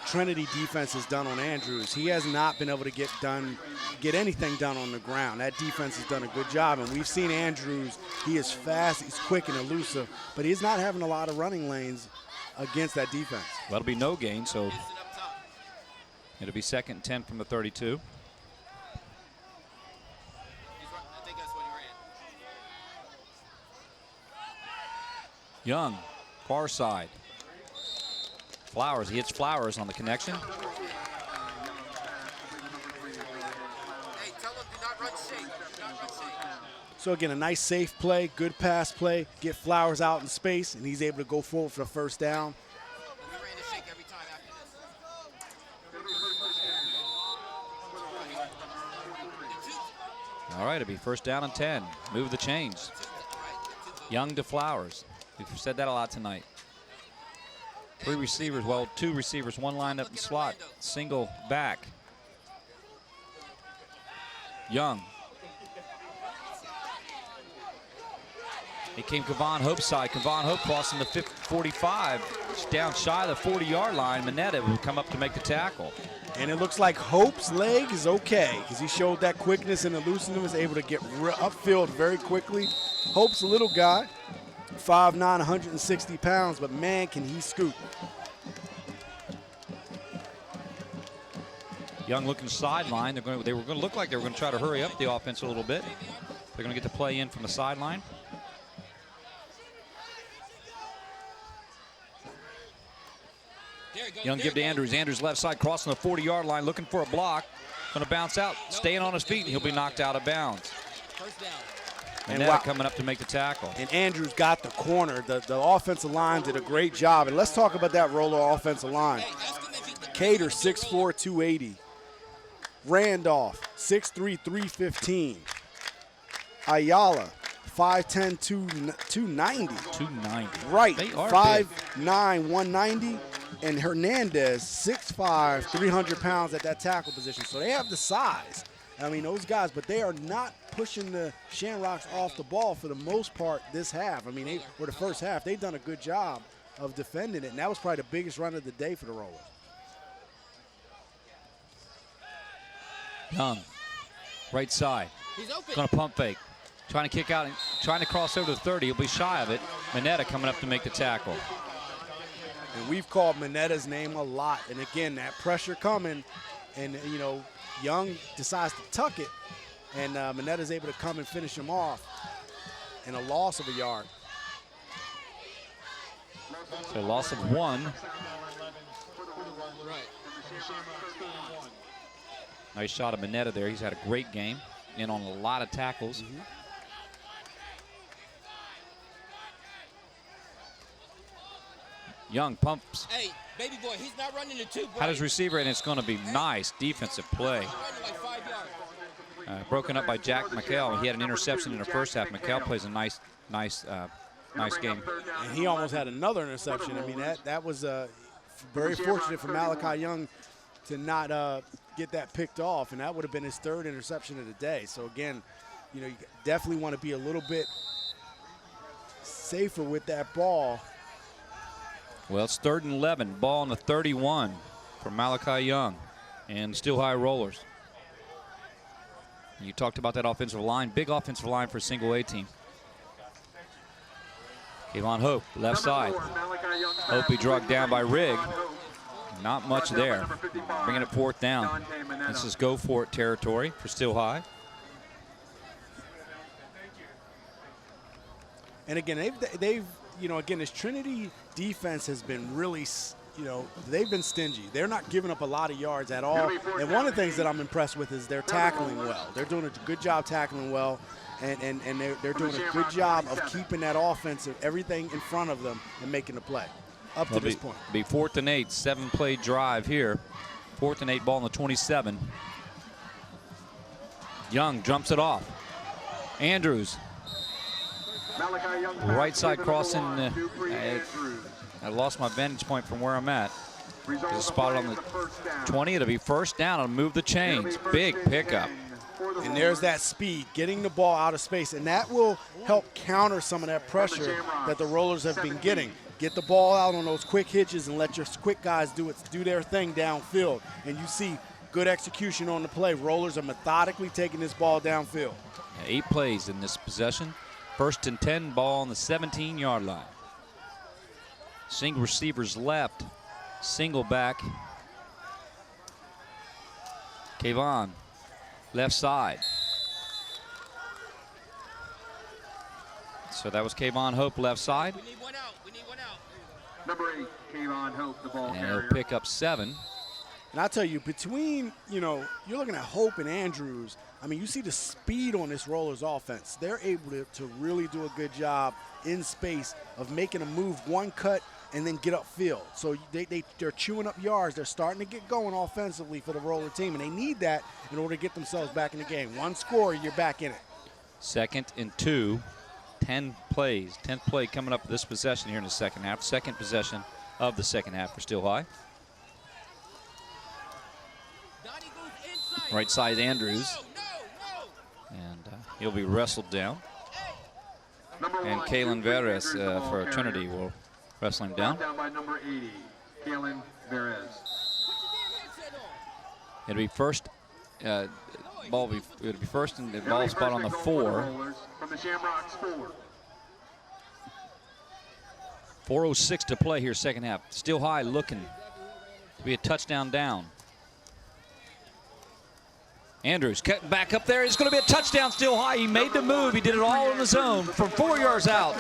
Trinity defense has done on Andrews. He has not been able to get anything done on the ground. That defense has done a good job, and we've seen Andrews. He is fast, he's quick and elusive, but he's not having a lot of running lanes against that defense. That'll be no gain, so it'll be 2nd and 10 from the 32. Young, far side. Flowers, he hits Flowers on the connection. Hey, tell them do not run safe. Do not run safe. So again, a nice safe play, good pass play, get Flowers out in space, and he's able to go forward for the 1st down. We ran a shake every time after this. All right, it'll be 1st down and 10. Move the chains. Young to Flowers. We've said that a lot tonight. 3 receivers, well, 2 receivers, 1 lined up in slot. Single back. Young. It came Kevon Hope's side. Kevon Hope crossing the 45, down shy of the 40-yard line. Mineta will come up to make the tackle. And it looks like Hope's leg is okay because he showed that quickness and elusiveness, was able to get upfield very quickly. Hope's a little guy, 5'9", 160 pounds, but man, can he scoot. Young looking sideline. They were going to look like they were going to try to hurry up the offense a little bit. They're going to get the play in from the sideline. Young give to Andrews. Andrews left side crossing the 40-yard line, looking for a block. Going to bounce out, staying on his feet, and he'll be knocked out of bounds. And wow, coming up to make the tackle. And Andrews got the corner. The offensive line did a great job. And let's talk about that Roller offensive line. Cater, 6'4", 280. Randolph, 6'3", 315. Ayala, 5'10", 290. 290. Right, they are 5'9", 190. And Hernandez, 6'5", 300 pounds at that tackle position. So they have the size. I mean, those guys, but they are not pushing the Shamrocks off the ball for the most part this half. I mean, for the first half, they've done a good job of defending it, and that was probably the biggest run of the day for the Rollers. Young, right side. He's open. Going to pump fake. Trying to kick out and trying to cross over to 30. He'll be shy of it. Mineta coming up to make the tackle. And we've called Mineta's name a lot. And again, that pressure coming, and you know, Young decides to tuck it, and Mineta's able to come and finish him off, and a loss of a yard. So loss of 1. Nice shot of Mineta there. He's had a great game, in on a lot of tackles. Young pumps. Hey, baby boy, he's not running the 2. Had his receiver, and it's going to be nice defensive play. Broken up by Jack McHale. He had an interception in the first half. McHale plays a nice game. And he almost had another interception. I mean, that was very fortunate for Malachi Young to not get that picked off, and that would have been his 3rd interception of the day. So again, you know, you definitely want to be a little bit safer with that ball. Well, it's 3rd and 11. Ball on the 31 for Malachi Young and Steel High Rollers. You talked about that offensive line. Big offensive line for a single A team. Kayvon Hope, left side. Hope be drugged down by Rigg. Not much there. Bringing it 4th down. This is go for it territory for Steel High. And again, they've you know, again, this Trinity defense has been really, you know, they've been stingy. They're not giving up a lot of yards at all. And one of the things that I'm impressed with is they're tackling well. They're doing a good job tackling well, and they're doing a good job of keeping that offensive, everything in front of them and making the play up to this point. Be 4th and 8, 7-play drive here. 4th and 8, ball on the 27. Young jumps it off. Andrews. Right side crossing. I lost my vantage point from where I'm at. Just spotted on the 20. It'll be 1st down. It'll move the chains. Big pickup. And there's that speed, getting the ball out of space, and that will help counter some of that pressure that the Rollers have been getting. Get the ball out on those quick hitches and let your quick guys do their thing downfield. And you see good execution on the play. Rollers are methodically taking this ball downfield. 8 plays in this possession. 1st and 10, ball on the 17-yard line. Single receivers left, single back. Kayvon, left side. So that was Kayvon Hope, left side. We need one out. We need one out. Number 8, Kayvon Hope, the ball And carrier. he'll pick up 7. And I tell you, between, you know, you're looking at Hope and Andrews, I mean, you see the speed on this Rollers offense. They're able to really do a good job in space of making a move, one cut, and then get upfield. So they're chewing up yards. They're starting to get going offensively for the Roller team, and they need that in order to get themselves back in the game. One score, you're back in it. 2nd and 2, 10 plays. 10th play coming up this possession here in the second half. 2nd possession of the second half for Steel High. Right side, Andrews. And he'll be wrestled down. And Kalen Veres for Trinity will wrestle him down. Down by number 80, Kalen Veres. It'll be first. Ball it would be first in the ball spot on the 4. From the Shamrocks 4. 4:06 to play here, second half. Still high, looking to be a touchdown down. Andrews cutting back up there. It's going to be a touchdown. Still high. He made the move. He did it all in the zone from 4 yards out.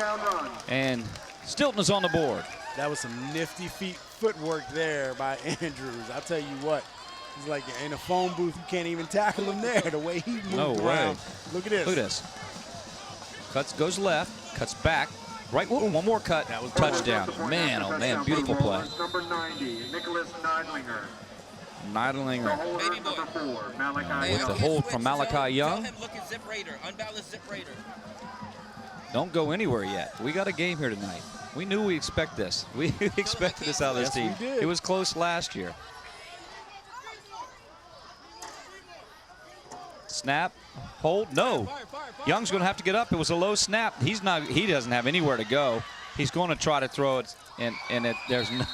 And Stilton is on the board. That was some nifty footwork there by Andrews. I'll tell you what. He's like in a phone booth. You can't even tackle him there. The way he moved around. Look at this. Look at this. Goes left. Cuts back. Right. Whoa, one more cut. That was touchdown. Man, oh man, beautiful play. Number 90, Nicholas Neidlinger. Neidlinger. Baby boy. 4, Malachi With the hold from Malachi Young. Tell him look at Zip Raider, unbalanced Zip Raider. Don't go anywhere yet. We got a game here tonight. We knew we expect this. We expected this out of this team. We did. It was close last year. Snap, hold, no. Young's going to have to get up. It was a low snap. He doesn't have anywhere to go. He's going to try to throw it, and there's no.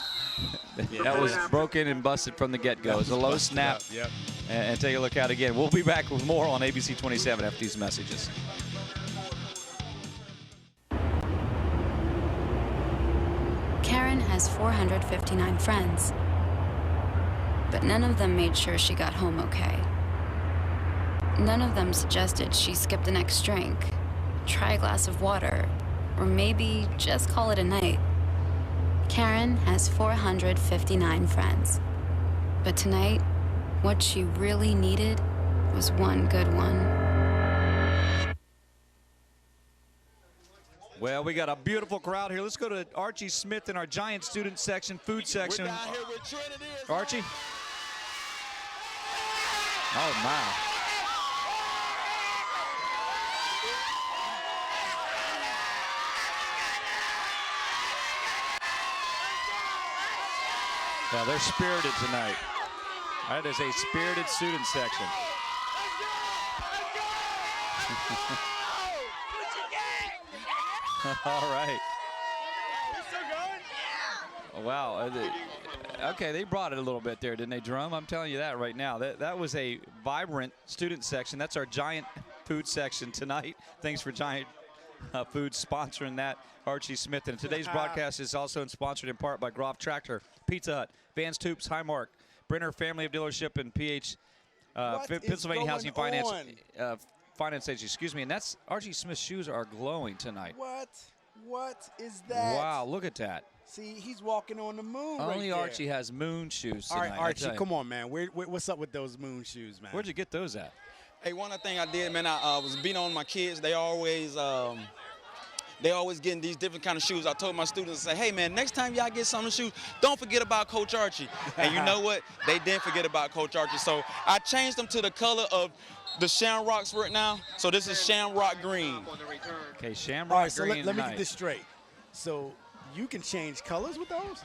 That was broken and busted from the get-go. It was a low snap. Yep. And take a look out again. We'll be back with more on ABC 27 after these messages. Karen has 459 friends, but none of them made sure she got home okay. None of them suggested she skip the next drink, try a glass of water, or maybe just call it a night. Karen has 459 friends, but tonight, what she really needed was one good one. Well, we got a beautiful crowd here. Let's go to Archie Smith in our Giant student section, food section. We're down here with Trinity. Archie? Oh, my. Well, they're spirited tonight. That is a spirited student section. All right. Wow. Okay, they brought it a little bit there, didn't they, Drum? I'm telling you that right now. That was a vibrant student section. That's our Giant food section tonight. Thanks for Giant Food sponsoring that, Archie Smith. And today's broadcast is also sponsored in part by Groff Tractor, Pizza Hut, Vans Toops, Highmark, Brenner Family of Dealership, and Pennsylvania Housing Finance Agency. Excuse me. And that's Archie Smith's shoes are glowing tonight. What is that? Wow, look at that. See, he's walking on the moon. Only right Archie there. has moon shoes All tonight. right, Archie, come on, man. What's up with those moon shoes, man? Where'd you get those at? Hey, one other thing I did, man, I was beating on my kids. They always getting these different kind of shoes. I told my students, I say, hey, man, next time y'all get some of the shoes, don't forget about Coach Archie. And you know what? They didn't forget about Coach Archie. So I changed them to the color of the Shamrocks right now. So this is Shamrock Green. Okay, Shamrock All right, so Green. let me get this straight. So you can change colors with those?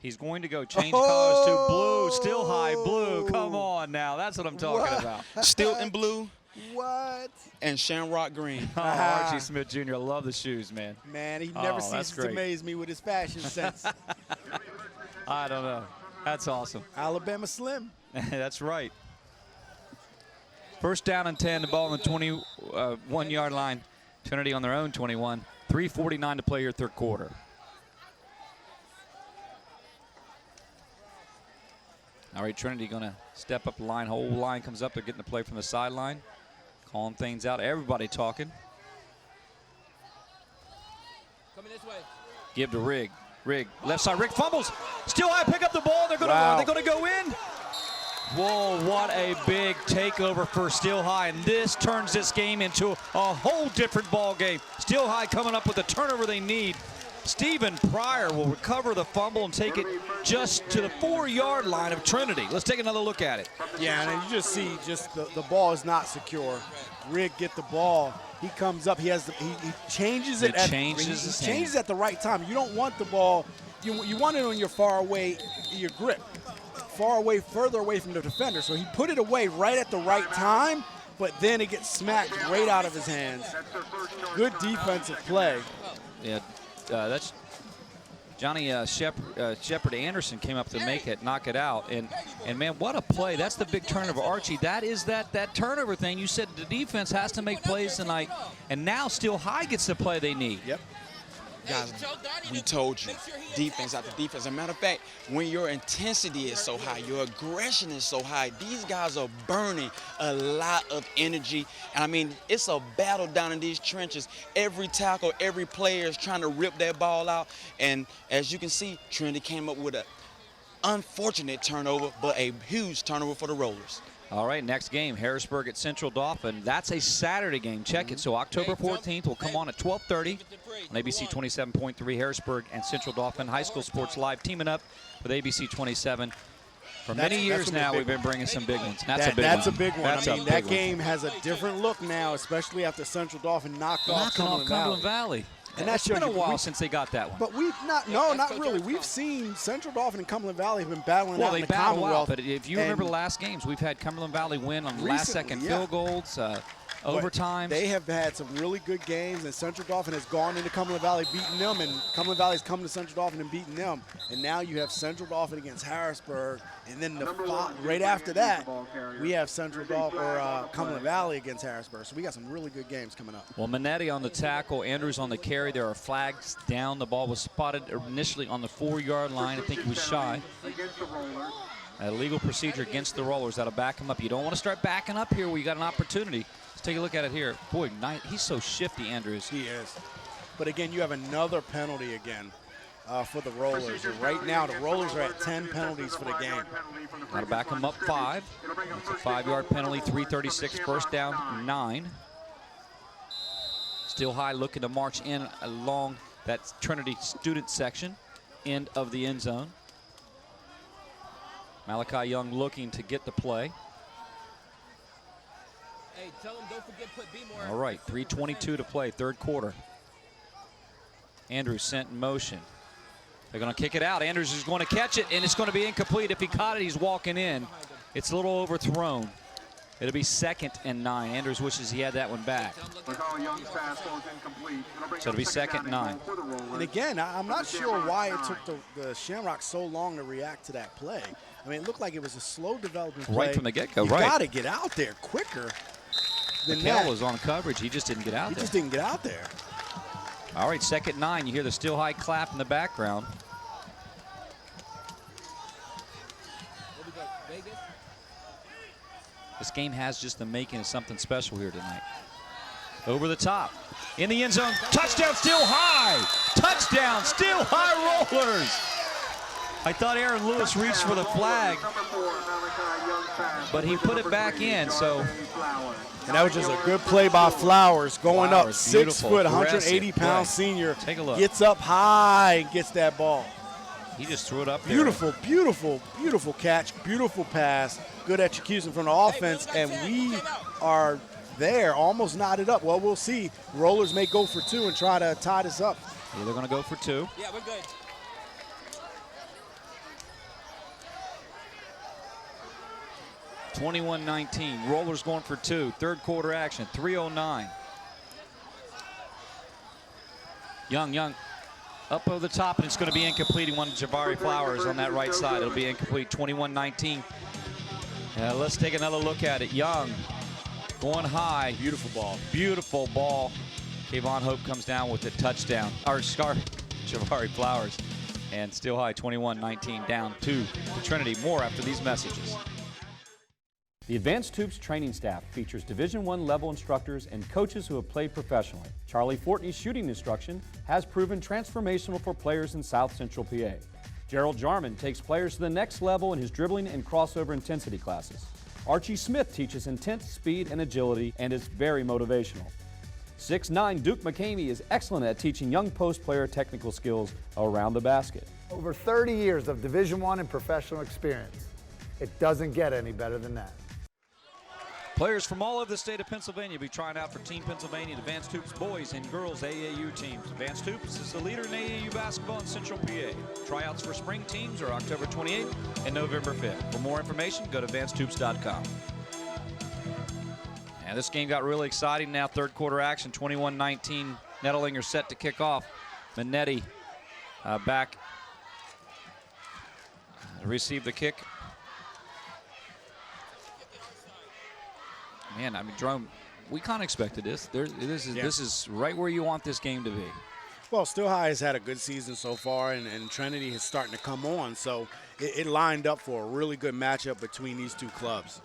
He's going to go change colors to blue, still high blue. Come on now. That's what I'm talking about. Still in blue. What? And Shamrock Green. Oh, Archie Smith Jr. I love the shoes, man. Man, he never ceases to amaze me with his fashion sense. I don't know. That's awesome. Alabama Slim. That's right. First down and 10, the ball on the 21-yard line. Trinity on their own 21. 3:49 to play here, third quarter. All right, Trinity going to step up the line. Whole line comes up. They're getting the play from the sideline. Calling things out. Everybody talking. Coming this way. Give to Rigg. Rigg, left side. Rigg fumbles. Still high, pick up the ball. They're going to. Are they going to go in? Whoa, what a big takeover for Still High. And this turns this game into a whole different ball game. Still High coming up with the turnover they need. Stephen Pryor will recover the fumble and take it just to the 4-yard line of Trinity. Let's take another look at it. Yeah, and you just see the ball is not secure. Rigg get the ball. He comes up. He changes it. He changes at the right time. You don't want the ball. You want it on your your grip, further away from the defender. So he put it away right at the right time, but then it gets smacked right out of his hands. Good defensive play. Yeah. That's Johnny Shepard Anderson came up to knock it out, and man, what a play! That's the big turnover, Archie. That is that turnover thing. You said the defense has to make plays tonight, and now Steel High gets the play they need. Yep. Guys, we told you, defense after defense. As a matter of fact, when your intensity is so high, your aggression is so high, these guys are burning a lot of energy. And I mean, it's a battle down in these trenches. Every tackle, every player is trying to rip that ball out. And as you can see, Trinity came up with an unfortunate turnover, but a huge turnover for the Rollers. All right, next game, Harrisburg at Central Dauphin. That's a Saturday game. Check it. So October 14th will come on at 12:30 on ABC 27.3. Harrisburg and Central Dauphin High School Sports Live teaming up with ABC 27. For many years now, we've been bringing some big ones. That's a big one. That's a big one. I mean, that game has a different look now, especially after Central Dauphin knocked off Cumberland Valley. And that's been a while since they got that one. But we've not really. We've seen Central Dauphin and Cumberland Valley have been battling out in the Commonwealth. But if you remember the last games, we've had Cumberland Valley win on last-second field goals, overtime. They have had some really good games, and Central Dauphin has gone into Cumberland Valley beating them, and Cumberland Valley's come to Central Dauphin and beaten them. And now you have Central Dauphin against Harrisburg, and then right after that, we have Central Dauphin or Cumberland Valley against Harrisburg. So we got some really good games coming up. Well, Minetti on the tackle, Andrews on the carry. There are flags down. The ball was spotted initially on the 4-yard line. I think he was shy. A legal procedure against the Rollers. That'll back him up. You don't want to start backing up here where you got an opportunity. Let's take a look at it here. Boy, he's so shifty, Andrews. He is. But again, you have another penalty again for the Rollers. And right now, the Rollers are at 10 penalties for the game. Got to back him up 5. It's a 5-yard penalty, 3:36, first down, 9. Still High looking to march in along that Trinity student section, end of the end zone. Malachi Young looking to get the play. Hey, tell him don't forget put B more. All right, 3:22 to play, third quarter. Andrews sent in motion. They're going to kick it out. Andrews is going to catch it, and it's going to be incomplete. If he caught it, he's walking in. It's a little overthrown. It'll be 2nd and 9. Andrews wishes he had that one back. So it'll be 2nd and 9. And again, I'm not sure why it took the Shamrocks so long to react to that play. I mean, it looked like it was a slow development play. Right from the get-go, You right. got to get out there quicker than that. McHale was on coverage. He just didn't get out there. He just didn't get out there. All right, 2nd and 9. You hear the Still High clap in the background. This game has just the making of something special here tonight. Over the top. In the end zone. Touchdown, Still High! Touchdown, Still High Rollers! I thought Aaron Lewis reached for the flag, but he put it back in, so. And that was just a good play by Flowers, going up 6 foot, aggressive 180-pound play. senior. Take a look. Gets up high and gets that ball. He just threw it up there. Beautiful, beautiful, beautiful catch, beautiful pass, good execution from the offense, and we are there, almost knotted up. Well, we'll see. Rollers may go for 2 and try to tie this up. Yeah, they're going to go for 2. Yeah, we're good. 21-19. Rollers going for 2. Third quarter action. 3:09. Young. Up over the top, and it's going to be incomplete. He wanted Javari Flowers on that right side. It'll be incomplete. 21-19. Let's take another look at it. Young going high. Beautiful ball. Beautiful ball. Kayvon Hope comes down with a touchdown. Javari Flowers. And Still High 21-19 down 2 to Trinity. More after these messages. The Advanced Hoops training staff features Division I level instructors and coaches who have played professionally. Charlie Fortney's shooting instruction has proven transformational for players in South Central PA. Gerald Jarman takes players to the next level in his dribbling and crossover intensity classes. Archie Smith teaches intense speed and agility and is very motivational. 6'9" Duke McCamey is excellent at teaching young post player technical skills around the basket. Over 30 years of Division I and professional experience. It doesn't get any better than that. Players from all over the state of Pennsylvania will be trying out for Team Pennsylvania Advanced Hoops boys and girls AAU teams. Advanced Hoops is the leader in AAU basketball in Central PA. Tryouts for spring teams are October 28th and November 5th. For more information, go to advancedhoops.com. And this game got really exciting now. Third quarter action, 21-19. Nettlinger set to kick off. Minetti back to receive the kick. Man, I mean, Jerome, we kind of expected this. This is right where you want this game to be. Well, Still High has had a good season so far, and Trinity is starting to come on. So it lined up for a really good matchup between these two clubs.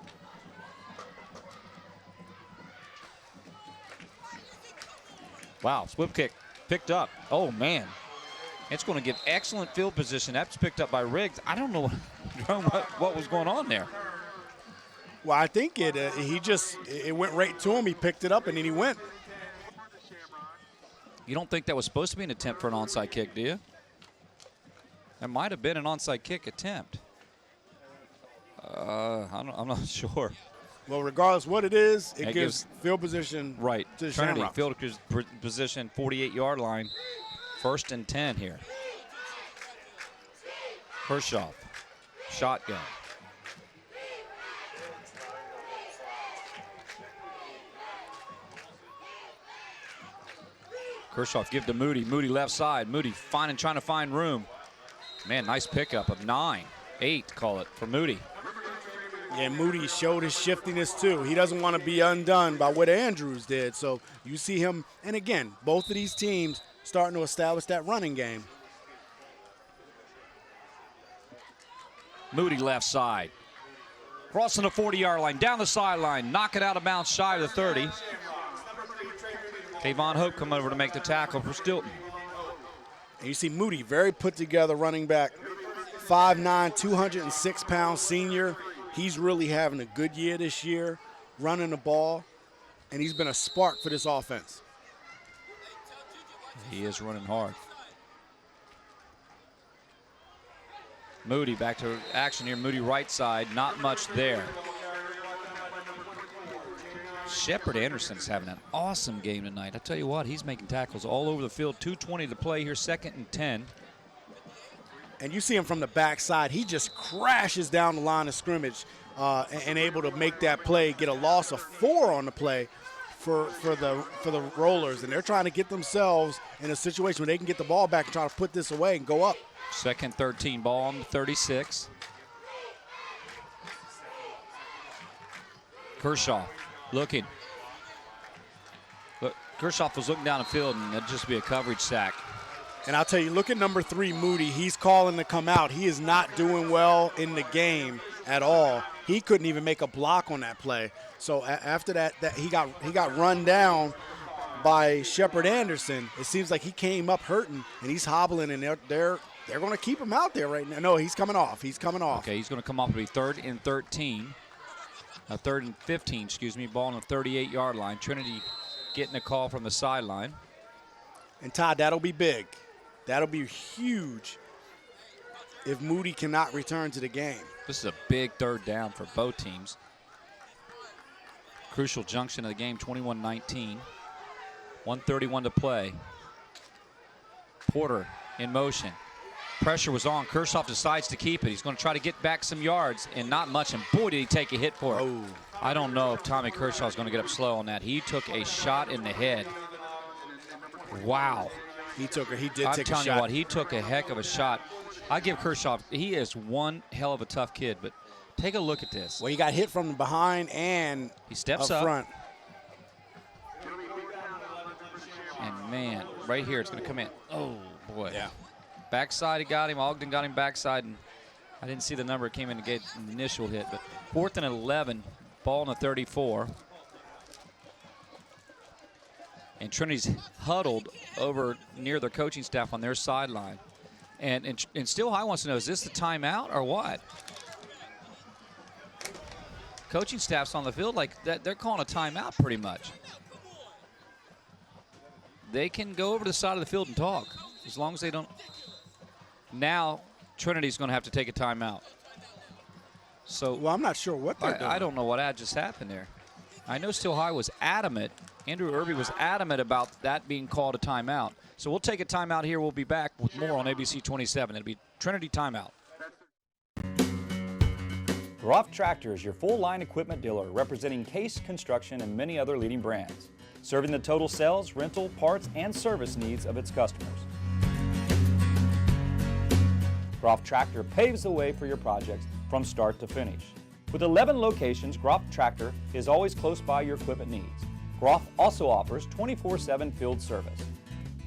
Wow, whip kick picked up. Oh, man. It's going to give excellent field position. That's picked up by Riggs. I don't know what was going on there. Well, I think it went right to him. He picked it up, and then he went. You don't think that was supposed to be an attempt for an onside kick, do you? That might have been an onside kick attempt. I'm not sure. Well, regardless what it is, it gives field position right to the Trinity. Shamrocks. Field position, 48-yard line. 1st and 10 here. Kershaw, shotgun. Kershaw give to Moody. Moody left side. Moody trying to find room. Man, nice pickup of 9, 8, call it, for Moody. Yeah, Moody showed his shiftiness too. He doesn't want to be undone by what Andrews did. So you see him, and again, both of these teams starting to establish that running game. Moody left side. Crossing the 40-yard line, down the sideline, knock it out of bounds shy of the 30. Tavon Hope come over to make the tackle for Stilton. And you see Moody, very put together running back, 5'9", 206-pound senior. He's really having a good year this year, running the ball, and he's been a spark for this offense. He is running hard. Moody back to action here. Moody right side, not much there. Shepard Anderson's having an awesome game tonight. I tell you what, he's making tackles all over the field. 2:20 to play here, 2nd and 10. And you see him from the backside. He just crashes down the line of scrimmage and able to make that play, get a loss of 4 on the play for the Rollers. And they're trying to get themselves in a situation where they can get the ball back and try to put this away and go up. 2nd 13, ball on the 36. Kershaw looking. Look, Kershaw was looking down the field, and it'd just be a coverage sack. And I'll tell you, look at number 3, Moody. He's calling to come out. He is not doing well in the game at all. He couldn't even make a block on that play. So after that he got run down by Shepard Anderson. It seems like he came up hurting, and he's hobbling, and they're going to keep him out there right now. No, he's coming off. He's coming off. Okay, he's going to come off to be 3rd and 13. 3rd and 15, excuse me. Ball on the 38-yard line. Trinity getting a call from the sideline. And Todd, that'll be big. That'll be huge if Moody cannot return to the game. This is a big 3rd down for both teams. Crucial junction of the game, 21-19. 1:31 to play. Porter in motion. Pressure was on. Kershaw decides to keep it. He's going to try to get back some yards, and not much. And boy, did he take a hit for it. Oh. I don't know if Tommy Kershaw is going to get up slow on that. He took a shot in the head. Wow. He did take a shot. I'm telling you what, he took a heck of a shot. I give Kershaw, he is one hell of a tough kid, but take a look at this. Well, he got hit from behind and he steps up up front. And man, right here it's going to come in. Oh boy. Yeah. Backside he got him. Ogden got him backside, and I didn't see the number. It came in to get an initial hit, but 4th and 11, ball on the 34. And Trinity's huddled over near their coaching staff on their sideline. And Still High wants to know, is this the timeout or what? Coaching staff's on the field like that. They're calling a timeout pretty much. They can go over to the side of the field and talk as long as they don't. Now Trinity's going to have to take a timeout. So well, I'm not sure what they're doing. I don't know what just happened there. I know Still High was adamant. Andrew Irby was adamant about that being called a timeout. So we'll take a timeout here. We'll be back with more on ABC 27. It'll be Trinity timeout. Groff Tractor is your full-line equipment dealer representing Case Construction and many other leading brands, serving the total sales, rental, parts, and service needs of its customers. Groff Tractor paves the way for your projects from start to finish. With 11 locations, Groff Tractor is always close by your equipment needs. Groff also offers 24/7 field service.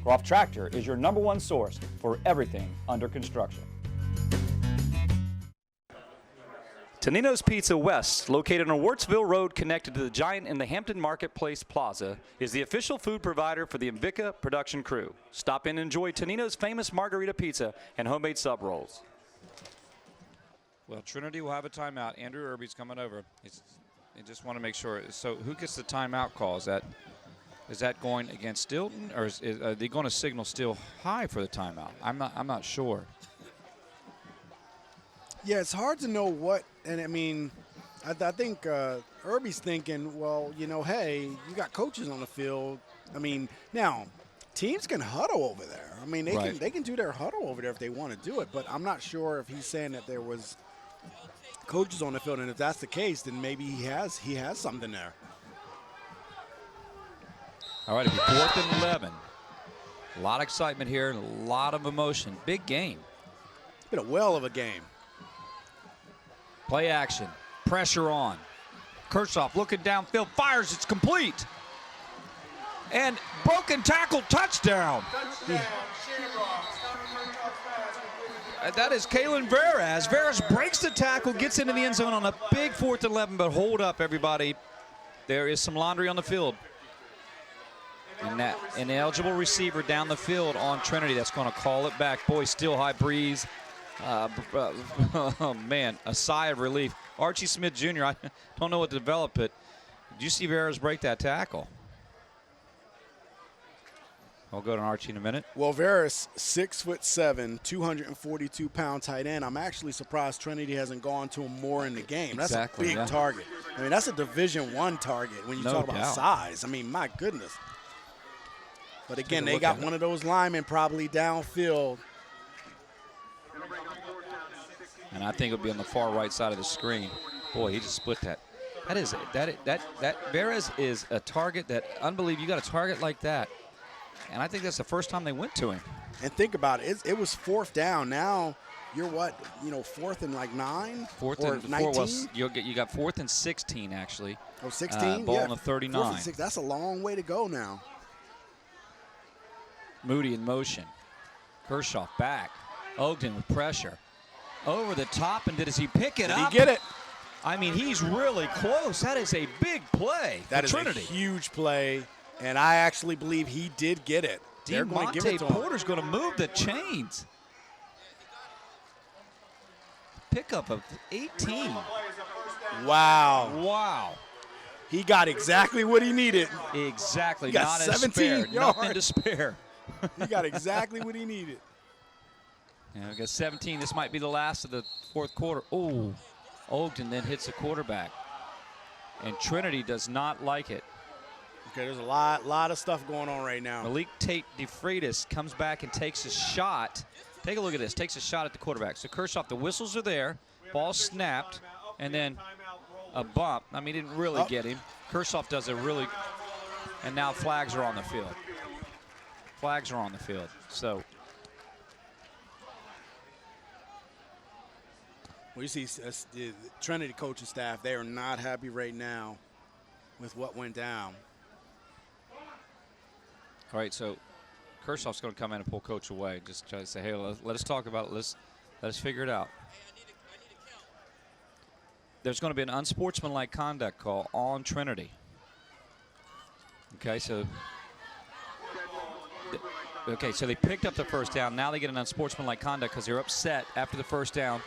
Groff Tractor is your #1 source for everything under construction. Tonino's Pizza West, located on Wartsville Road connected to the Giant in the Hampton Marketplace Plaza, is the official food provider for the Invicta production crew. Stop in and enjoy Tonino's famous margarita pizza and homemade sub rolls. Well, Trinity will have a timeout. Andrew Irby's coming over. They just want to make sure. So who gets the timeout call? Is that going against Stilton, or are they going to signal still high for the timeout? I'm not sure. Yeah, it's hard to know what, and I mean, I think Irby's thinking, well, hey, you got coaches on the field. I mean, now teams can huddle over there. I mean, they can do their huddle over there if they want to do it, but I'm not sure if he's saying that there was coaches on the field, and if that's the case, then maybe he has something there. All right, it'll be 4th and 11. A lot of excitement here, and a lot of emotion. Big game. It's been a whale of a game. Play action. Pressure on. Kershaw looking downfield. Fires. It's complete. And broken tackle. Touchdown. That is Kalen Veras. Veras breaks the tackle, gets into the end zone on a big 4th and 11, but hold up, everybody. There is some laundry on the field. And that ineligible receiver down the field on Trinity. That's going to call it back. Boy, still high breeze. Oh, man, a sigh of relief. Archie Smith Jr., I don't know what to develop it. Did you see Veras break that tackle? I'll go to Archie in a minute. Well, Veras, 6'7", 242-pound tight end. I'm actually surprised Trinity hasn't gone to him more in the game. That's a big target. I mean, that's a Division I target when you talk about size. I mean, my goodness. But again, they got one of those linemen probably downfield. And I think it'll be on the far right side of the screen. Boy, he just split that. That Veras is a target that unbelievable. You got a target like that, and I think that's the first time they went to him. And think about it. It was 4th down. Now you're what? 4th and 9. 4th and 19. Well, you got 4th and 16 actually. Oh, 16. Ball on the 39. 4th and 6. That's a long way to go now. Moody in motion. Kershaw back. Ogden with pressure. Over the top, and does he pick it up? Did he get it? I mean, he's really close. That is a big play for Trinity. That is a huge play, and I actually believe he did get it. They're going to give it to him. Porter's going to move the chains. Pickup of 18. Wow. Wow. He got exactly what he needed. Exactly. He got not 17 yards. Nothing to spare. He got exactly what he needed. Yeah, we got 17. This might be the last of the 4th quarter. Oh, Ogden then hits the quarterback. And Trinity does not like it. Okay, there's a lot of stuff going on right now. Malik Tate DeFreitas comes back and takes a shot. Take a look at this. Takes a shot at the quarterback. So Kershaw, the whistles are there. Ball snapped. And then a bump. I mean, he didn't really get him. Kershaw does a really – and now flags are on the field. Flags are on the field. So – well, you see the Trinity coaching staff, they are not happy right now with what went down. All right, so Kershaw's going to come in and pull coach away. Just try to say, hey, let us talk about it. Let us figure it out. There's going to be an unsportsmanlike conduct call on Trinity. Okay, so they picked up the first down. Now they get an unsportsmanlike conduct because they're upset after the first down.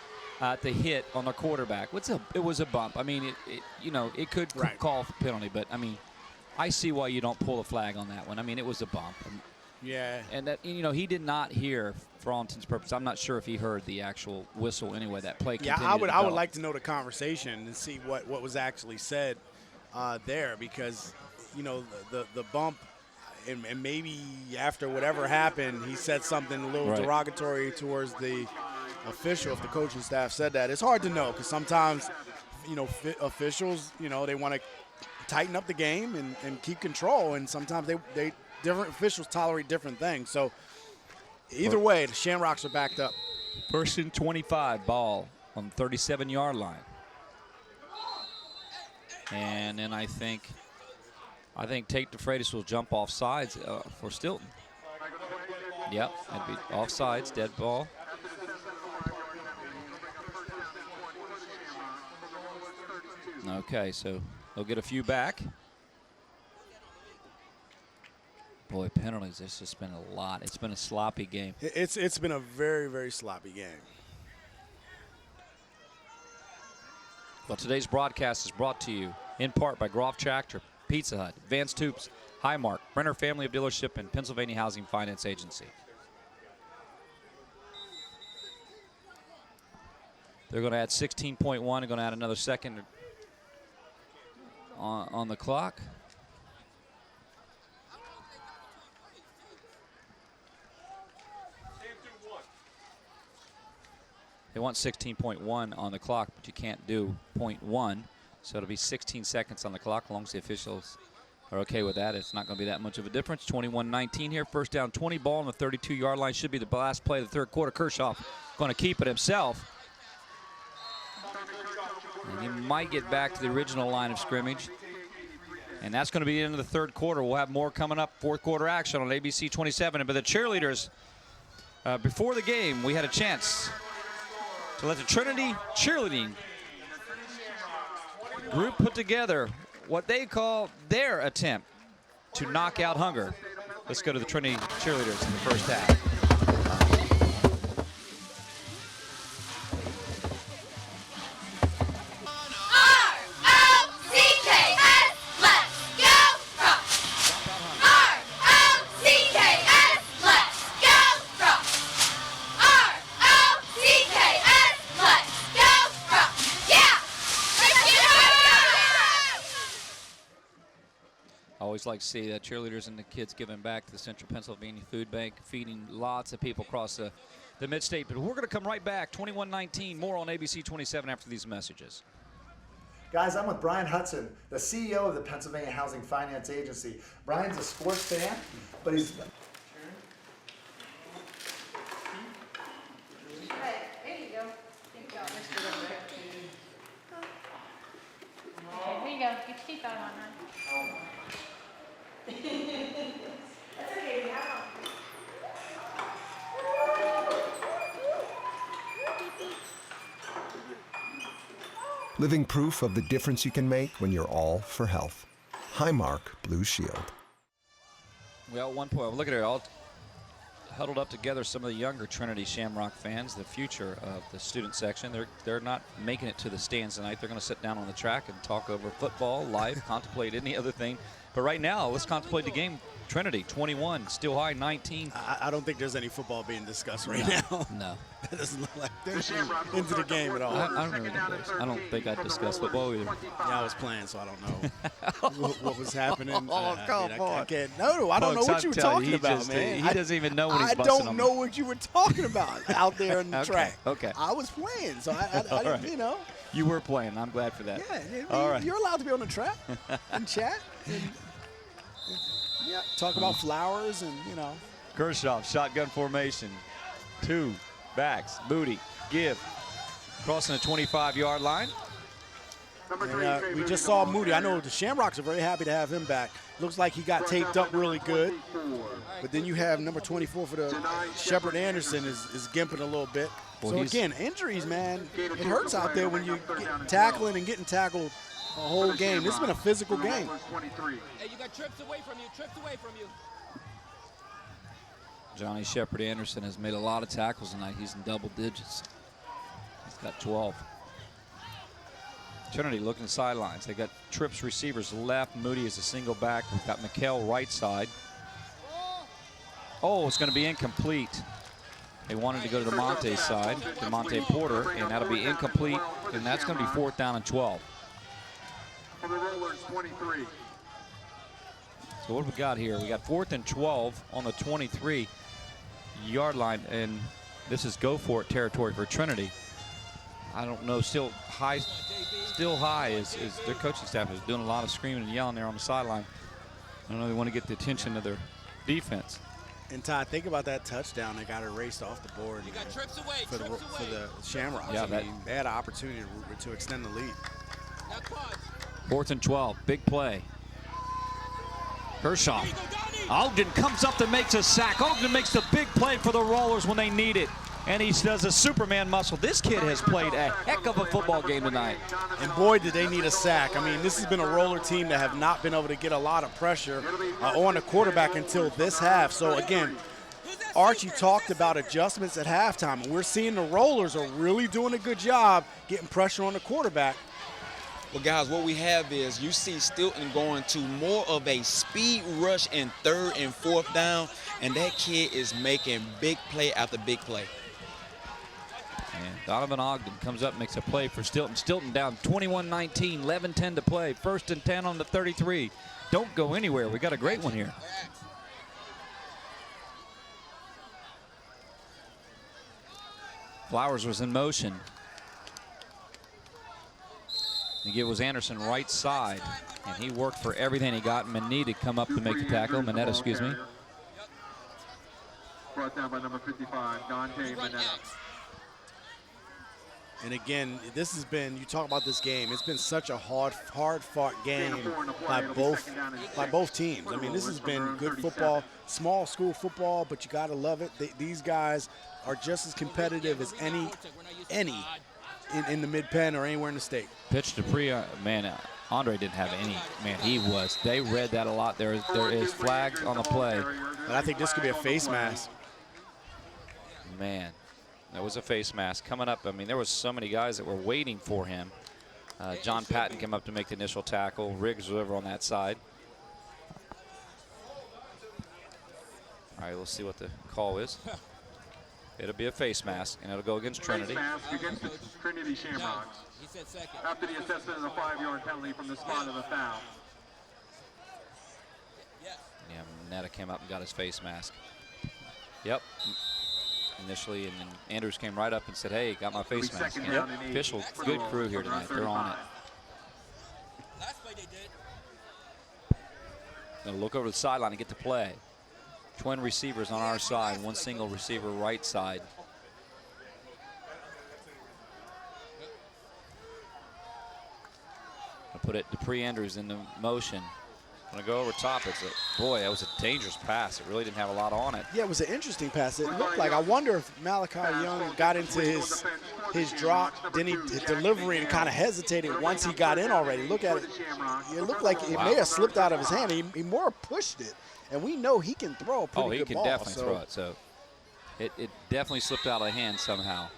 The hit on their quarterback. It was a bump. I mean, it could call for penalty, but I mean, I see why you don't pull the flag on that one. I mean, it was a bump. Yeah. And that he did not hear, for all intents and purposes. I'm not sure if he heard the actual whistle anyway. That play. Yeah, I would like to know the conversation and see what was actually said there, because the bump. And maybe after whatever happened, he said something a little derogatory towards the official. If the coaching staff said that, it's hard to know, because sometimes, officials, they want to tighten up the game and keep control, and sometimes they different officials tolerate different things. So either way, the Shamrocks are backed up. First and 25, ball on the 37-yard line. And then I think Tate DeFreitas will jump off sides for Stilton. Yep, that'd be off sides, dead ball. Okay, so they'll get a few back. Boy, penalties, there's just been a lot. It's been a sloppy game. It's been a very, very sloppy game. Well, today's broadcast is brought to you in part by Groff Tractor, Pizza Hut, Advanced Hoops, Highmark, Brenner Family of Dealership, and Pennsylvania Housing Finance Agency. They're going to add 16.1. They're going to add another second on the clock. They want 16.1 on the clock, but you can't do 0.1. So it'll be 16 seconds on the clock. As long as the officials are okay with that, it's not going to be that much of a difference. 21-19 here. First down, 20, ball on the 32-yard line. Should be the last play of the third quarter. Kershaw going to keep it himself. And he might get back to the original line of scrimmage. And that's going to be the end of the third quarter. We'll have more coming up. Fourth quarter action on ABC 27. But the cheerleaders, before the game, we had a chance to let the Trinity cheerleading group put together what they call their attempt to knock out hunger. Let's go to the Trinity cheerleaders in the first half. Like to see the cheerleaders and the kids giving back to the Central Pennsylvania Food Bank, feeding lots of people across the mid-state. But we're going to come right back, 21-19, more on ABC 27 after these messages. Guys, I'm with Brian Hudson, the CEO of the Pennsylvania Housing Finance Agency. Brian's a sports fan, but he's... There you go. Okay, here you go. Get your teeth out of my hand. That's okay, we have them. Living proof of the difference you can make when you're all for health. Highmark Blue Shield. Well, 1 point. Look at it, all huddled up together. Some of the younger Trinity Shamrock fans, the future of the student section. They're not making it to the stands tonight. They're going to sit down on the track and talk over football, life, contemplate any other thing. But right now, let's contemplate the game. Trinity, 21, still high, 19. I don't think there's any football being discussed right now. No. That doesn't look like they're into the game at all. I don't think I discussed football either. Yeah, I was playing, so I don't know what was happening. Oh, come on. I can't. No, I don't know what you were talking about, man. He doesn't even know when he's I busting don't know what you were talking about out there in the track. Okay. I was playing, so I didn't, right. you know. You were playing. I'm glad for that. Yeah, all right. You're allowed to be on the track and chat. Yeah, talk about flowers and, you know. Kershaw, shotgun formation. 2 backs, booty, give. Crossing the 25-yard line. And, we just saw Moody. I know the Shamrocks are very happy to have him back. Looks like he got taped up really good. But then you have number 24 for the Shepard Anderson is gimping a little bit. Well, so, again, injuries, man, it hurts out there when you get tackling and getting tackled a whole game. This has been a physical game. Hey, you got trips away from you. Johnny Shepard Anderson has made a lot of tackles tonight. He's in double digits. He's got 12. Trinity looking at the sidelines. They got trips receivers left. Moody is a single back. We've got McHale right side. Oh, it's going to be incomplete. They wanted to go to DeMonte's side, DeMonte Porter, and that'll be incomplete, and that's going to be 4th down and 12. For the Rollers, 23. So what have we got here? We got 4th and 12 on the 23-yard line, and this is go for it territory for Trinity. I don't know, still high is their coaching staff is doing a lot of screaming and yelling there on the sideline. I don't know, they want to get the attention of their defense. And Todd, think about that touchdown that got erased off the board for the Shamrocks. Yeah, I mean, they had an opportunity to extend the lead. 4th and 12, big play. Kershaw. Ogden comes up and makes a sack. Ogden makes the big play for the Rollers when they need it. And he does a Superman muscle. This kid has played a heck of a football game tonight. And boy, did they need a sack. I mean, this has been a Roller team that have not been able to get a lot of pressure on the quarterback until this half. So again, Archie talked about adjustments at halftime, and we're seeing the Rollers are really doing a good job getting pressure on the quarterback. Well, guys, what we have is you see Stilton going to more of a speed rush in 3rd and 4th down, and that kid is making big play after big play. And Donovan Ogden comes up and makes a play for Stilton. Stilton down 21-19, 11-10 to play. 1st and 10 on the 33. Don't go anywhere. We got a great one here. Flowers was in motion. I think it was Anderson right side, and he worked for everything he got. Manette to come up to make the tackle. Manette, excuse me. Brought down by number 55, Dante Manette. And again, this has been, you talk about this game, it's been such a hard-fought game by both teams. I mean, this has been good football, small school football, but you got to love it. These guys are just as competitive as any in the mid-pen or anywhere in the state. Pitch to man, Andre didn't have any. Man, they read that a lot. There is flag on the play. But I think this could be a face mask. Man, that was a face mask coming up. I mean, there was so many guys that were waiting for him. John Patton came up to make the initial tackle. Riggs was over on that side. All right, we'll see what the call is. It'll be a face mask, and it'll go against Trinity. Face mask against the Trinity Shamrocks. He said second. After the assessment of the 5-yard penalty from the spot of the foul. Yeah, Netta came up and got his face mask. Yep. Initially, and then Andrews came right up and said, hey, got my face mask. Yep. Official, good crew here tonight. They're on it. Last play they did. Gonna look over to the sideline and get the play. Twin receivers on our side, one single receiver right side. I'll put it Dupree Andrews in the motion. Gonna go over top. Boy, that was a dangerous pass. It really didn't have a lot on it. Yeah, it was an interesting pass. It looked like, I wonder if Malachi Young got into his drop, then he delivery and kind of hesitated once he got in already. Look at it. It looked like it may have slipped out of his hand. He more pushed it. And we know he can throw a pretty good ball. Oh, he can definitely throw it. So it definitely slipped out of the hand somehow.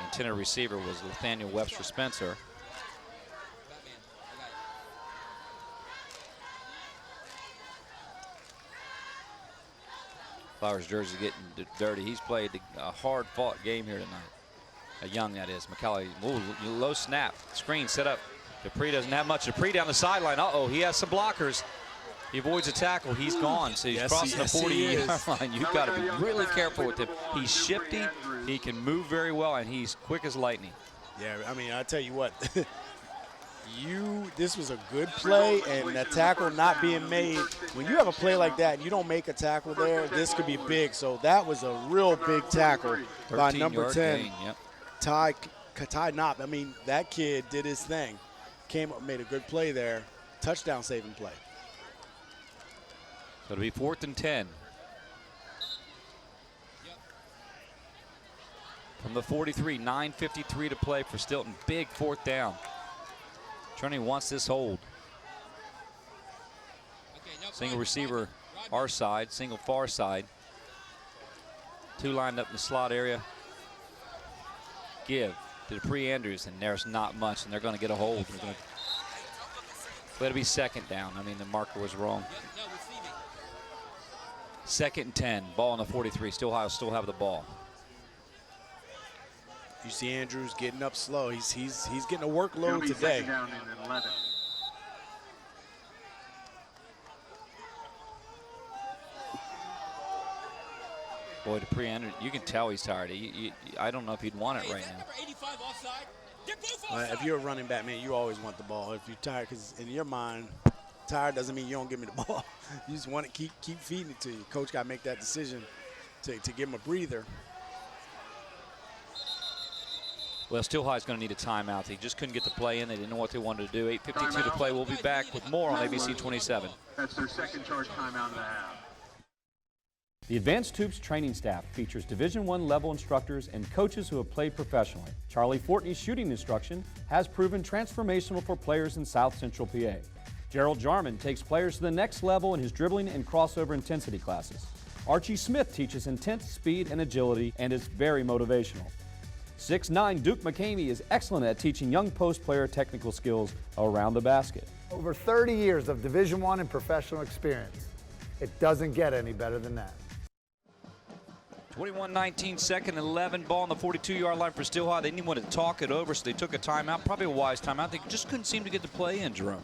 Intended receiver was Nathaniel Webster Spencer. Flowers jersey getting dirty. He's played a hard-fought game here tonight. A Young, that is. McCallie, low snap. Screen set up. Dupree doesn't have much. Dupree down the sideline. Uh-oh, he has some blockers. He avoids a tackle. He's gone. So he's crossing the 40-yard line. You've got to be really careful with him. He's shifty. He can move very well, and he's quick as lightning. Yeah, I mean, I tell you what. This was a good play, and that tackle not being made. When you have a play like that and you don't make a tackle there, this could be big. So that was a real big tackle by number 10, gain, yep. Ty Knopp. I mean, that kid did his thing. Came up, made a good play there. Touchdown saving play. So it'll be 4th and 10. From the 43, 9:53 to play for Stilton. Big 4th down. Trinity wants this hold. Single receiver our side, single far side. Two lined up in the slot area. Give to Dupree Andrews, and there's not much, and they're going to get a hold. It'll be 2nd down. I mean, the marker was wrong. 2nd and 10. Ball on the 43. Still have the ball. You see Andrews getting up slow. He's getting a workload today. Down in 11. Boy, Dupree Andrews, you can tell he's tired. I don't know if he'd want it right now. If you're a running back, man, you always want the ball. If you're tired, because in your mind, tired doesn't mean you don't give me the ball. You just want to keep feeding it to you. Coach got to make that decision to give him a breather. Well, Still High is going to need a timeout. They just couldn't get the play in. They didn't know what they wanted to do. 8:52 to play. We'll be back with more on ABC 27. That's their second charge timeout of the half. The Advanced Hoops training staff features Division I level instructors and coaches who have played professionally. Charlie Fortney's shooting instruction has proven transformational for players in South Central PA. Gerald Jarman takes players to the next level in his dribbling and crossover intensity classes. Archie Smith teaches intense speed and agility and is very motivational. 6'9" Duke McCamey is excellent at teaching young post player technical skills around the basket. Over 30 years of Division I and professional experience. It doesn't get any better than that. 21-19, second and 11, ball on the 42-yard line for Still High. They didn't want to talk it over, so they took a timeout, probably a wise timeout. They just couldn't seem to get the play in, Jerome.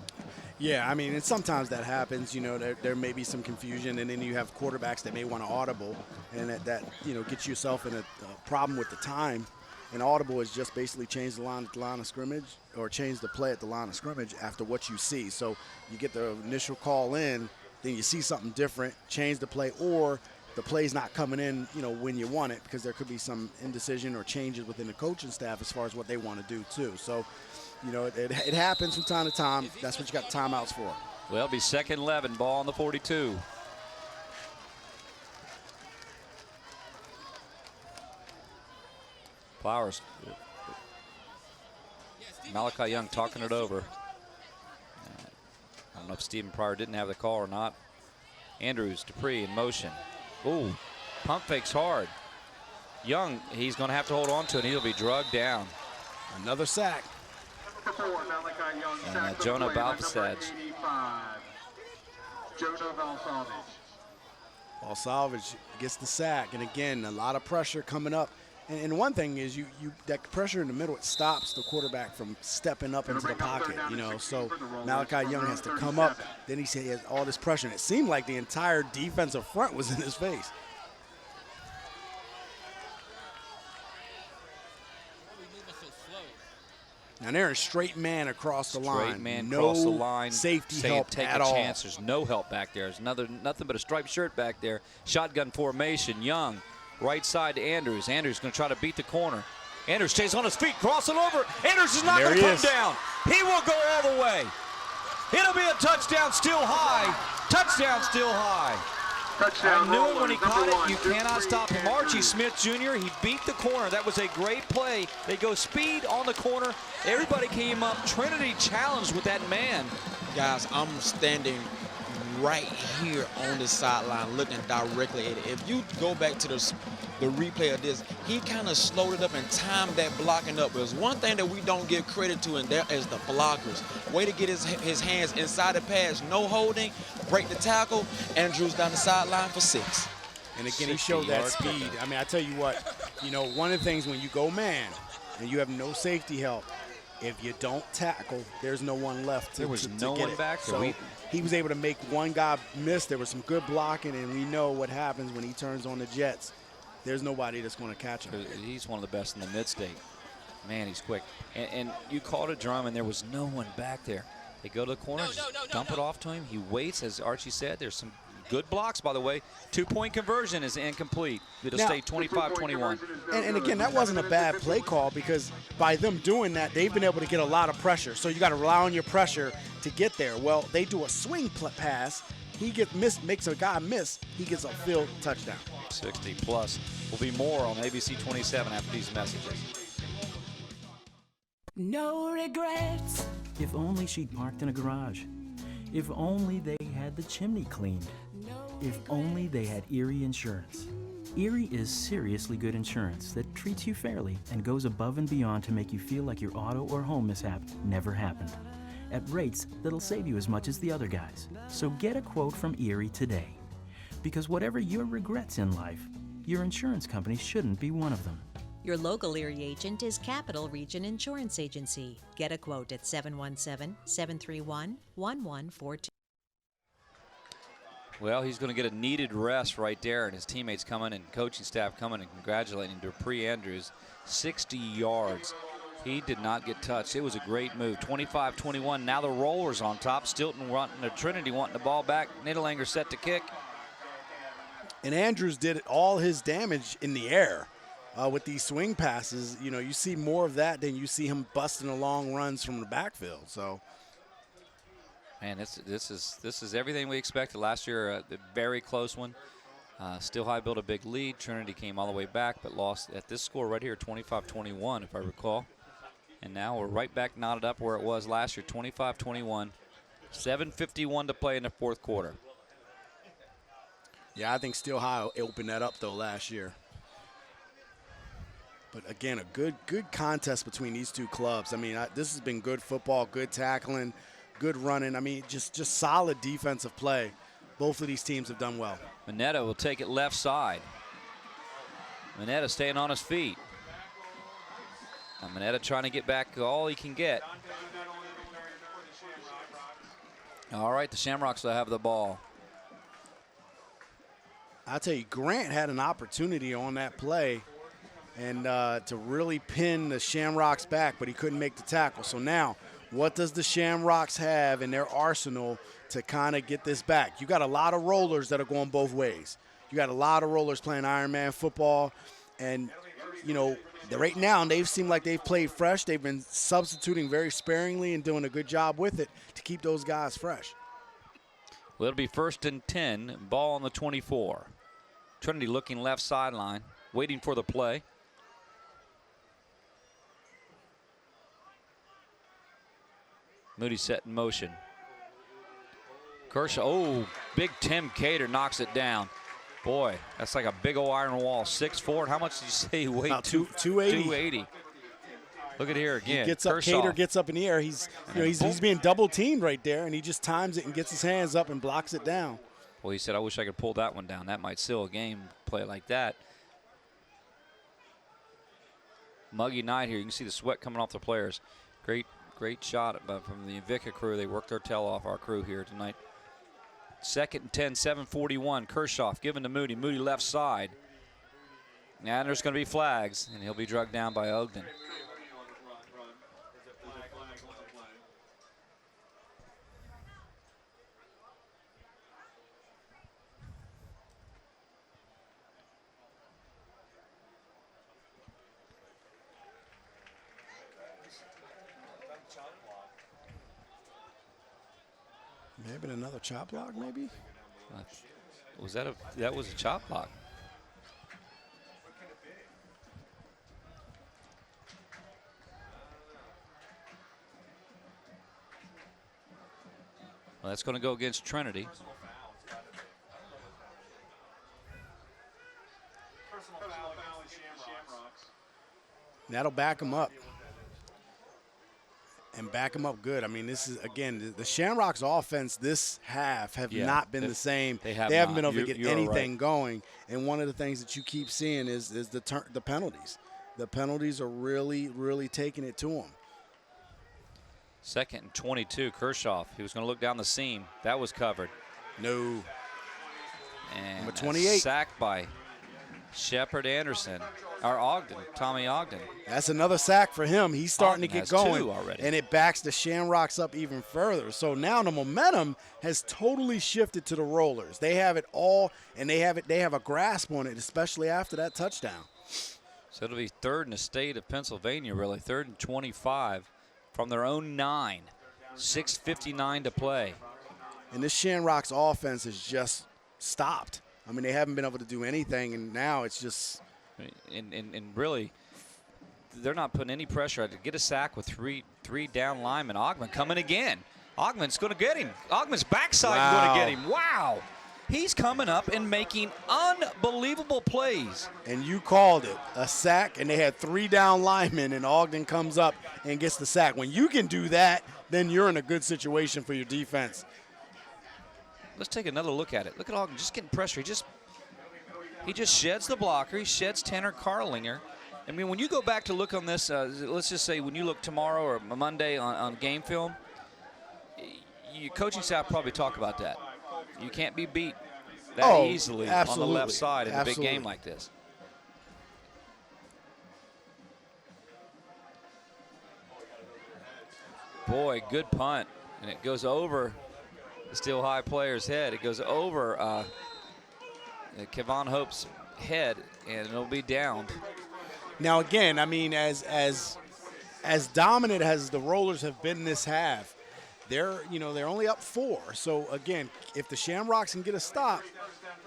Yeah, I mean, and sometimes that happens. You know, there may be some confusion, and then you have quarterbacks that may want to audible, and that you know, gets yourself in a problem with the time. And audible is just basically change the line at the line of scrimmage, or change the play at the line of scrimmage after what you see. So you get the initial call in, then you see something different, change the play, or the play's not coming in, you know, when you want it, because there could be some indecision or changes within the coaching staff as far as what they want to do too. So, you know, it happens from time to time. That's what you got timeouts for. Well, it'll be second 11, ball on the 42. Flowers. Malachi Young talking it over. I don't know if Stephen Pryor didn't have the call or not. Andrews, Dupree in motion. Ooh, pump fakes hard. Young, he's going to have to hold on to it. He'll be drugged down. Another sack. And Jonah Balsavage. Balsavage gets the sack, and again, a lot of pressure coming up. And one thing is, that pressure in the middle, it stops the quarterback from stepping up into the pocket, you know. So Malachi Young has to come up. Then he has all this pressure, and it seemed like the entire defensive front was in his face. Now they're a straight man across the line. Straight man no across the line. Safety help take at a all. chance. There's no help back there. There's nothing but a striped shirt back there. Shotgun formation. Young, right side to Andrews. Andrews going to try to beat the corner. Andrews stays on his feet, crossing over. Andrews is not going to come down. He will go all the way. It'll be a touchdown, Still High. Touchdown, Still High. Touchdown, I knew it when he number caught one. it. You cannot stop him. Archie Smith Jr., he beat the corner. That was a great play. They go speed on the corner. Everybody came up. Trinity challenged with that man. Guys, I'm standing right here on the sideline looking directly at it. If you go back to the replay of this, he kind of slowed it up and timed that blocking up. There's one thing that we don't give credit to, and that is the blockers. Way to get his hands inside the pads, no holding, break the tackle. Andrews down the sideline for 6. And again, he showed that speed. I mean, I tell you what, you know, one of the things when you go man and you have no safety help, if you don't tackle, there's no one left to There was to no get one it. back there. So he was able to make one guy miss. There was some good blocking, and we know what happens when he turns on the Jets. There's nobody that's going to catch him. He's one of the best in the mid-state. Man, he's quick. And you called it, Drum, and there was no one back there. They go to the corner, dump it off to him. He waits, as Archie said. There's some good blocks, by the way. 2-point conversion is incomplete. It'll stay 25-21. And again, that wasn't a bad play call, because by them doing that, they've been able to get a lot of pressure. So you got to rely on your pressure to get there. Well, they do a swing pass. He gets missed, makes a guy miss. He gets a field touchdown. 60 plus. Will be more on ABC 27 after these messages. No regrets. If only she'd parked in a garage. If only they had the chimney cleaned. If only they had Erie Insurance. Erie is seriously good insurance that treats you fairly and goes above and beyond to make you feel like your auto or home mishap never happened, at rates that'll save you as much as the other guys. So get a quote from Erie today. Because whatever your regrets in life, your insurance company shouldn't be one of them. Your local Erie agent is Capital Region Insurance Agency. Get a quote at 717-731-1142. Well, he's going to get a needed rest right there, and his teammates coming and coaching staff coming and congratulating Dupree Andrews. 60 yards. He did not get touched. It was a great move. 25-21. Now the Rollers on top. Stilton wanting the Trinity wanting the ball back. Niederlanger set to kick. And Andrews did all his damage in the air with these swing passes. You know, you see more of that than you see him busting the long runs from the backfield. So, man, this is everything we expected last year. A very close one. Still High built a big lead. Trinity came all the way back, but lost at this score right here, 25-21, if I recall. And now we're right back knotted up where it was last year, 25-21. 7:51 to play in the fourth quarter. Yeah, I think Steel High opened that up, though, last year. But, again, a good contest between these two clubs. I mean, this has been good football, good tackling, good running. I mean, just solid defensive play. Both of these teams have done well. Mineta will take it left side. Mineta staying on his feet. Now Mineta trying to get back all he can get. All right, the Shamrocks will have the ball. I'll tell you, Grant had an opportunity on that play and to really pin the Shamrocks back, but he couldn't make the tackle. So now, what does the Shamrocks have in their arsenal to kind of get this back? You got a lot of rollers that are going both ways. You got a lot of rollers playing Ironman football, and, you know, right now they've seemed like they've played fresh. They've been substituting very sparingly and doing a good job with it to keep those guys fresh. Well, it'll be 1st and 10, ball on the 24. Trinity looking left sideline, waiting for the play. Moody set in motion. Kershaw, oh, big Tim Cater knocks it down. Boy, that's like a big old iron wall. 6'4", how much did you say he weighed? About 280. 280. Look at here again. He gets up, Kershaw. Cater gets up in the air. He's being double teamed right there, and he just times it and gets his hands up and blocks it down. Well, he said, I wish I could pull that one down. That might seal a game, play like that. Muggy night here. You can see the sweat coming off the players. Great shot from the Invicta crew. They worked their tail off, our crew here tonight. 2nd and 10, 7:41. Kershaw given to Moody. Moody left side. And there's going to be flags, and he'll be drugged down by Ogden. Maybe another chop block, maybe? That was a chop block. Well, that's going to go against Trinity. That'll back them up. And back them up good. I mean, this is, again, the Shamrocks offense this half have not been the same. They haven't been able to get anything going. And one of the things that you keep seeing is the penalties. The penalties are really, really taking it to them. 2nd and 22, Kershaw. He was going to look down the seam. That was covered. No. And number 28. Sacked by Shepard Anderson, or Ogden, Tommy Ogden. That's another sack for him. He's starting Ogden to get going, 2 already. And it backs the Shamrocks up even further. So now the momentum has totally shifted to the Rollers. They have it all, and they have a grasp on it, especially after that touchdown. So it'll be 3rd in the state of Pennsylvania, really. 3rd and 25 from their own 9. 6:59 to play. And this Shamrocks offense has just stopped. I mean, they haven't been able to do anything, and now it's just. And really, they're not putting any pressure. To get a sack with three down linemen. Ogman coming again. Ogman's going to get him. Ogman's backside is going to get him. Wow. He's coming up and making unbelievable plays. And you called it a sack, and they had 3 down linemen, and Ogden comes up and gets the sack. When you can do that, then you're in a good situation for your defense. Let's take another look at it. Look at Ogden just getting pressure. He just sheds the blocker. He sheds Tanner Carlinger. I mean, when you go back to look on this, let's just say when you look tomorrow or Monday on game film, your coaching staff probably talk about that. You can't be beat that easily on the left side in a big game like this. boy, good punt. And it goes over the Steel High player's head. It goes over Kevon Hope's head, and it'll be downed. Now, again, I mean, as dominant as the Rollers have been this half, they're only up 4. So, again, if the Shamrocks can get a stop,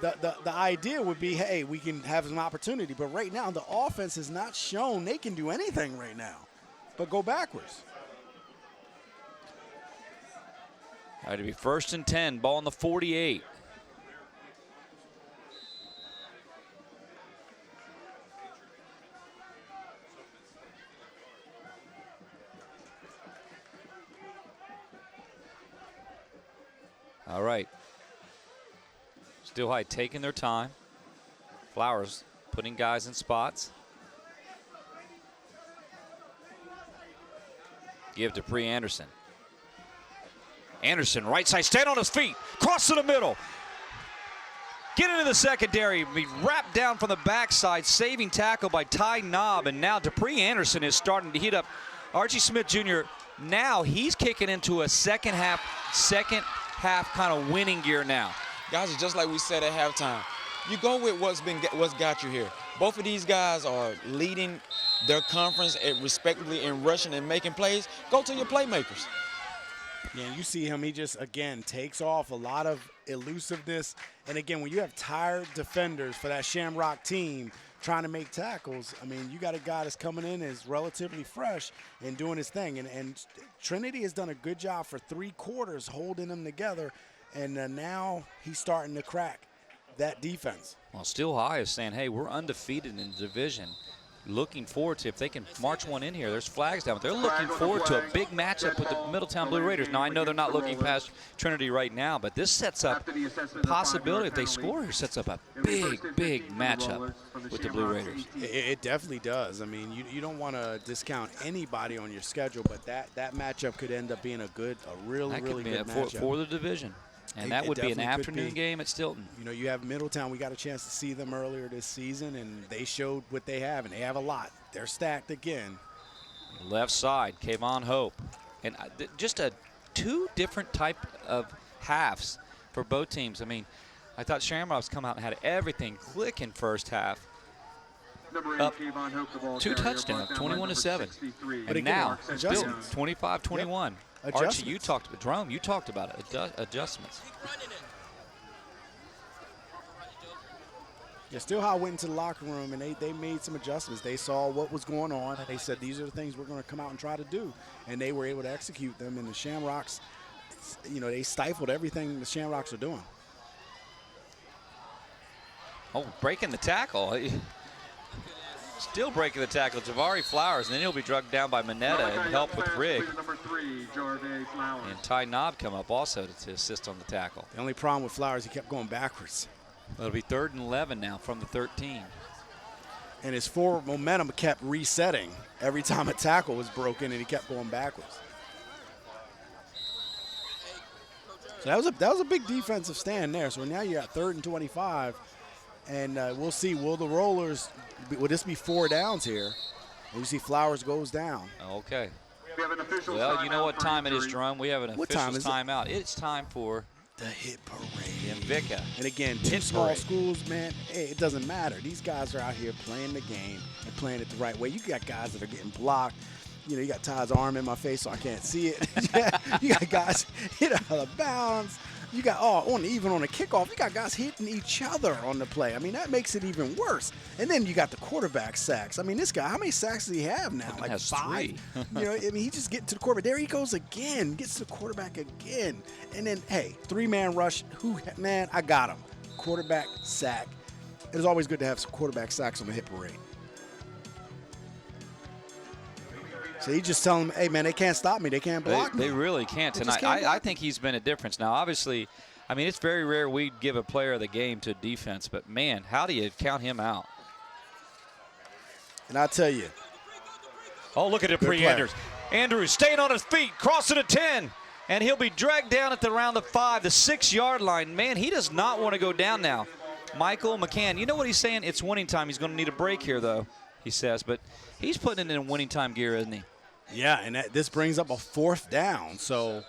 the idea would be, hey, we can have an opportunity. But right now, the offense has not shown they can do anything right now but go backwards. All right, to be 1st and 10, ball on the 48. All right. Steel High taking their time. Flowers putting guys in spots. Give to Dupree Anderson. Anderson, right side, stand on his feet, cross to the middle. Get into the secondary, be wrapped down from the backside, saving tackle by Ty Knobb, and now Dupree Anderson is starting to heat up. Archie Smith Jr., now he's kicking into a second half kind of winning gear now. Guys, it's just like we said at halftime. You go with what's got you here. Both of these guys are leading their conference respectively in rushing and making plays. Go to your playmakers. Yeah, you see him, he just, again, takes off a lot of elusiveness. And, again, when you have tired defenders for that Shamrock team trying to make tackles, I mean, you got a guy that's coming in is relatively fresh and doing his thing. And Trinity has done a good job for 3 quarters holding them together, and now he's starting to crack that defense. Well, Steel High is saying, hey, we're undefeated in the division. Looking forward to if they can march one in here. There's flags down, but they're looking forward to a big matchup with the Middletown Blue Raiders. Now, I know they're not looking past Trinity right now, but this sets up possibility. If they score here, sets up a big matchup with the Blue Raiders. It definitely does. I mean, you don't want to discount anybody on your schedule, but that matchup could end up being a really good matchup. For the division. And that would be an afternoon game at Stilton. You know, you have Middletown. We got a chance to see them earlier this season, and they showed what they have, and they have a lot. They're stacked again. Left side, Kevon Hope. And just 2 different type of halves for both teams. I mean, I thought Shamrocks come out and had everything clicking first half. Up 2 touchdowns, 21-7. And now, Stilton, 25-21. Yep. Archie, you talked about it, adjustments. Yeah, Steel High went into the locker room, and they made some adjustments. They saw what was going on, and they said, these are the things we're going to come out and try to do. And they were able to execute them, and the Shamrocks, you know, they stifled everything the Shamrocks are doing. Oh, breaking the tackle. Still breaking the tackle, Javari Flowers, and then he'll be drugged down by Mineta and help with Rigg. And Ty Knobb come up also to assist on the tackle. The only problem with Flowers, he kept going backwards. It'll be 3rd and 11 now from the 13. And his forward momentum kept resetting every time a tackle was broken, and he kept going backwards. So that was a big defensive stand there. So now you're at 3rd and 25. And we'll see, will this be 4 downs here? You see Flowers goes down. Okay. Well, you know what time it is, Jerome. We have an official timeout. It's time for the hit parade. The Invicta. And again, 2 small schools, man, hey, it doesn't matter. These guys are out here playing the game and playing it the right way. You got guys that are getting blocked. You know, you got Todd's arm in my face so I can't see it. You got guys hit out of bounds. You got, even on a kickoff, you got guys hitting each other on the play. I mean, that makes it even worse. And then you got the quarterback sacks. I mean, this guy, how many sacks does he have now? Like 5? You know, I mean, he just gets to the quarterback. There he goes again, gets to the quarterback again. And then, hey, 3-man rush. Man, I got him. Quarterback sack. It is always good to have some quarterback sacks on the hit parade. So he's just telling them, hey, man, they can't stop me. They can't block me. They really can't tonight. I think he's been a difference. Now, obviously, I mean, it's very rare we'd give a player of the game to defense. But, man, how do you count him out? And I'll tell you. Oh, look at Dupree Andrews. Andrews staying on his feet, crossing the 10. And he'll be dragged down at around the 5, the 6-yard line. Man, he does not want to go down now. Michael McCann, you know what he's saying? It's winning time. He's going to need a break here, though, he says. But he's putting it in winning time gear, isn't he? Yeah, and this brings up a 4th down. So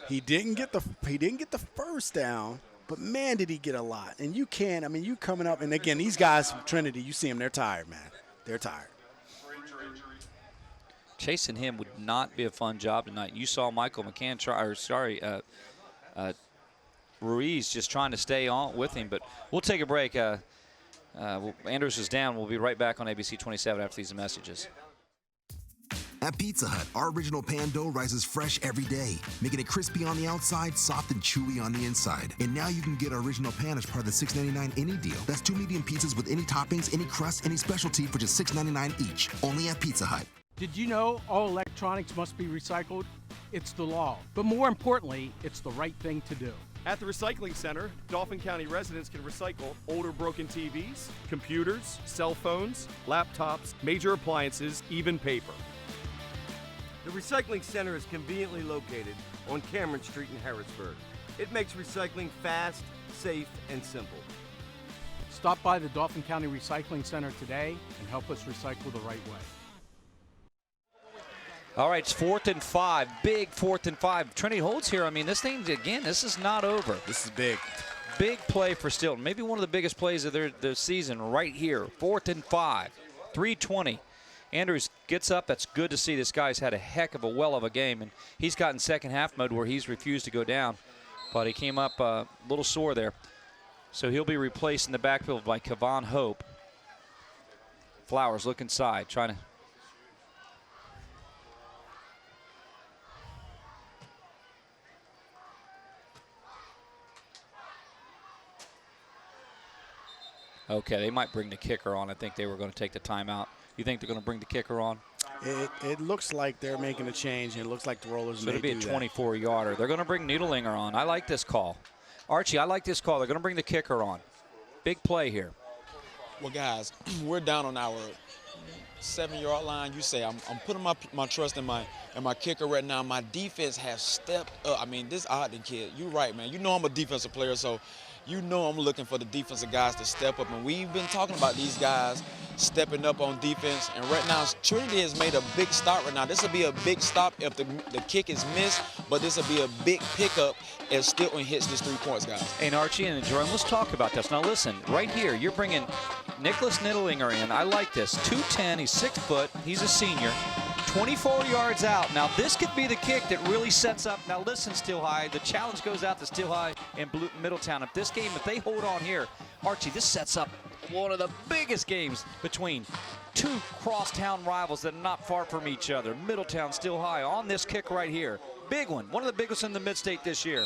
he didn't get the first down, but man, did he get a lot. And you can't. I mean, you coming up, and again, these guys from Trinity, you see them, they're tired, man. They're tired. Chasing him would not be a fun job tonight. You saw Michael McCann Ruiz just trying to stay on with him, but we'll take a break. Andrews is down. We'll be right back on ABC 27 after these messages. At Pizza Hut, our original pan dough rises fresh every day, making it crispy on the outside, soft and chewy on the inside. And now you can get our original pan as part of the $6.99 any deal. That's 2 medium pizzas with any toppings, any crust, any specialty for just $6.99 each. Only at Pizza Hut. Did you know all electronics must be recycled? It's the law. But more importantly, it's the right thing to do. At the Recycling Center, Dauphin County residents can recycle older broken TVs, computers, cell phones, laptops, major appliances, even paper. The Recycling Center is conveniently located on Cameron Street in Harrisburg. It makes recycling fast, safe, and simple. Stop by the Dauphin County Recycling Center today and help us recycle the right way. All right, it's 4th and 5, big 4th and 5. Trinity holds here. I mean, this thing, again, this is not over. This is big. Big play for Stilton. Maybe one of the biggest plays of their season right here. 4th and 5, 3:20. Andrews gets up. That's good to see. This guy's had a heck of a game, and he's got in second half mode where he's refused to go down, but he came up a little sore there. So he'll be replaced in the backfield by Kevon Hope. Flowers look inside, trying to. Okay, they might bring the kicker on. I think they were going to take the timeout. You think they're going to bring the kicker on? It looks like they're making a change, and it looks like the Rollers may do that. So it'll be a 24-yarder. They're going to bring Needlinger on. I like this call. Archie, I like this call. They're going to bring the kicker on. Big play here. Well, guys, we're down on our 7-yard line. You say I'm putting my trust in my kicker right now. My defense has stepped up. I mean, this Ogden kid, you're right, man. You know I'm a defensive player, so you know I'm looking for the defensive guys to step up. And we've been talking about these guys stepping up on defense. And right now, Trinity has made a big stop right now. This will be a big stop if the kick is missed, but this will be a big pickup if Stilton hits this 3 points, guys. And Archie and Jerome, let's talk about this. Now listen, right here, you're bringing Nicholas Needlinger in. I like this. 2'10", he's 6 foot, he's a senior. 24 yards out. Now, this could be the kick that really sets up. Now, listen, Steel High, the challenge goes out to Steel High and Middletown. If they hold on here, Archie, this sets up one of the biggest games between two crosstown rivals that are not far from each other. Middletown, Steel High on this kick right here. Big one of the biggest in the Mid-State this year.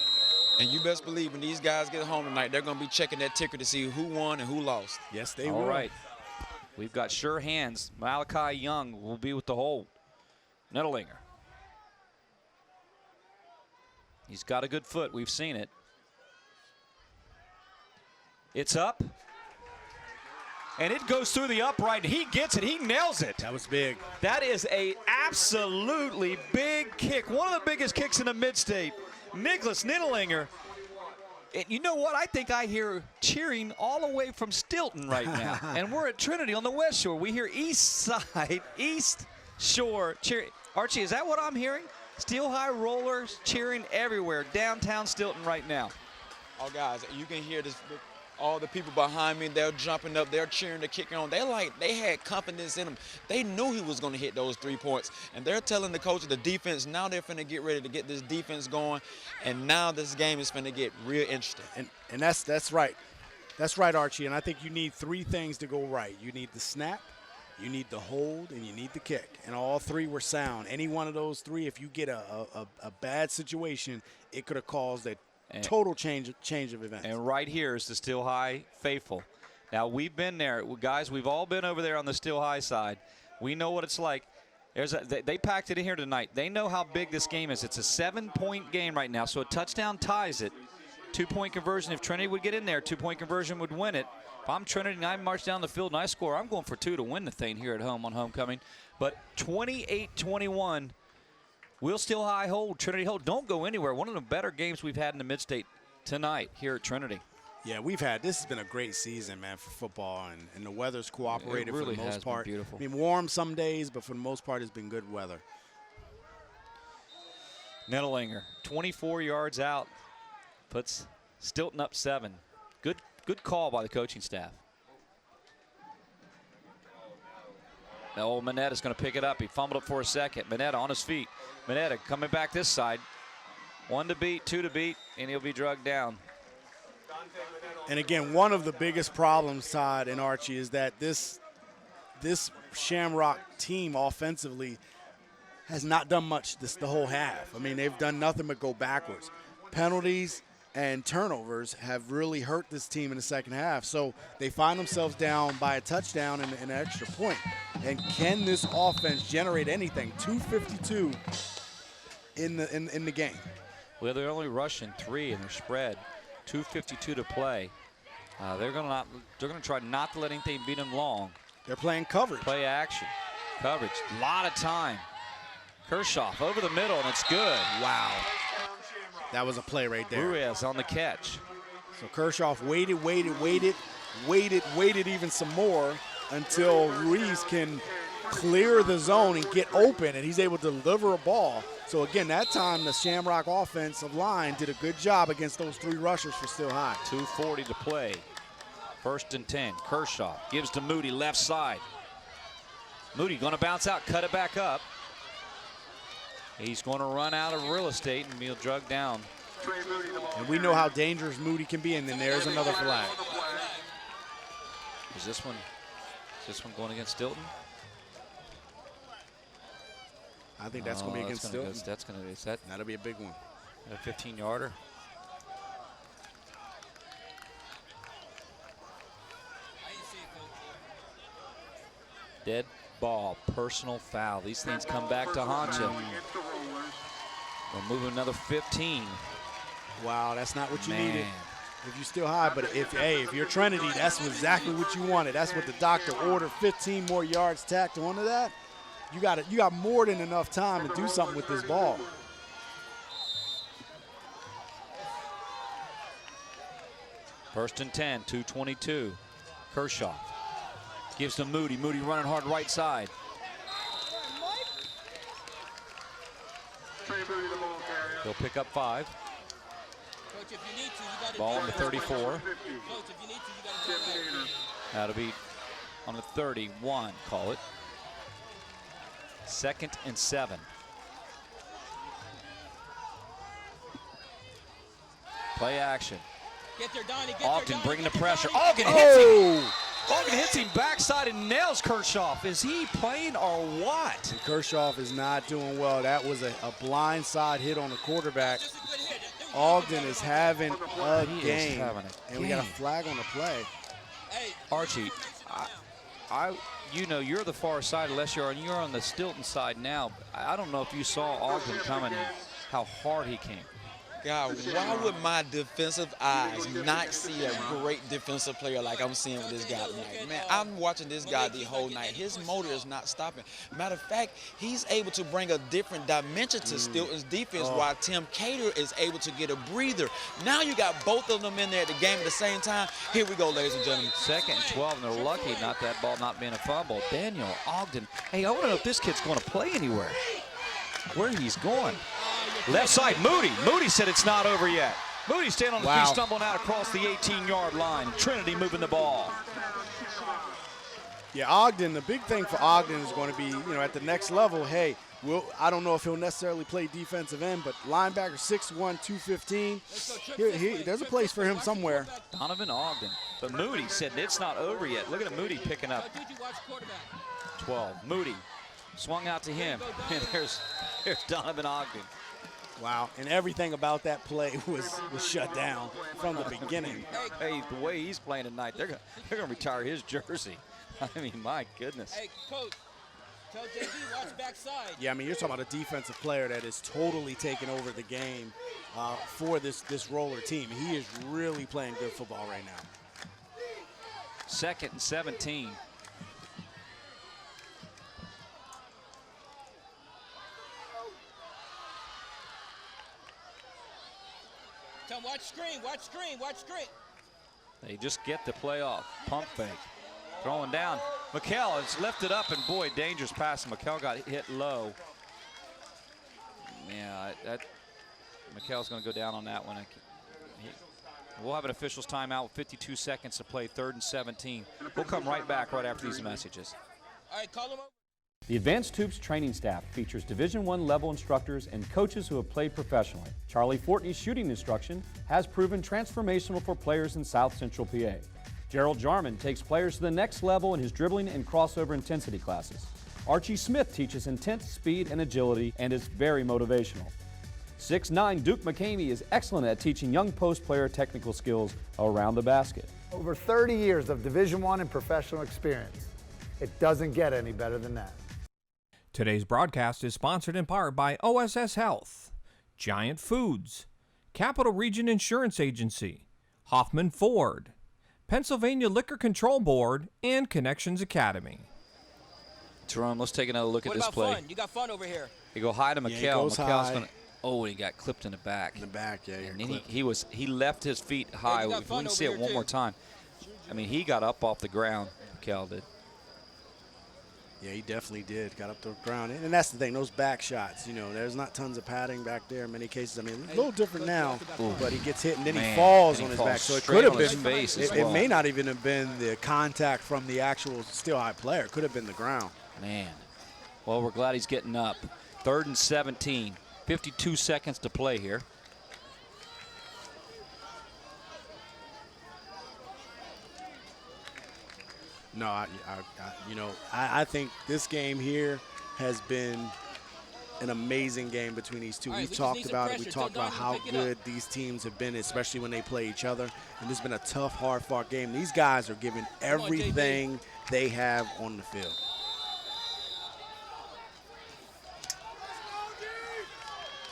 And you best believe when these guys get home tonight, they're going to be checking that ticker to see who won and who lost. Yes, they will. All right. We've got sure hands. Malachi Young will be with the hold. Nettlinger. He's got a good foot. We've seen it. It's up. And it goes through the upright. He gets it. He nails it. That was big. That is a absolutely big kick. One of the biggest kicks in the Mid-State. Nicholas Nettlinger. And you know what? I think I hear cheering all the way from Stilton right now. And we're at Trinity on the West Shore. We hear East Side, East Shore cheering. Archie, is that what I'm hearing? Steel High Rollers cheering everywhere. Downtown Stilton right now. Oh, guys, you can hear this. All the people behind me, they're jumping up, they're cheering the kicker on. They had confidence in him. They knew he was going to hit those 3 points. And they're telling the coach of the defense, now they're finna get ready to get this defense going. And now this game is finna get real interesting. And that's right. That's right, Archie. And I think you need 3 things to go right. You need the snap, you need the hold, and you need the kick. And all 3 were sound. Any one of those 3, if you get a bad situation, it could have caused a total change of events. And right here is the Steel High faithful. Now, we've been there. Guys, we've all been over there on the Steel High side. We know what it's like. They packed it in here tonight. They know how big this game is. It's a 7-point game right now, so a touchdown ties it. 2-point conversion. If Trinity would get in there, 2-point conversion would win it. If I'm Trinity and I march down the field and I score, I'm going for 2 to win the thing here at home on homecoming. But 28-21. Will Steel High hold? Trinity hold. Don't go anywhere. One of the better games we've had in the Mid-State tonight here at Trinity. Yeah, this has been a great season, man, for football, and the weather's cooperated really for the most part. Been beautiful. I mean, warm some days, but for the most part, it's been good weather. Nittlinger, 24 yards out, puts Stilton up 7. Good call by the coaching staff. Now Mineta is going to pick it up. He fumbled it for a second. Mineta on his feet. Mineta coming back this side. 1 to beat, 2 to beat, and he'll be drugged down. And again, one of the biggest problems, Todd and Archie, is that this Shamrock team offensively has not done much the whole half. I mean, they've done nothing but go backwards. Penalties and turnovers have really hurt this team in the second half. So they find themselves down by a touchdown and an extra point. And can this offense generate anything? 252 in the game. Well, they're only rushing 3 in their spread. 2:52 to play. They're going to try not to let anything beat them long. They're playing coverage. Play action. Coverage. A lot of time. Kershaw over the middle, and it's good. Wow. That was a play right there. Ruiz on the catch. So Kershaw waited even some more until Ruiz can clear the zone and get open, and he's able to deliver a ball. So again, that time the Shamrock offensive line did a good job against those 3 rushers for Still High. 2:40 to play. 1st and 10. Kershaw gives to Moody, left side. Moody going to bounce out, cut it back up. He's going to run out of real estate and be drugged down. And we know how dangerous Moody can be, and then there's another flag. Is this one going against Stilton? I think that's going to be against Stilton. That'll be a big one. A 15-yarder. Dead ball, personal foul. These things come back to haunt you. We're moving another 15. Wow, that's not what you needed. If you're Still High, but if you're Trinity, that's exactly what you wanted. That's what the doctor ordered. 15 more yards tacked onto that. You got more than enough time to do something with this ball. First and 10, 2:22. Kershaw gives to Moody. Moody running hard right side. He'll pick up 5. Coach, if you need to, you got to Ball on the 34. Coach, if you need to, you got to do that. That'll be on the 31, call it. 2nd and 7. Play action. Get there, Donnie. Get Ogden there, Donnie. bringing the pressure. Donnie. Ogden hits him. Ogden hits him backside and nails Kershaw. Is he playing or what? And Kershaw is not doing well. That was a blind side hit on the quarterback. Ogden is having a game. And we got a flag on the play. Archie, you know, you're the far side unless you're on the Stilton side now. I don't know if you saw Ogden coming and how hard he came. God, why would my defensive eyes not see a great defensive player like I'm seeing with this guy tonight? Man, I'm watching this guy the whole night. His motor is not stopping. Matter of fact, he's able to bring a different dimension to Stilton's defense while Tim Cater is able to get a breather. Now you got both of them in there at the game at the same time. Here we go, ladies and gentlemen. 2nd and 12, and they're lucky not that ball not being a fumble. Daniel Ogden. Hey, I want to know if this kid's going to play anywhere. Where he's going. Left side, Moody. Moody said it's not over yet. Moody standing on the feet, stumbling out across the 18-yard line. Trinity moving the ball. Yeah, Ogden, the big thing for Ogden is going to be, at the next level, hey, I don't know if he'll necessarily play defensive end, but linebacker 6'1", 215. There's a place for him somewhere. Donovan Ogden. But Moody said it's not over yet. Look at Moody picking up 12. Moody swung out to him. And there's Donovan Ogden. Wow, and everything about that play was shut down from the beginning. Hey, the way he's playing tonight, they're gonna retire his jersey. I mean, my goodness. Hey, Coach, tell JB, watch backside. Yeah, I mean, you're talking about a defensive player that is totally taking over the game for this roller team. He is really playing good football right now. 2nd and 17. Tom, watch screen, watch screen, watch screen. They just get the play off. Pump fake. Throwing down. McHale is lifted up, and boy, dangerous pass. McHale got hit low. Yeah, McHale's going to go down on that one. We'll have an official's timeout with 52 seconds to play, 3rd and 17. We'll come right back right after these messages. All right, call him over. The Advanced Hoops training staff features Division I level instructors and coaches who have played professionally. Charlie Fortney's shooting instruction has proven transformational for players in South Central PA. Gerald Jarman takes players to the next level in his dribbling and crossover intensity classes. Archie Smith teaches intense speed and agility and is very motivational. 6'9" Duke McCamey is excellent at teaching young post player technical skills around the basket. Over 30 years of Division I and professional experience. It doesn't get any better than that. Today's broadcast is sponsored in part by OSS Health, Giant Foods, Capital Region Insurance Agency, Hoffman Ford, Pennsylvania Liquor Control Board, and Connections Academy. Jerome, let's take another look at this play. What about fun? You got fun over here. He go high to McHale. Yeah, McHale's going to. Oh, and he got clipped in the back. In the back, yeah. And then he left his feet high. Hey, if we can see it one more time. I mean, he got up off the ground. McHale did. Yeah, he definitely did. Got up to the ground. And that's the thing, those back shots, you know, there's not tons of padding back there in many cases. I mean, a little different now, but he gets hit and then he falls on his back. So it could have been, it may not even have been the contact from the actual still high player. It could have been the ground. Man. Well, we're glad he's getting up. 3rd and 17. 52 seconds to play here. No, I think this game here has been an amazing game between these two. We've talked about it. We talked about how good these teams have been, especially when they play each other. And this has been a tough, hard-fought game. These guys are giving everything they have on the field.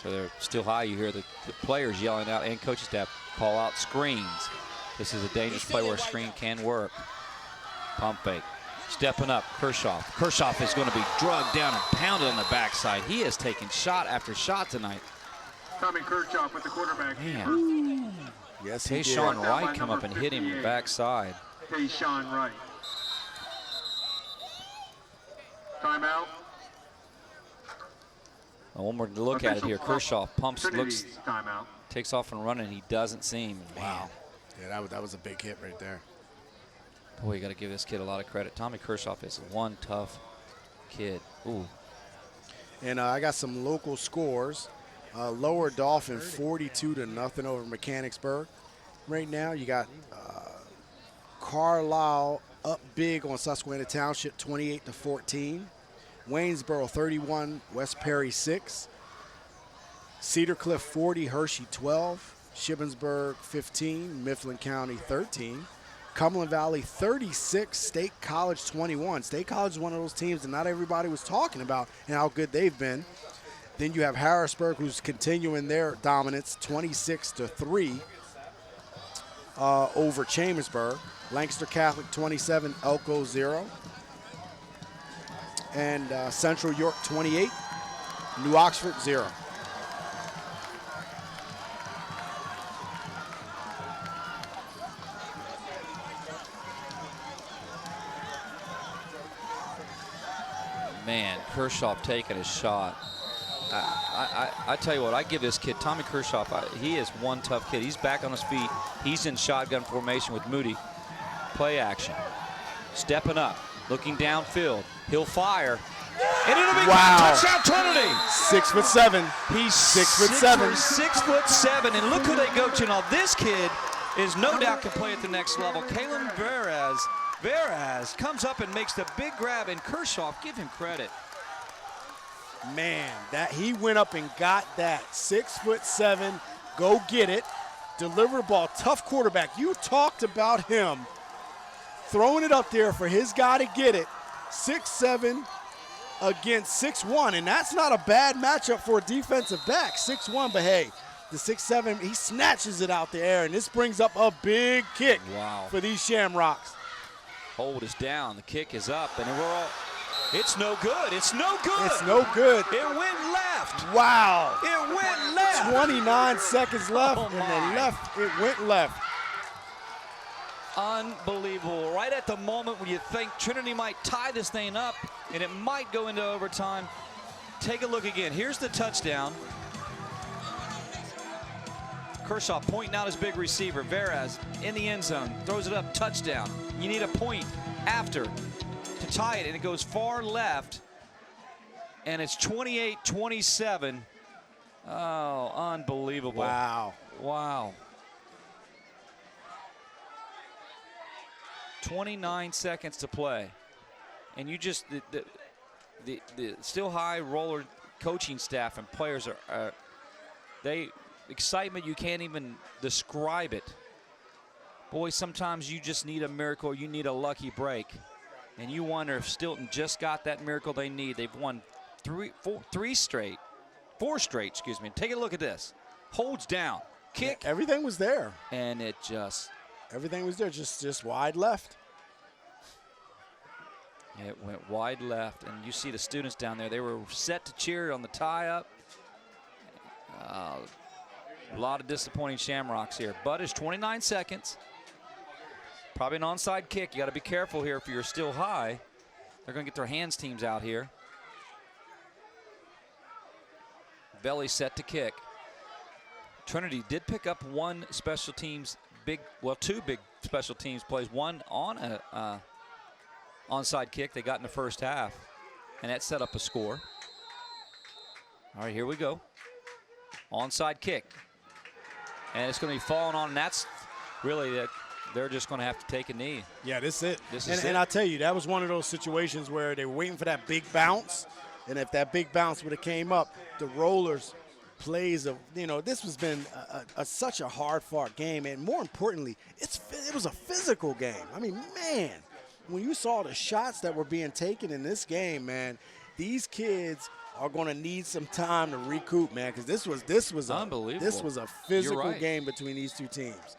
So they're still high. You hear the players yelling out and coaching staff call out screens. This is a dangerous play where a screen can work. Pump fake. Stepping up, Kershaw. Kershaw is going to be drugged down and pounded on the backside. He has taken shot after shot tonight. Tommy Kershaw with the quarterback. Man. Yes, he did. Tayshawn Wright come up and hit him in the backside. Tayshawn Wright. Timeout. One more look at it here. Kershaw pumps, looks, timeout. Takes off and running. He doesn't seem. Wow. Yeah, that was a big hit right there. Boy, you got to give this kid a lot of credit. Tommy Kershaw is one tough kid. Ooh. And I got some local scores. Lower Dauphin 42-0 over Mechanicsburg. Right now, you got Carlisle up big on Susquehanna Township 28-14. Waynesboro 31, West Perry 6. Cedar Cliff 40, Hershey 12. Shippensburg 15, Mifflin County 13. Cumberland Valley 36, State College 21. State College is one of those teams that not everybody was talking about and how good they've been. Then you have Harrisburg, who's continuing their dominance, 26-3 over Chambersburg. Lancaster Catholic 27, Elko 0. And Central York 28, New Oxford 0. Man, Kershaw taking a shot. I tell you what, I give this kid, Tommy Kershaw, he is one tough kid. He's back on his feet. He's in shotgun formation with Moody. Play action. Stepping up, looking downfield. He'll fire. And it'll be touchdown Trinity. 6'7". He's 6'7". 6'7", and look who they go to now. This kid is no doubt can play at the next level. Kalen Veras comes up and makes the big grab, and Kershaw, give him credit. Man, that he went up and got that. 6'7", go get it, deliver the ball, tough quarterback. You talked about him throwing it up there for his guy to get it. 6'7" against 6'1", and that's not a bad matchup for a defensive back. 6'1", but hey, the 6'7", he snatches it out the air, and this brings up a big kick for these Shamrocks. Hold is down, the kick is up, and we're all, it's no good, it's no good. It's no good. It went left. Wow. It went left. 29 seconds left, and it went left. Unbelievable. Right at the moment when you think Trinity might tie this thing up and it might go into overtime. Take a look again. Here's the touchdown. Kershaw pointing out his big receiver. Veras in the end zone, throws it up, touchdown. You need a point after to tie it, and it goes far left, and it's 28-27. Oh, unbelievable. Wow. Wow. 29 seconds to play. And you just, the Still High Roller coaching staff and players are excitement, you can't even describe it. Boy, sometimes you just need a miracle. You need a lucky break. And you wonder if Stilton just got that miracle they need. They've won four straight. Take a look at this. Holds down. Kick. Yeah, everything was there. And it just. Everything was there, just wide left. It went wide left. And you see the students down there. They were set to cheer on the tie-up. A lot of disappointing Shamrocks here. But it's 29 seconds. Probably an onside kick. You got to be careful here if you're Still High. They're going to get their hands teams out here. Belly set to kick. Trinity did pick up one special teams two big special teams plays. One on a onside kick they got in the first half, and that set up a score. All right, here we go. Onside kick. And it's going to be falling on, and that's really that. They're just going to have to take a knee. Yeah, this is it. And I tell you, that was one of those situations where they were waiting for that big bounce, and if that big bounce would have came up, the Rollers plays of, this has been such a hard-fought game, and more importantly, it was a physical game. I mean, man, when you saw the shots that were being taken in this game, man, these kids are going to need some time to recoup, man, because this was unbelievable. This was a physical game between these two teams.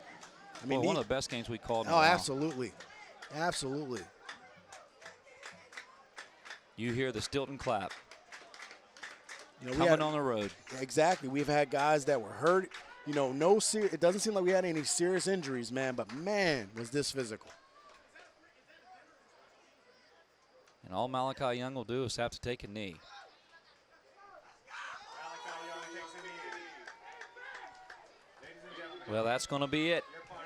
I mean, one of the best games we called. Oh, absolutely. Absolutely. You hear the Stilton clap. Coming on the road. Exactly. We've had guys that were hurt. It doesn't seem like we had any serious injuries, man, but, man, was this physical. And all Malachi Young will do is have to take a knee. Well, that's going to be it.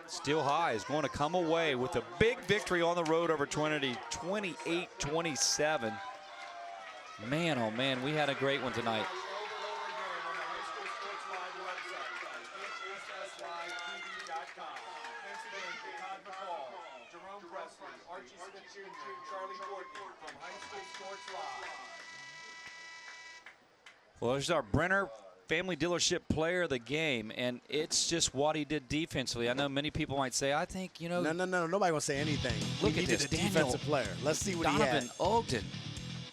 Still High is going to come away with a big victory on the road over Trinity, 28-27. Man, oh man, we had a great one tonight. Well, there's our Brenner Family Dealership Player of the Game, and it's just what he did defensively. I know many people might say, I think, No, nobody going to say anything. Look at this, defensive player. Let's see what Donovan he had. Ogden.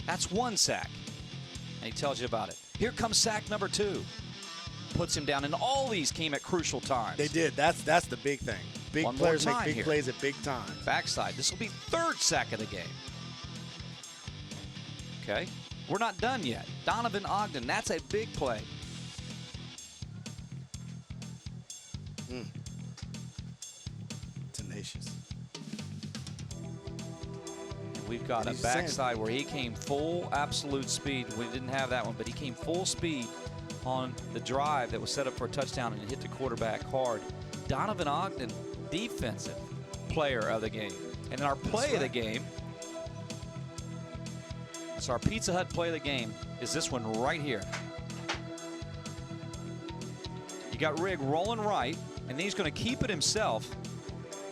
That's one sack, and he tells you about it. Here comes sack number 2. Puts him down, and all these came at crucial times. They did. That's the big thing. Big One players more make time big here. plays at big times. Backside. This will be 3rd sack of the game. Okay. We're not done yet. Donovan Ogden. That's a big play. Tenacious. We've got a backside where he came full absolute speed. We didn't have that one, but he came full speed on the drive that was set up for a touchdown and hit the quarterback hard. Donovan Ogden, defensive player of the game. And our play of the game, it's our Pizza Hut play of the game, is this one right here. You got Rigg rolling right, and then he's going to keep it himself,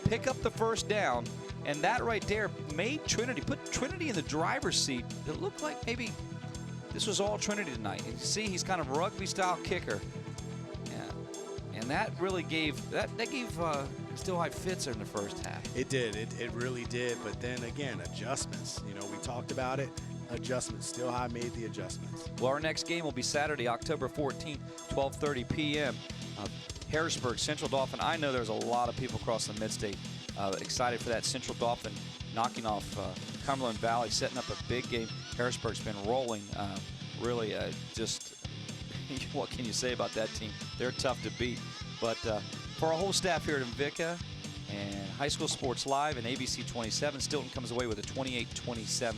pick up the first down, and that right there made Trinity, put Trinity in the driver's seat. It looked like maybe this was all Trinity tonight. And you see, he's kind of rugby-style kicker. Yeah. And that really gave, that gave Still High fits in the first half. It did. It really did. But then again, adjustments. We talked about it. Adjustments. Still High made the adjustments. Well, our next game will be Saturday, October 14th, 12:30 p.m. Harrisburg, Central Dauphin. I know there's a lot of people across the Mid-State excited for that. Central Dauphin knocking off Cumberland Valley, setting up a big game. Harrisburg's been rolling. Really, just what can you say about that team? They're tough to beat. But for our whole staff here at Invicta and High School Sports Live and ABC 27, Stilton comes away with a 28-27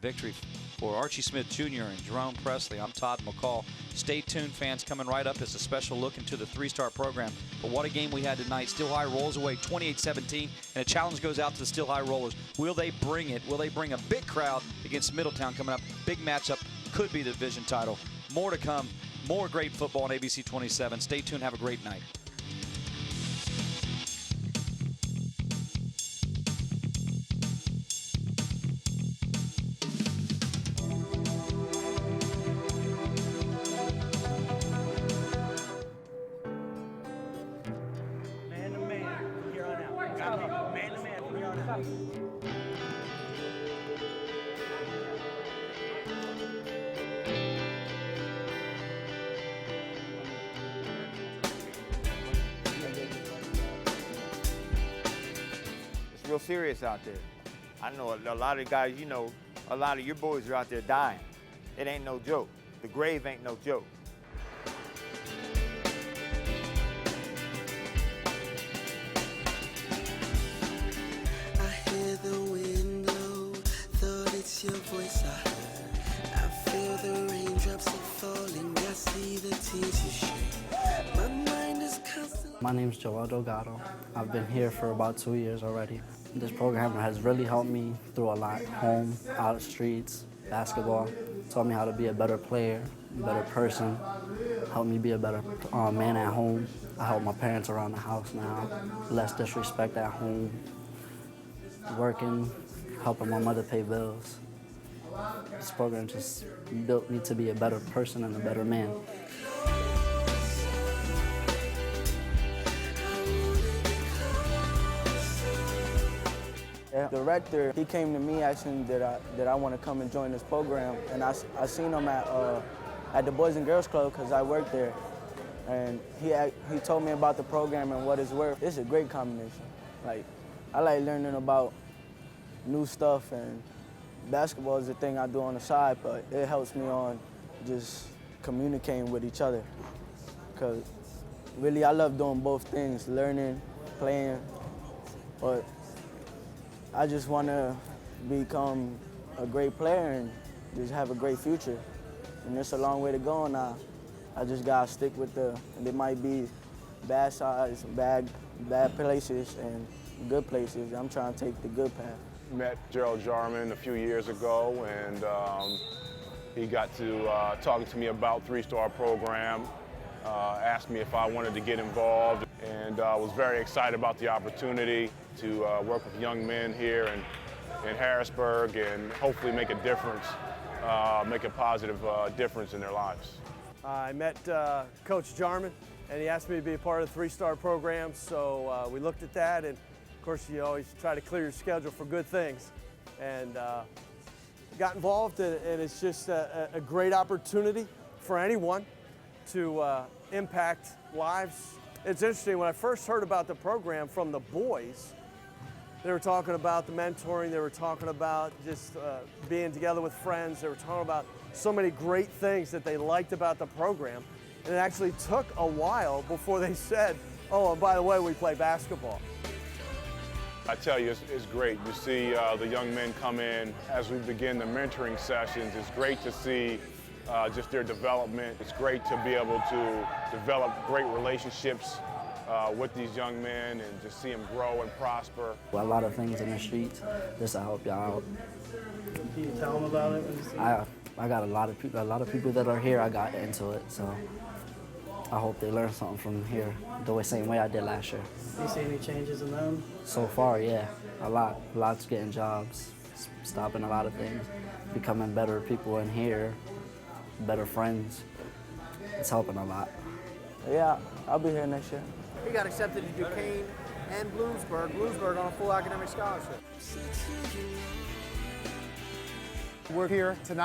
victory for For Archie Smith Jr. and Jerome Presley, I'm Todd McCall. Stay tuned, fans. Coming right up is a special look into the three-star program. But what a game we had tonight. Steel High rolls away 28-17, and a challenge goes out to the Steel High Rollers. Will they bring it? Will they bring a big crowd against Middletown coming up? Big matchup. Could be the division title. More to come. More great football on ABC 27. Stay tuned. Have a great night. It's real serious out there. I know a lot of guys, you know, a lot of your boys are out there dying. It ain't no joke. The grave ain't no joke. I hear the window, thought it's your voice I heard. I feel the raindrops are falling, I see the tears you shed. My mind is constantly... My name's Joel Delgado. I've been here for about 2 years already. This program has really helped me through a lot. Home, out of streets, basketball. Taught me how to be a better player, better person. Helped me be a better man at home. I help my parents around the house now. Less disrespect at home. Working, helping my mother pay bills. This program just built me to be a better person and a better man. The director, he came to me asking that I want to come and join this program, and I seen him at the Boys and Girls Club because I work there, and he told me about the program and what it's worth. It's a great combination. Like, I like learning about new stuff, and basketball is the thing I do on the side, but it helps me on just communicating with each other, because really I love doing both things, learning, playing, but I just want to become a great player and just have a great future. And it's a long way to go now. I just got to stick with there might be bad sides, bad places, and good places. I'm trying to take the good path. Met Gerald Jarman a few years ago, and he got to talking to me about three-star program, asked me if I wanted to get involved, and was very excited about the opportunity to work with young men here in Harrisburg and hopefully make a difference, make a positive difference in their lives. I met Coach Jarman, and he asked me to be a part of the three-star program, so we looked at that, and of course you always try to clear your schedule for good things, and got involved, and it's just a great opportunity for anyone to impact lives. It's interesting, when I first heard about the program from the boys, they were talking about the mentoring, they were talking about just being together with friends, they were talking about so many great things that they liked about the program. And it actually took a while before they said, oh, and by the way, we play basketball. I tell you, it's great. You see the young men come in as we begin the mentoring sessions. It's great to see just their development. It's great to be able to develop great relationships with these young men and just see them grow and prosper. A lot of things in the streets just to help y'all out. Can you tell them about it? I got a lot of people that are here. I got into it, so I hope they learn something from here the same way I did last year. You see any changes in them? So far, yeah, a lot. Lots getting jobs, stopping a lot of things, becoming better people in here, better friends. It's helping a lot. Yeah, I'll be here next year. He got accepted to Duquesne and Bloomsburg on a full academic scholarship. We're here tonight